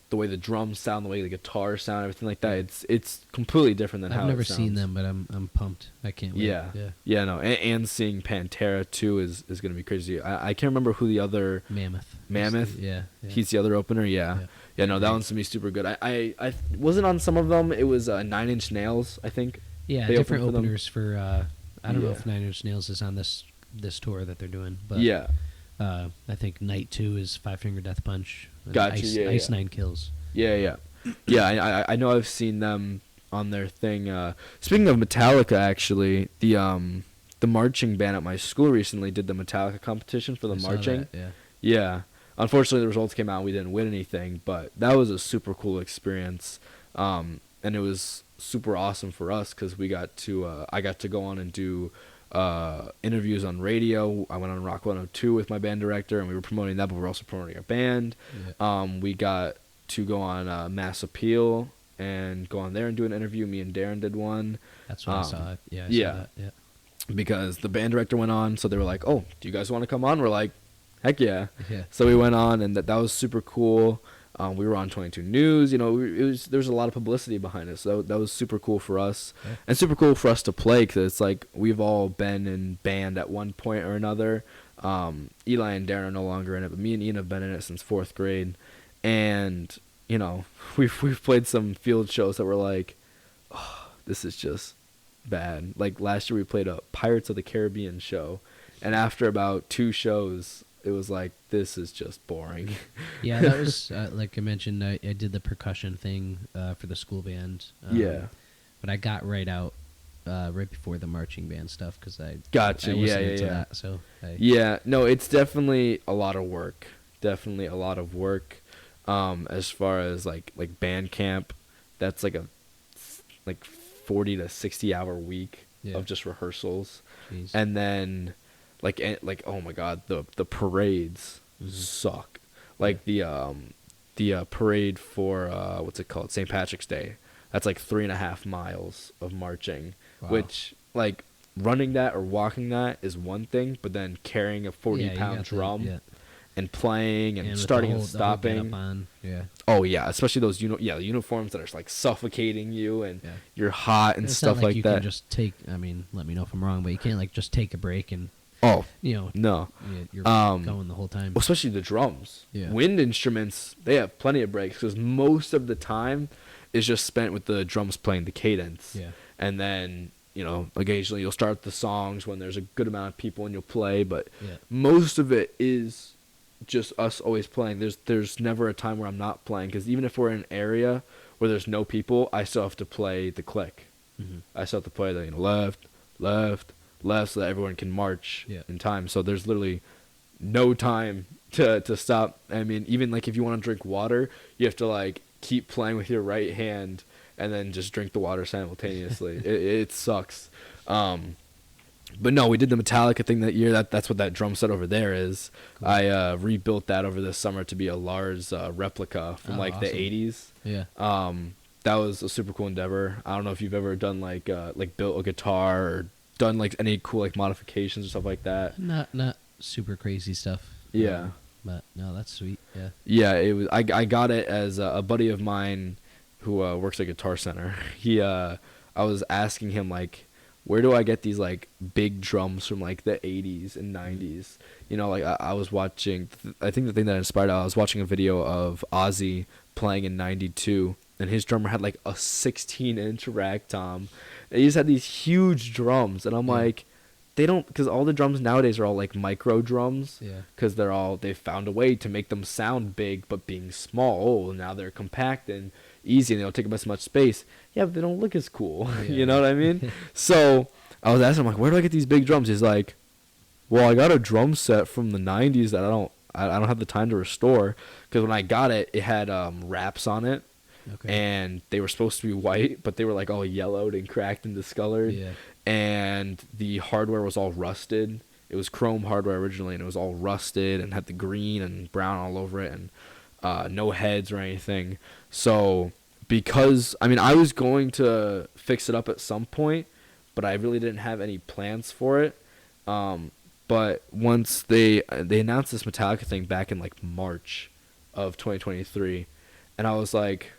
[SPEAKER 1] the way the drums sound, the way the guitars sound, everything like that, it's completely different than how
[SPEAKER 2] I've never
[SPEAKER 1] it sounds.
[SPEAKER 2] seen them, but I'm pumped. I can't wait.
[SPEAKER 1] Yeah, yeah, no, and seeing Pantera too is gonna be crazy. I can't remember who the other
[SPEAKER 2] Mammoth.
[SPEAKER 1] Yeah.
[SPEAKER 2] Yeah.
[SPEAKER 1] He's the other opener. Yeah, no, that one's gonna be super good. I wasn't on some of them. It was 9 Inch Nails, I think.
[SPEAKER 2] Yeah,
[SPEAKER 1] They
[SPEAKER 2] different
[SPEAKER 1] opened for them.
[SPEAKER 2] openers for. I don't know
[SPEAKER 1] Yeah.
[SPEAKER 2] if 9 Inch Nails is on this tour that they're doing, but
[SPEAKER 1] Yeah,
[SPEAKER 2] I think night 2 is Five Finger Death Punch. And
[SPEAKER 1] Gotcha,
[SPEAKER 2] Ice
[SPEAKER 1] yeah.
[SPEAKER 2] Nine Kills.
[SPEAKER 1] yeah. I know I've seen them on their thing. Speaking of Metallica, actually, the marching band at my school recently did the Metallica competition for the
[SPEAKER 2] I saw
[SPEAKER 1] marching.
[SPEAKER 2] that, yeah.
[SPEAKER 1] Yeah. Unfortunately, the results came out and we didn't win anything, but that was a super cool experience. And it was super awesome for us because I got to go on and do interviews on radio. I went on Rock 102 with my band director, and we were promoting that, but we were also promoting our band.
[SPEAKER 2] Yeah.
[SPEAKER 1] We got to go on Mass Appeal and go on there and do an interview. Me and Darren did one.
[SPEAKER 2] That's what I saw. Yeah. I
[SPEAKER 1] yeah.
[SPEAKER 2] saw that. Yeah.
[SPEAKER 1] Because the band director went on, so they were like, "Oh, do you guys want to come on?" We're like, "Heck yeah!"
[SPEAKER 2] Yeah.
[SPEAKER 1] So we went on, and that was super cool. We were on 22 News. There was a lot of publicity behind it, so that was super cool for us, and super cool for us to play because it's like we've all been in band at one point or another. Eli and Darren are no longer in it, but me and Ian have been in it since 4th grade, and we've played some field shows that were like, oh, this is just bad. Like last year we played a Pirates of the Caribbean show, and after about 2 shows it was like, this is just boring.
[SPEAKER 2] Yeah, that was like I mentioned, I did the percussion thing for the school band.
[SPEAKER 1] Yeah.
[SPEAKER 2] But I got right out right before the marching band stuff because I
[SPEAKER 1] Gotcha.
[SPEAKER 2] I wasn't
[SPEAKER 1] Yeah,
[SPEAKER 2] into
[SPEAKER 1] yeah.
[SPEAKER 2] that, so
[SPEAKER 1] Yeah, no, it's definitely a lot of work. Definitely a lot of work. As far as like band camp, that's like a 40 to 60 hour week of just rehearsals.
[SPEAKER 2] Jeez.
[SPEAKER 1] And then like oh my god, the parades suck. Like the parade for what's it called, St. Patrick's Day, that's like 3.5 miles of marching.
[SPEAKER 2] Wow.
[SPEAKER 1] Which like running that or walking that is one thing, but then carrying a 40-pound drum and playing and starting and stopping. Oh yeah, especially those uniforms that are like suffocating you and you're hot and
[SPEAKER 2] it's
[SPEAKER 1] stuff
[SPEAKER 2] not like
[SPEAKER 1] like
[SPEAKER 2] you
[SPEAKER 1] that.
[SPEAKER 2] can just take. I mean, let me know if I'm wrong, but you can't like just take a break and
[SPEAKER 1] no,
[SPEAKER 2] you're going the whole time.
[SPEAKER 1] especially the drums.
[SPEAKER 2] Yeah.
[SPEAKER 1] Wind instruments, they have plenty of breaks because most of the time is just spent with the drums playing the cadence.
[SPEAKER 2] Yeah.
[SPEAKER 1] And then occasionally you'll start the songs when there's a good amount of people and you'll play, but most of it is just us always playing. There's never a time where I'm not playing, because even if we're in an area where there's no people, I still have to play the click. I still have to play the left, so that everyone can march in time. So there's literally no time to stop. I mean, even like if you want to drink water, you have to like keep playing with your right hand and then just drink the water simultaneously. It sucks. But no, we did the Metallica thing that year. That's what that drum set over there is. Cool. I rebuilt that over the summer to be a Lars replica from
[SPEAKER 2] awesome.
[SPEAKER 1] the 80s. Yeah. That was a super cool endeavor. I don't know if you've ever done like built a guitar or done like any cool like modifications or stuff like that.
[SPEAKER 2] Not super crazy stuff.
[SPEAKER 1] Yeah.
[SPEAKER 2] But no, that's sweet. Yeah.
[SPEAKER 1] Yeah, it was. I got it as a buddy of mine who works at Guitar Center. I was asking him like, where do I get these like big drums from like the 80s and 90s? I was watching, I think the thing that inspired I was watching a video of Ozzy playing in 92, and his drummer had like a 16-inch rack tom. And he just had these huge drums, and I'm like, they don't, because all the drums nowadays are all like micro drums, because they've found a way to make them sound big but being small. Now they're compact and easy and they don't take up as much space. Yeah, but they don't look as cool. You know what I mean? So I was asking him like, where do I get these big drums? He's like, well, I got a drum set from the 90s that I don't have the time to restore, because when I got it, it had wraps on it,
[SPEAKER 2] Okay.
[SPEAKER 1] and they were supposed to be white, but they were like all yellowed and cracked and discolored,
[SPEAKER 2] Yeah.
[SPEAKER 1] and the hardware was all rusted. It was chrome hardware originally, and it was all rusted and had the green and brown all over it, and no heads or anything. So because I was going to fix it up at some point, but I really didn't have any plans for it. But once they announced this Metallica thing back in like March of 2023, and I was like,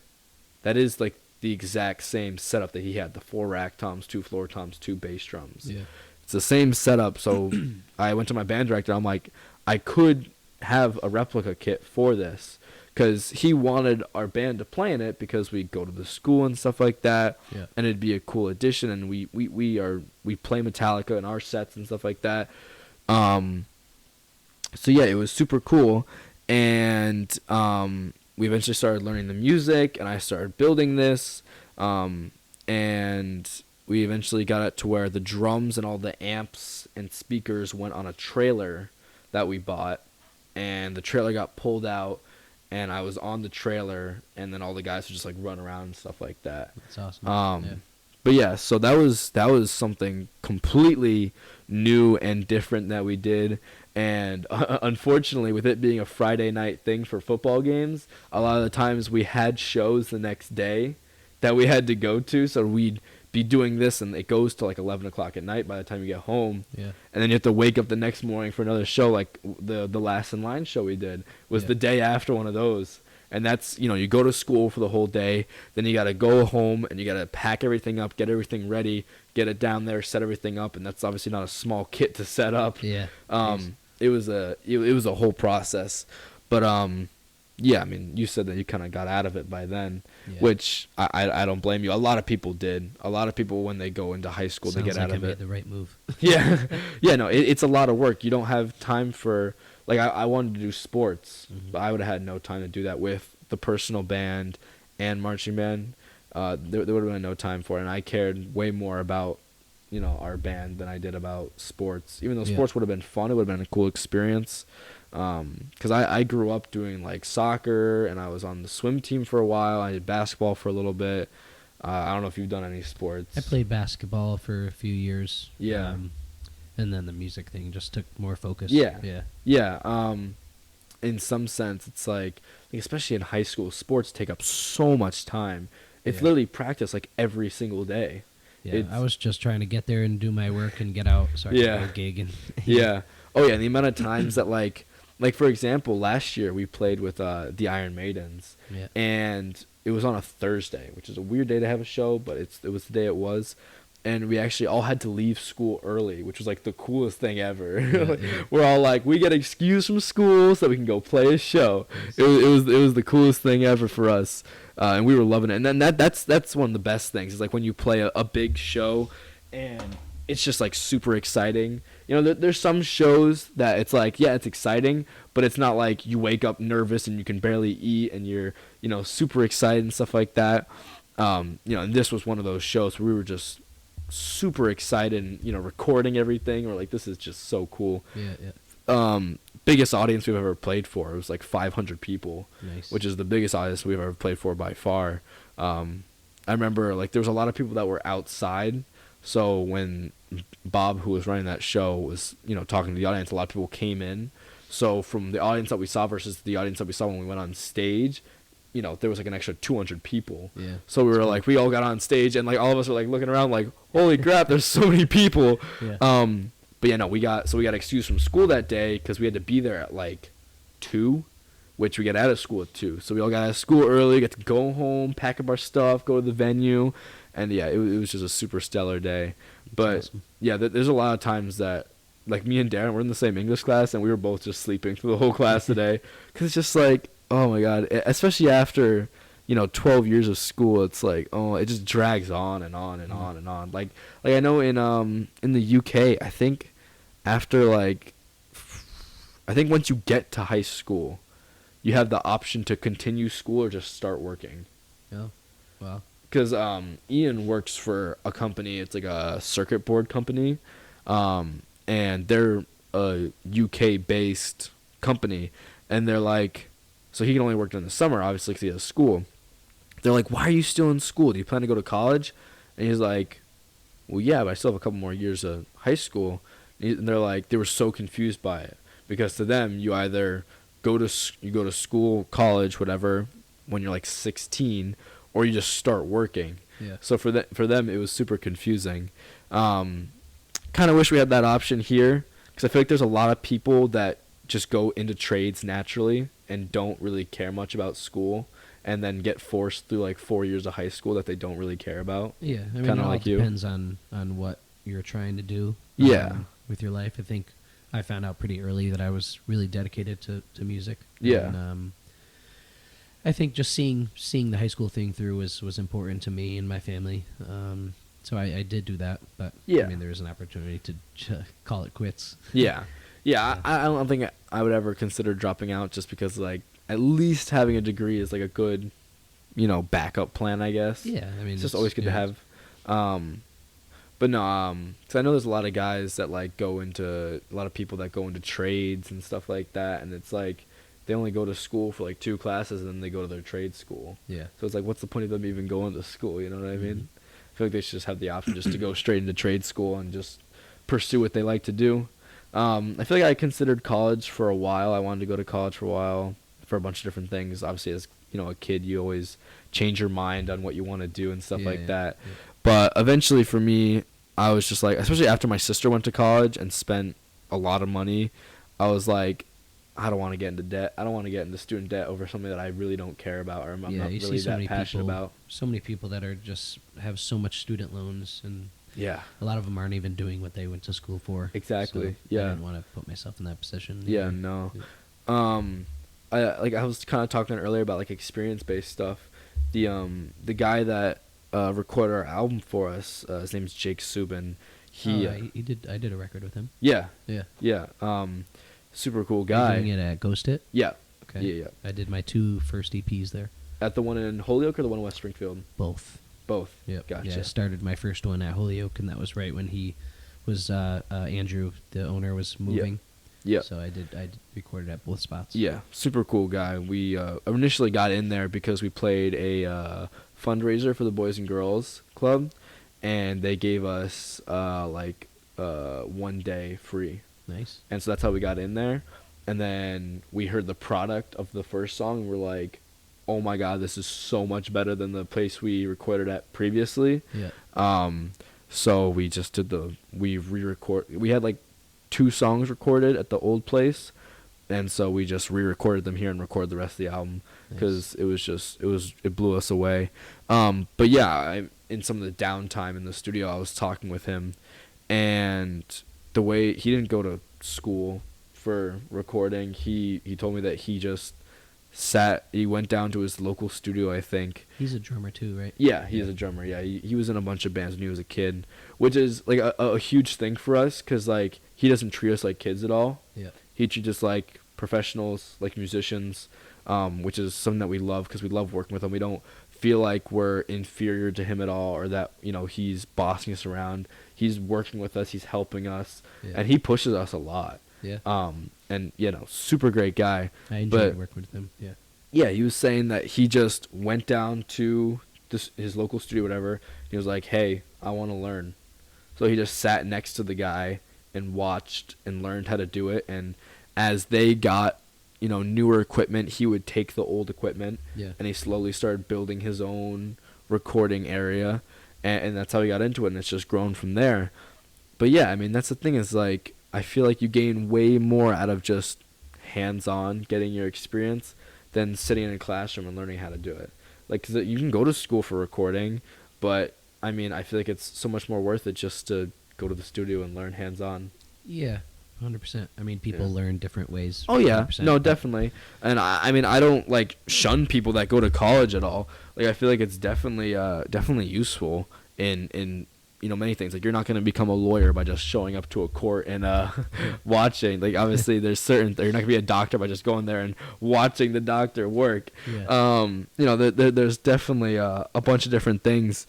[SPEAKER 1] that is like the exact same setup that he had: the 4 rack toms, 2 floor toms, 2 bass drums.
[SPEAKER 2] Yeah.
[SPEAKER 1] It's the same setup. So I went to my band director. I'm like, I could have a replica kit for this, because he wanted our band to play in it because we go to the school and stuff like that.
[SPEAKER 2] Yeah.
[SPEAKER 1] And it'd be a cool addition. And we play Metallica in our sets and stuff like that. So yeah, it was super cool. And we eventually started learning the music, and I started building this. And we eventually got it to where the drums and all the amps and speakers went on a trailer that we bought, and the trailer got pulled out, and I was on the trailer, and then all the guys would just like run around and stuff like that.
[SPEAKER 2] That's awesome. Yeah.
[SPEAKER 1] But yeah, so that was something completely new and different that we did. And unfortunately, with it being a Friday night thing for football games, a lot of the times we had shows the next day that we had to go to. So we'd be doing this, and it goes to like 11 o'clock at night by the time you get home.
[SPEAKER 2] Yeah.
[SPEAKER 1] And then you have to wake up the next morning for another show. Like the Last in Line show we did was the day after one of those. And that's, you go to school for the whole day, then you got to go home, and you got to pack everything up, get everything ready, get it down there, set everything up, and that's obviously not a small kit to set up.
[SPEAKER 2] Yeah.
[SPEAKER 1] It was a whole process. But yeah, you said that you kind of got out of it by then, which I don't blame you. A lot of people did. A lot of people, when they go into high school, they get out of it.
[SPEAKER 2] I made the right move.
[SPEAKER 1] Yeah. Yeah, no, it's a lot of work. You don't have time for, like, I wanted to do sports, but I would have had no time to do that with the personal band and marching band. There would have been no time for it, and I cared way more about, our band than I did about sports. Even though sports would have been fun, it would have been a cool experience. Because I grew up doing like soccer, and I was on the swim team for a while. I did basketball for a little bit. I don't know if you've done any sports.
[SPEAKER 2] I played basketball for a few years.
[SPEAKER 1] Yeah.
[SPEAKER 2] And then the music thing just took more focus.
[SPEAKER 1] Yeah.
[SPEAKER 2] Yeah.
[SPEAKER 1] Yeah. In some sense, it's like especially in high school, sports take up so much time. It's literally practice like every single day.
[SPEAKER 2] Yeah, I was just trying to get there and do my work and get out so I could go gig. And
[SPEAKER 1] yeah. Oh, yeah, the amount of times that, like for example, last year we played with the Iron Maidens, and it was on a Thursday, which is a weird day to have a show, but it was the day it was. And we actually all had to leave school early, which was like the coolest thing ever. We're all like, we get excused from school so we can go play a show. It was the coolest thing ever for us, and we were loving it. And then that's one of the best things is like when you play a big show, and it's just like super exciting. There's some shows that it's like, yeah, it's exciting, but it's not like you wake up nervous and you can barely eat and you're super excited and stuff like that. And this was one of those shows where we were just super excited and recording everything. We're like, this is just so cool. Biggest audience we've ever played for. It was like 500 people.
[SPEAKER 2] Nice.
[SPEAKER 1] Which is the biggest audience we've ever played for by far. I remember like there was a lot of people that were outside, so when Bob, who was running that show, was talking to the audience, a lot of people came in. So from the audience that we saw versus the audience that we saw when we went on stage, there was like an extra 200 people.
[SPEAKER 2] Yeah.
[SPEAKER 1] So we were like, we all got on stage, and like all of us were like looking around like, holy crap, there's so many people.
[SPEAKER 2] Yeah.
[SPEAKER 1] But yeah, no, we got excused from school that day because we had to be there at like 2, which we got out of school at 2. So we all got out of school early, got to go home, pack up our stuff, go to the venue, and yeah, it was just a super stellar day. But
[SPEAKER 2] awesome.
[SPEAKER 1] Yeah, there's a lot of times that like me and Darren were in the same English class, and we were both just sleeping through the whole class today because it's just like, oh my god, especially after 12 years of school, it's like, oh, it just drags on and on and on and on. Like I know in the UK, I think after I think once you get to high school, you have the option to continue school or just start working.
[SPEAKER 2] Yeah. Wow.
[SPEAKER 1] Because Ian works for a company. It's like a circuit board company, and they're a UK-based company, and they're like, so he can only work during the summer, obviously, because he has school. They're like, why are you still in school? Do you plan to go to college? And he's like, well, yeah, but I still have a couple more years of high school. And they're like, they were so confused by it, because to them, you either go to school, college, whatever, when you're like 16, or you just start working.
[SPEAKER 2] Yeah.
[SPEAKER 1] So for them, it was super confusing. Kind of wish we had that option here, because I feel like there's a lot of people that just go into trades naturally and don't really care much about school, and then get forced through like 4 years of high school that they don't really care about.
[SPEAKER 2] Yeah, I mean,
[SPEAKER 1] Kinda
[SPEAKER 2] it all
[SPEAKER 1] like you.
[SPEAKER 2] depends on what you're trying to do.
[SPEAKER 1] Yeah.
[SPEAKER 2] With your life, I think I found out pretty early that I was really dedicated to music.
[SPEAKER 1] Yeah.
[SPEAKER 2] And, I think just seeing the high school thing through was important to me and my family. So I did do that, but
[SPEAKER 1] Yeah.
[SPEAKER 2] I mean, there was an opportunity to call it quits.
[SPEAKER 1] Yeah. I don't think I would ever consider dropping out, just because like at least having a degree is like a good, backup plan, I guess.
[SPEAKER 2] Yeah, I mean,
[SPEAKER 1] It's just always good to have. But no, 'cause I know there's a lot of guys that like a lot of people that go into trades and stuff like that, and it's like they only go to school for like 2 classes and then they go to their trade school.
[SPEAKER 2] Yeah.
[SPEAKER 1] So it's like, what's the point of them even going to school? You know what I mean?
[SPEAKER 2] Mhm.
[SPEAKER 1] I feel like they should just have the option just to go straight into trade school and just pursue what they like to do. I feel like I considered college for a while. I wanted to go to college for a while for a bunch of different things. Obviously, as a kid, you always change your mind on what you want to do and stuff like that.
[SPEAKER 2] Yeah.
[SPEAKER 1] But eventually, for me, I was just like, especially after my sister went to college and spent a lot of money, I was like, I don't want to get into debt. I don't want to get into student debt over something that I really don't care about, or I'm not really that passionate about.
[SPEAKER 2] So many people that are just have so much student loans, and
[SPEAKER 1] Yeah.
[SPEAKER 2] a lot of them aren't even doing what they went to school for.
[SPEAKER 1] Exactly.
[SPEAKER 2] So
[SPEAKER 1] Yeah.
[SPEAKER 2] I didn't want to put myself in that position.
[SPEAKER 1] Yeah, no. I was kind of talking earlier about like experience-based stuff. The guy that recorded our album for us, his name's Jake Subin.
[SPEAKER 2] He did. I did a record with him.
[SPEAKER 1] Yeah.
[SPEAKER 2] Yeah.
[SPEAKER 1] Yeah. Super cool
[SPEAKER 2] You're
[SPEAKER 1] guy.
[SPEAKER 2] doing it at Ghost It?
[SPEAKER 1] Yeah.
[SPEAKER 2] Okay.
[SPEAKER 1] Yeah.
[SPEAKER 2] I did my 2 first EPs there.
[SPEAKER 1] At the one in Holyoke or the one in West Springfield?
[SPEAKER 2] Both.
[SPEAKER 1] Both.
[SPEAKER 2] Yep.
[SPEAKER 1] Gotcha.
[SPEAKER 2] Yeah, I started my first one at Holyoke, and that was right when he was Andrew, the owner, was moving.
[SPEAKER 1] Yeah.
[SPEAKER 2] So I recorded at both spots.
[SPEAKER 1] Yeah, super cool guy. We initially got in there because we played a fundraiser for the Boys and Girls Club, and they gave us 1 day free.
[SPEAKER 2] Nice.
[SPEAKER 1] And so that's how we got in there. And then we heard the product of the first song, and we're like, oh my god, this is so much better than the place we recorded at previously.
[SPEAKER 2] Yeah.
[SPEAKER 1] So we just we had like 2 songs recorded at the old place, and so we just re-recorded them here and recorded the rest of the album, because it blew us away. But yeah, in some of the downtime in the studio, I was talking with him, and the way he didn't go to school for recording, he told me that he just he went down to his local studio, I think.
[SPEAKER 2] He's a drummer too, right?
[SPEAKER 1] Yeah, he's a drummer. Yeah, he was in a bunch of bands when he was a kid, which is like a huge thing for us, because like he doesn't treat us like kids at all.
[SPEAKER 2] Yeah.
[SPEAKER 1] He treats us like professionals, like musicians, which is something that we love, because we love working with him. We don't feel like we're inferior to him at all, or that he's bossing us around. He's working with us. He's helping us, and he pushes us a lot.
[SPEAKER 2] Yeah.
[SPEAKER 1] And super great guy.
[SPEAKER 2] I enjoyed working with him. Yeah.
[SPEAKER 1] Yeah, he was saying that he just went down to his local studio, whatever. He was like, "Hey, I want to learn." So he just sat next to the guy and watched and learned how to do it. And as they got, newer equipment, he would take the old equipment, and he slowly started building his own recording area, and that's how he got into it. And it's just grown from there. But yeah, I mean, that's the thing, is like, I feel like you gain way more out of just hands-on getting your experience than sitting in a classroom and learning how to do it. Like, 'cause you can go to school for recording, but I mean, I feel like it's so much more worth it just to go to the studio and learn hands-on.
[SPEAKER 2] Yeah, 100%. I mean, people learn different ways.
[SPEAKER 1] Oh yeah,
[SPEAKER 2] 100%,
[SPEAKER 1] no, definitely. And I mean, I don't like shun people that go to college at all. Like, I feel like it's definitely useful in many things. Like, you're not going to become a lawyer by just showing up to a court and watching. Like, obviously you're not going to be a doctor by just going there and watching the doctor work.
[SPEAKER 2] Yeah.
[SPEAKER 1] There's definitely a bunch of different things,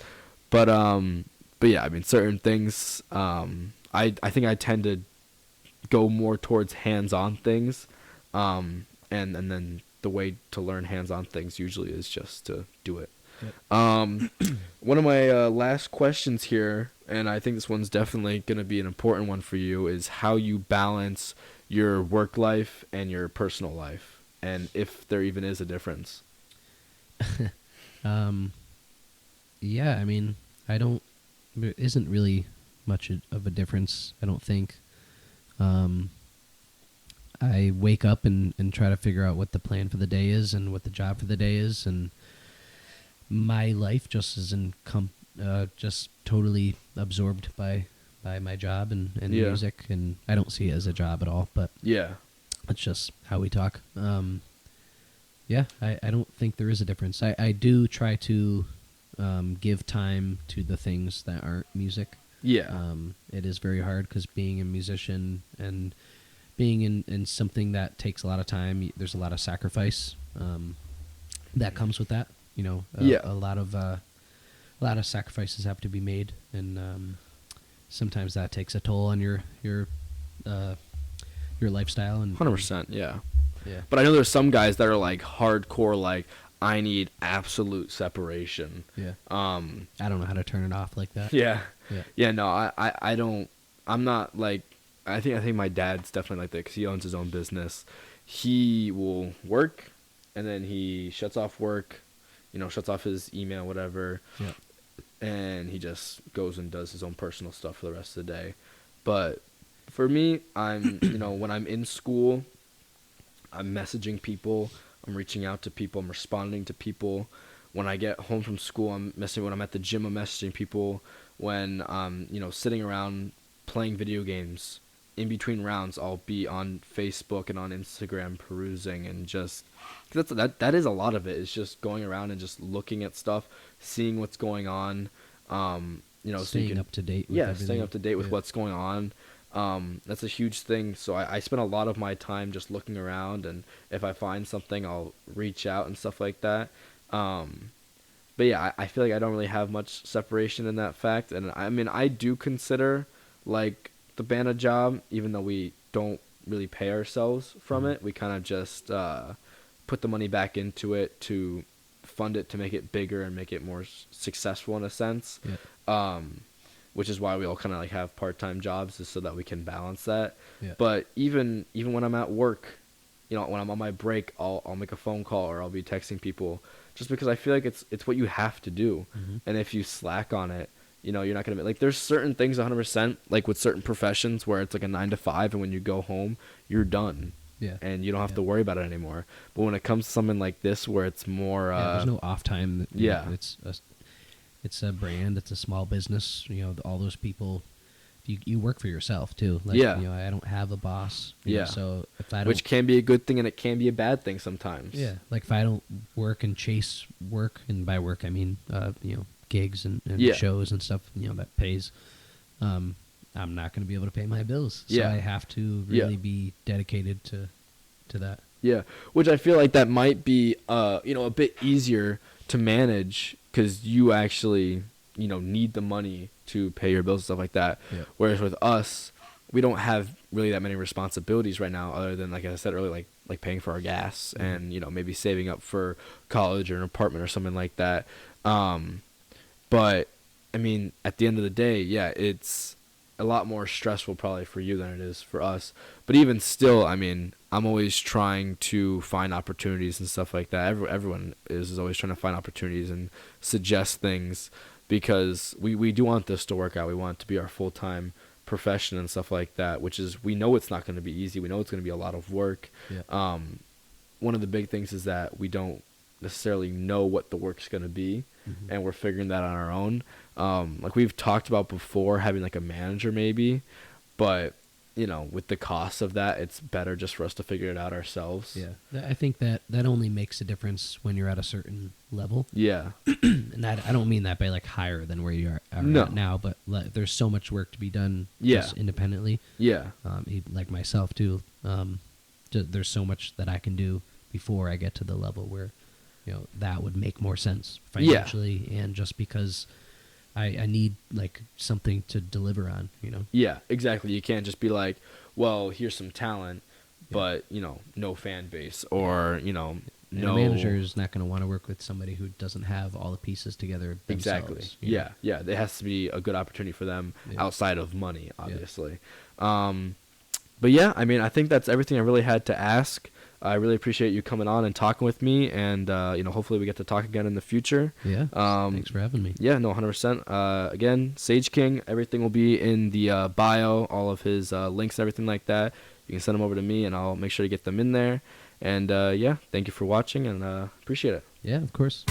[SPEAKER 1] but yeah, I mean, certain things, I think I tend to go more towards hands-on things, And then the way to learn hands-on things usually is just to do it.
[SPEAKER 2] Yep.
[SPEAKER 1] One of my last questions here, and I think this one's definitely going to be an important one for you, is how you balance your work life and your personal life, and if there even is a difference.
[SPEAKER 2] Yeah, I mean, there isn't really much of a difference, I don't think. I wake up and try to figure out what the plan for the day is and what the job for the day is, and my life just is just totally absorbed by my job and music, and I don't see it as a job at all, but
[SPEAKER 1] Yeah.
[SPEAKER 2] that's just how we talk. Yeah, I don't think there is a difference. I do try to give time to the things that aren't music.
[SPEAKER 1] Yeah.
[SPEAKER 2] It is very hard because being a musician and being in something that takes a lot of time, there's a lot of sacrifice that comes with that. You know, a lot of sacrifices have to be made, and sometimes that takes a toll on your lifestyle. And
[SPEAKER 1] 100%. Yeah.
[SPEAKER 2] Yeah.
[SPEAKER 1] But I know there's some guys that are like hardcore, like, I need absolute separation.
[SPEAKER 2] Yeah. I don't know how to turn it off like that.
[SPEAKER 1] Yeah.
[SPEAKER 2] Yeah.
[SPEAKER 1] Yeah, no, I don't. I'm not like. I think my dad's definitely like that because he owns his own business. He will work, and then he shuts off work, shuts off his email, whatever.
[SPEAKER 2] Yeah.
[SPEAKER 1] And he just goes and does his own personal stuff for the rest of the day. But for me, I'm, when I'm in school, I'm messaging people, I'm reaching out to people, I'm responding to people. When I get home from school, I'm messaging. When I'm at the gym, I'm messaging people. When I'm, sitting around playing video games, in between rounds, I'll be on Facebook and on Instagram perusing, and just that is a lot of it. It's just going around and just looking at stuff, seeing what's going on.
[SPEAKER 2] Staying up to date with everything.
[SPEAKER 1] Staying up to date with what's going on. That's a huge thing. So I spend a lot of my time just looking around, and if I find something, I'll reach out and stuff like that. But yeah, I feel like I don't really have much separation in that fact. And I mean, I do consider like the band a job, even though we don't really pay ourselves from it. We kind of just put the money back into it to fund it, to make it bigger and make it more successful in a sense.
[SPEAKER 2] Yeah.
[SPEAKER 1] Which is why we all kind of like have part-time jobs, is so that we can balance that.
[SPEAKER 2] Yeah.
[SPEAKER 1] But even when I'm at work, when I'm on my break, I'll make a phone call or I'll be texting people, just because I feel like it's what you have to do.
[SPEAKER 2] Mm-hmm.
[SPEAKER 1] And if you slack on it, you're not gonna like. There's certain things 100%, like with certain professions where it's like a 9 to 5, and when you go home, you're done.
[SPEAKER 2] Yeah.
[SPEAKER 1] And you don't have to worry about it anymore. But when it comes to something like this, where it's more,
[SPEAKER 2] there's no off time.
[SPEAKER 1] Yeah.
[SPEAKER 2] It's a brand. It's a small business. All those people. You work for yourself too. Like,
[SPEAKER 1] Yeah.
[SPEAKER 2] I don't have a boss.
[SPEAKER 1] Yeah.
[SPEAKER 2] So if I don't,
[SPEAKER 1] which can be a good thing and it can be a bad thing sometimes.
[SPEAKER 2] Yeah. Like if I don't work and chase work, and by work I mean gigs and shows and stuff that pays, I'm not going to be able to pay my bills. So I have to really be dedicated to that.
[SPEAKER 1] Yeah, which I feel like that might be a bit easier to manage, because you actually need the money to pay your bills and stuff like that.
[SPEAKER 2] Yeah.
[SPEAKER 1] Whereas with us, we don't have really that many responsibilities right now, other than, like I said earlier, like paying for our gas and maybe saving up for college or an apartment or something like that. But I mean, at the end of the day, yeah, it's a lot more stressful probably for you than it is for us. But even still, I mean, I'm always trying to find opportunities and stuff like that. Everyone is always trying to find opportunities and suggest things, because we do want this to work out. We want it to be our full-time profession and stuff like that, which is, we know it's not going to be easy. We know it's going to be a lot of work.
[SPEAKER 2] Yeah.
[SPEAKER 1] One of the big things is that we don't necessarily know what the work's going to be, and we're figuring that on our own. Like we've talked about before, having like a manager maybe, but with the cost of that, it's better just for us to figure it out ourselves.
[SPEAKER 2] Yeah. I think that only makes a difference when you're at a certain level.
[SPEAKER 1] Yeah.
[SPEAKER 2] And that, I don't mean that by like higher than where you are at now, but there's so much work to be done just independently.
[SPEAKER 1] Yeah.
[SPEAKER 2] Like myself too. There's so much that I can do before I get to the level where that would make more sense financially, and just because I need like something to deliver on.
[SPEAKER 1] Yeah, exactly. You can't just be like, well, here's some talent, but no fan base, or
[SPEAKER 2] And
[SPEAKER 1] no
[SPEAKER 2] a manager is not going to want to work with somebody who doesn't have all the pieces together themselves.
[SPEAKER 1] exactly. Yeah, there has to be a good opportunity for them outside of money, obviously. But yeah, I mean, I think that's everything I really had to ask. I really appreciate you coming on and talking with me, and hopefully we get to talk again in the future.
[SPEAKER 2] Yeah. Thanks for having me.
[SPEAKER 1] Yeah, no, 100%. Again, Sage King, everything will be in the bio, all of his links, everything like that. You can send them over to me, and I'll make sure to get them in there. And yeah, thank you for watching, and appreciate it.
[SPEAKER 2] Yeah, of course.